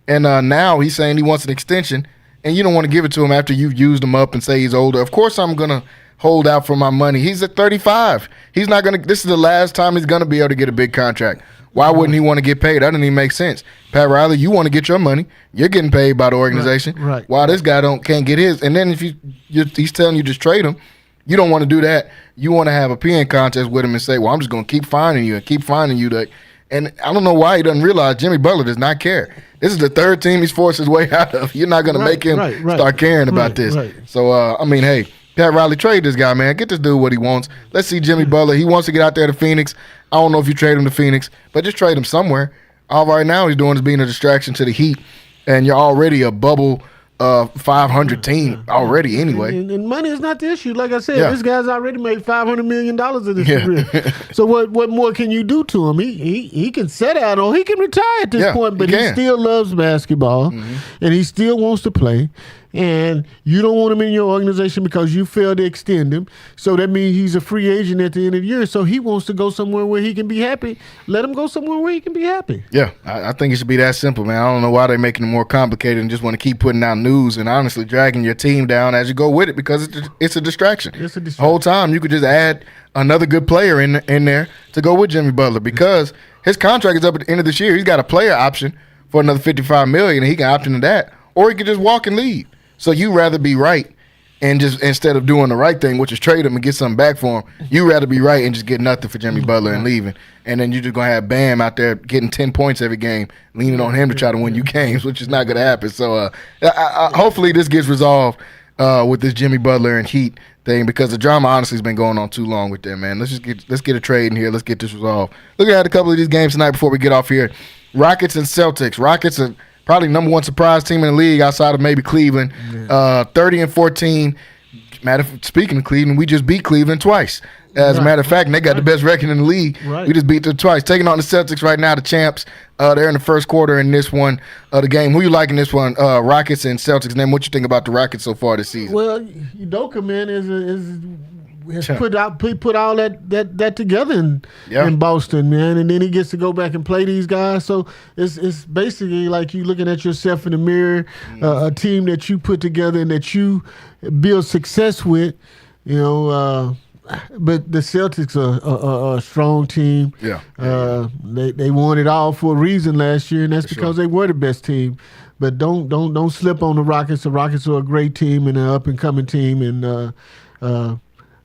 E: And now he's saying he wants an extension, and you don't want to give it to him after you've used him up and say he's older. Of course I'm going to hold out for my money. He's at 35. He's not going to – this is the last time he's going to be able to get a big contract. Why wouldn't he want to get paid? That doesn't even make sense. Pat Riley, you want to get your money. You're getting paid by the organization.
F: Right.
E: Why this guy can't get his? And then if he's telling you just trade him, you don't want to do that. You want to have a peeing contest with him and say, well, I'm just going to keep finding you and keep finding you. And I don't know why he doesn't realize Jimmy Butler does not care. This is the 3rd team he's forced his way out of. You're not going to make him start caring about this.
F: Right.
E: So, I mean, hey, Pat Riley, trade this guy, man. Get this dude what he wants. Let's see Jimmy Butler. He wants to get out there to Phoenix. I don't know if you trade him to Phoenix, but just trade him somewhere. All right now he's doing is being a distraction to the Heat, and you're already a bubble 500 team already anyway.
F: And money is not the issue. Like I said, this guy's already made $500 million in his career. So what more can you do to him? He can set out or he can retire at this point, but he still loves basketball, and he still wants to play. And you don't want him in your organization because you failed to extend him. So that means he's a free agent at the end of the year. So he wants to go somewhere where he can be happy. Let him go somewhere where he can be happy.
E: Yeah, I think it should be that simple, man. I don't know why they're making it more complicated and just want to keep putting out news and honestly dragging your team down as you go with it, because it's a distraction.
F: It's a distraction.
E: The whole time you could just add another good player in there to go with Jimmy Butler, because his contract is up at the end of this year. He's got a player option for another $55 million, and he can opt into that, or he could just walk and leave. So you rather be right and just instead of doing the right thing, which is trade him and get something back for him, you rather be right and just get nothing for Jimmy Butler and leaving. And then you're just going to have Bam out there getting 10 points every game, leaning on him to try to win you games, which is not going to happen. So hopefully this gets resolved with this Jimmy Butler and Heat thing, because the drama honestly has been going on too long with them, man. Let's get a trade in here. Let's get this resolved. Looking at a couple of these games tonight before we get off here. Rockets and Celtics. Rockets are probably number one surprise team in the league outside of maybe Cleveland. 30-14. Speaking of Cleveland, we just beat Cleveland twice. As a matter of fact, and they got the best record in the league. Right. We just beat them twice. Taking on the Celtics right now, the champs. They're in the first quarter in this one of the game. Who you like in this one? Rockets and Celtics. And then what you think about the Rockets so far this season?
F: Well, Udoka, man, has put all that together in Boston, man, and then he gets to go back and play these guys. So it's basically like you looking at yourself in the mirror, a team that you put together and that you build success with, you know. But the Celtics are a strong team.
E: Yeah.
F: They won it all for a reason last year, and that's because they were the best team. But don't slip on the Rockets. The Rockets are a great team and an up and coming team, and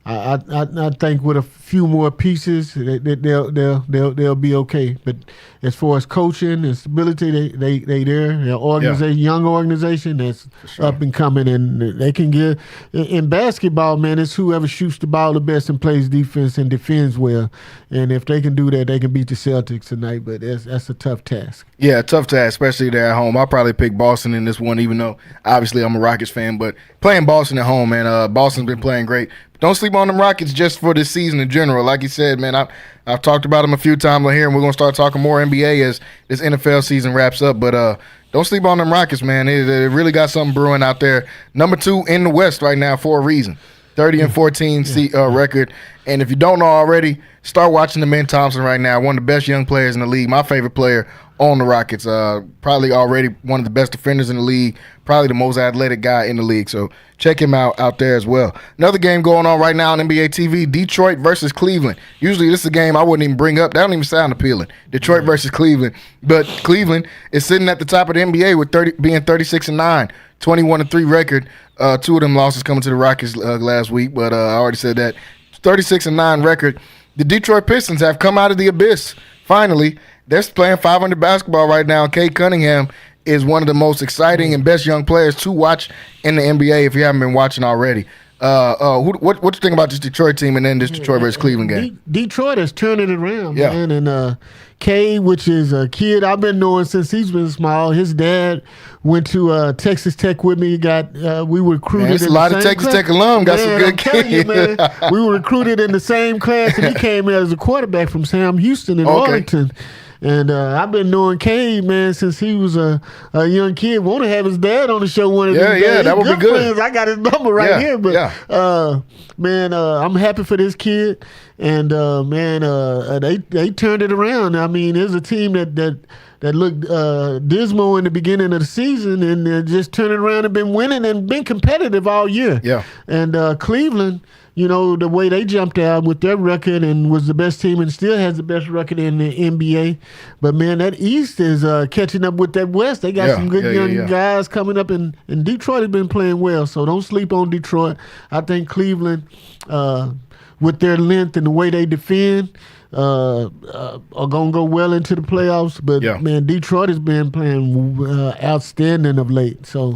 F: I think with a few more pieces, they'll be okay. But as far as coaching and stability, they there. They're organization, young organization that's up and coming, and they can get in basketball. Man, it's whoever shoots the ball the best and plays defense and defends well. And if they can do that, they can beat the Celtics tonight. But that's a tough task.
E: Yeah, tough task, especially there at home. I'll probably pick Boston in this one, even though obviously I'm a Rockets fan. But playing Boston at home, man, Boston's been playing great. Don't sleep on them Rockets just for this season in general. Like you said, man, I've talked about them a few times here, and we're going to start talking more NBA as this NFL season wraps up. But don't sleep on them Rockets, man. They really got something brewing out there. Number 2 in the West right now for a reason. 30-14 record. And if you don't know already, start watching the Ben Thompson right now, one of the best young players in the league, my favorite player on the Rockets. Probably already one of the best defenders in the league, probably the most athletic guy in the league. So check him out there as well. Another game going on right now on NBA TV, Detroit versus Cleveland. Usually this is a game I wouldn't even bring up. That don't even sound appealing. Detroit versus Cleveland. But Cleveland is sitting at the top of the NBA with being 36-9, 21-3 record. 2 of them losses coming to the Rockets last week, but I already said that. 36-9 record. The Detroit Pistons have come out of the abyss. Finally, they're playing 500 basketball right now. Cade Cunningham is one of the most exciting and best young players to watch in the NBA if you haven't been watching already. What you think about this Detroit team and then this Detroit versus Cleveland game?
F: Detroit has turned it around, man. And Cade, which is a kid I've been knowing since he's been small. His dad went to Texas Tech with me. We were recruited.
E: Man, there's a lot of Texas Tech alum got some good kids.
F: We were recruited in the same class, and he came as a quarterback from Sam Houston in Arlington. And I've been knowing Cade, man, since he was a young kid. Want to have his dad on the show one of these days.
E: Yeah, that would be good.
F: Friends. I got his number right here. But, man, I'm happy for this kid. And, they turned it around. I mean, there's a team that looked dismal in the beginning of the season, and just turned it around and been winning and been competitive all year.
E: Yeah.
F: And Cleveland, you know, the way they jumped out with their record and was the best team and still has the best record in the NBA. But, man, that East is catching up with that West. They got some good young guys coming up, and Detroit has been playing well. So don't sleep on Detroit. I think Cleveland, with their length and the way they defend, are going to go well into the playoffs. But, man, Detroit has been playing outstanding of late. So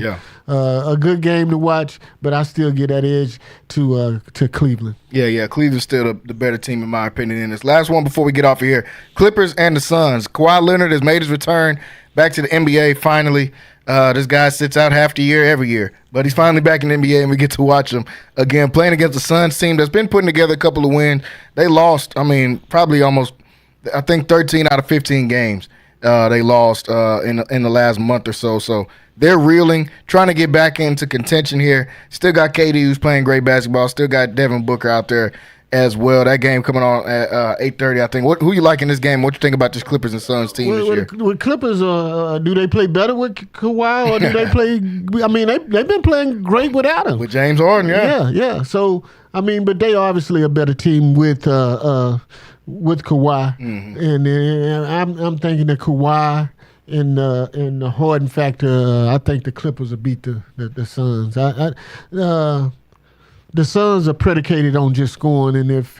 F: a good game to watch, but I still get that edge to Cleveland.
E: Yeah, Cleveland's still the better team in my opinion in this. Last one before we get off of here, Clippers and the Suns. Kawhi Leonard has made his return back to the NBA finally. This guy sits out half the year every year, but he's finally back in the NBA, and we get to watch him again playing against the Suns team that's been putting together a couple of wins. They lost, probably almost, 13 out of 15 games they lost in the last month or so. So they're reeling, trying to get back into contention here. Still got KD, who's playing great basketball. Still got Devin Booker out there as well. That game coming on at 8:30, I think. Who you like in this game? What you think about this Clippers and Suns team this year?
F: With Clippers, do they play better with Kawhi, or do they play? I mean, they've been playing great without him.
E: With James Harden,
F: yeah. So but they obviously a better team with Kawhi, and I'm thinking that Kawhi. In the Harden factor, I think the Clippers will beat the Suns. the Suns are predicated on just scoring, and if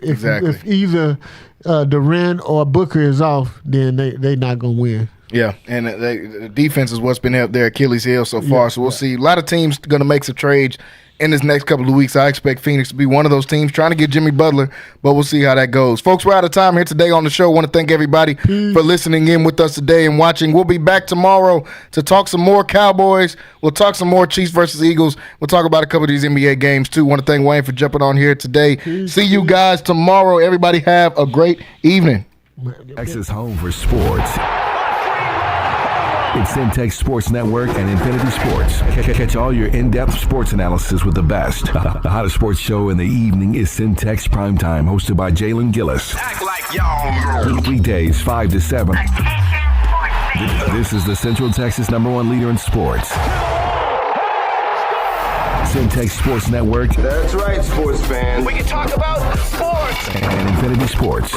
F: either Durant or Booker is off, then they not gonna win.
E: Yeah, and the defense is what's been their Achilles heel so far. So we'll see. A lot of teams going to make some trades in this next couple of weeks. I expect Phoenix to be one of those teams trying to get Jimmy Butler, but we'll see how that goes. Folks, we're out of time here today on the show. I want to thank everybody for listening in with us today and watching. We'll be back tomorrow to talk some more Cowboys. We'll talk some more Chiefs versus Eagles. We'll talk about a couple of these NBA games, too. I want to thank Wayne for jumping on here today. See you guys tomorrow. Everybody have a great evening.
B: Texas home for sports. It's Centex Sports Network and Infinity Sports. Catch all your in-depth sports analysis with the best. The hottest sports show in the evening is Centex Primetime, hosted by Jalen Gillis.
C: Act like y'all.
B: Weekdays 5 to 7. This is the Central Texas #1 leader in sports. Centex Sports Network.
C: That's right, sports fans. We can talk about sports.
B: And Infinity Sports.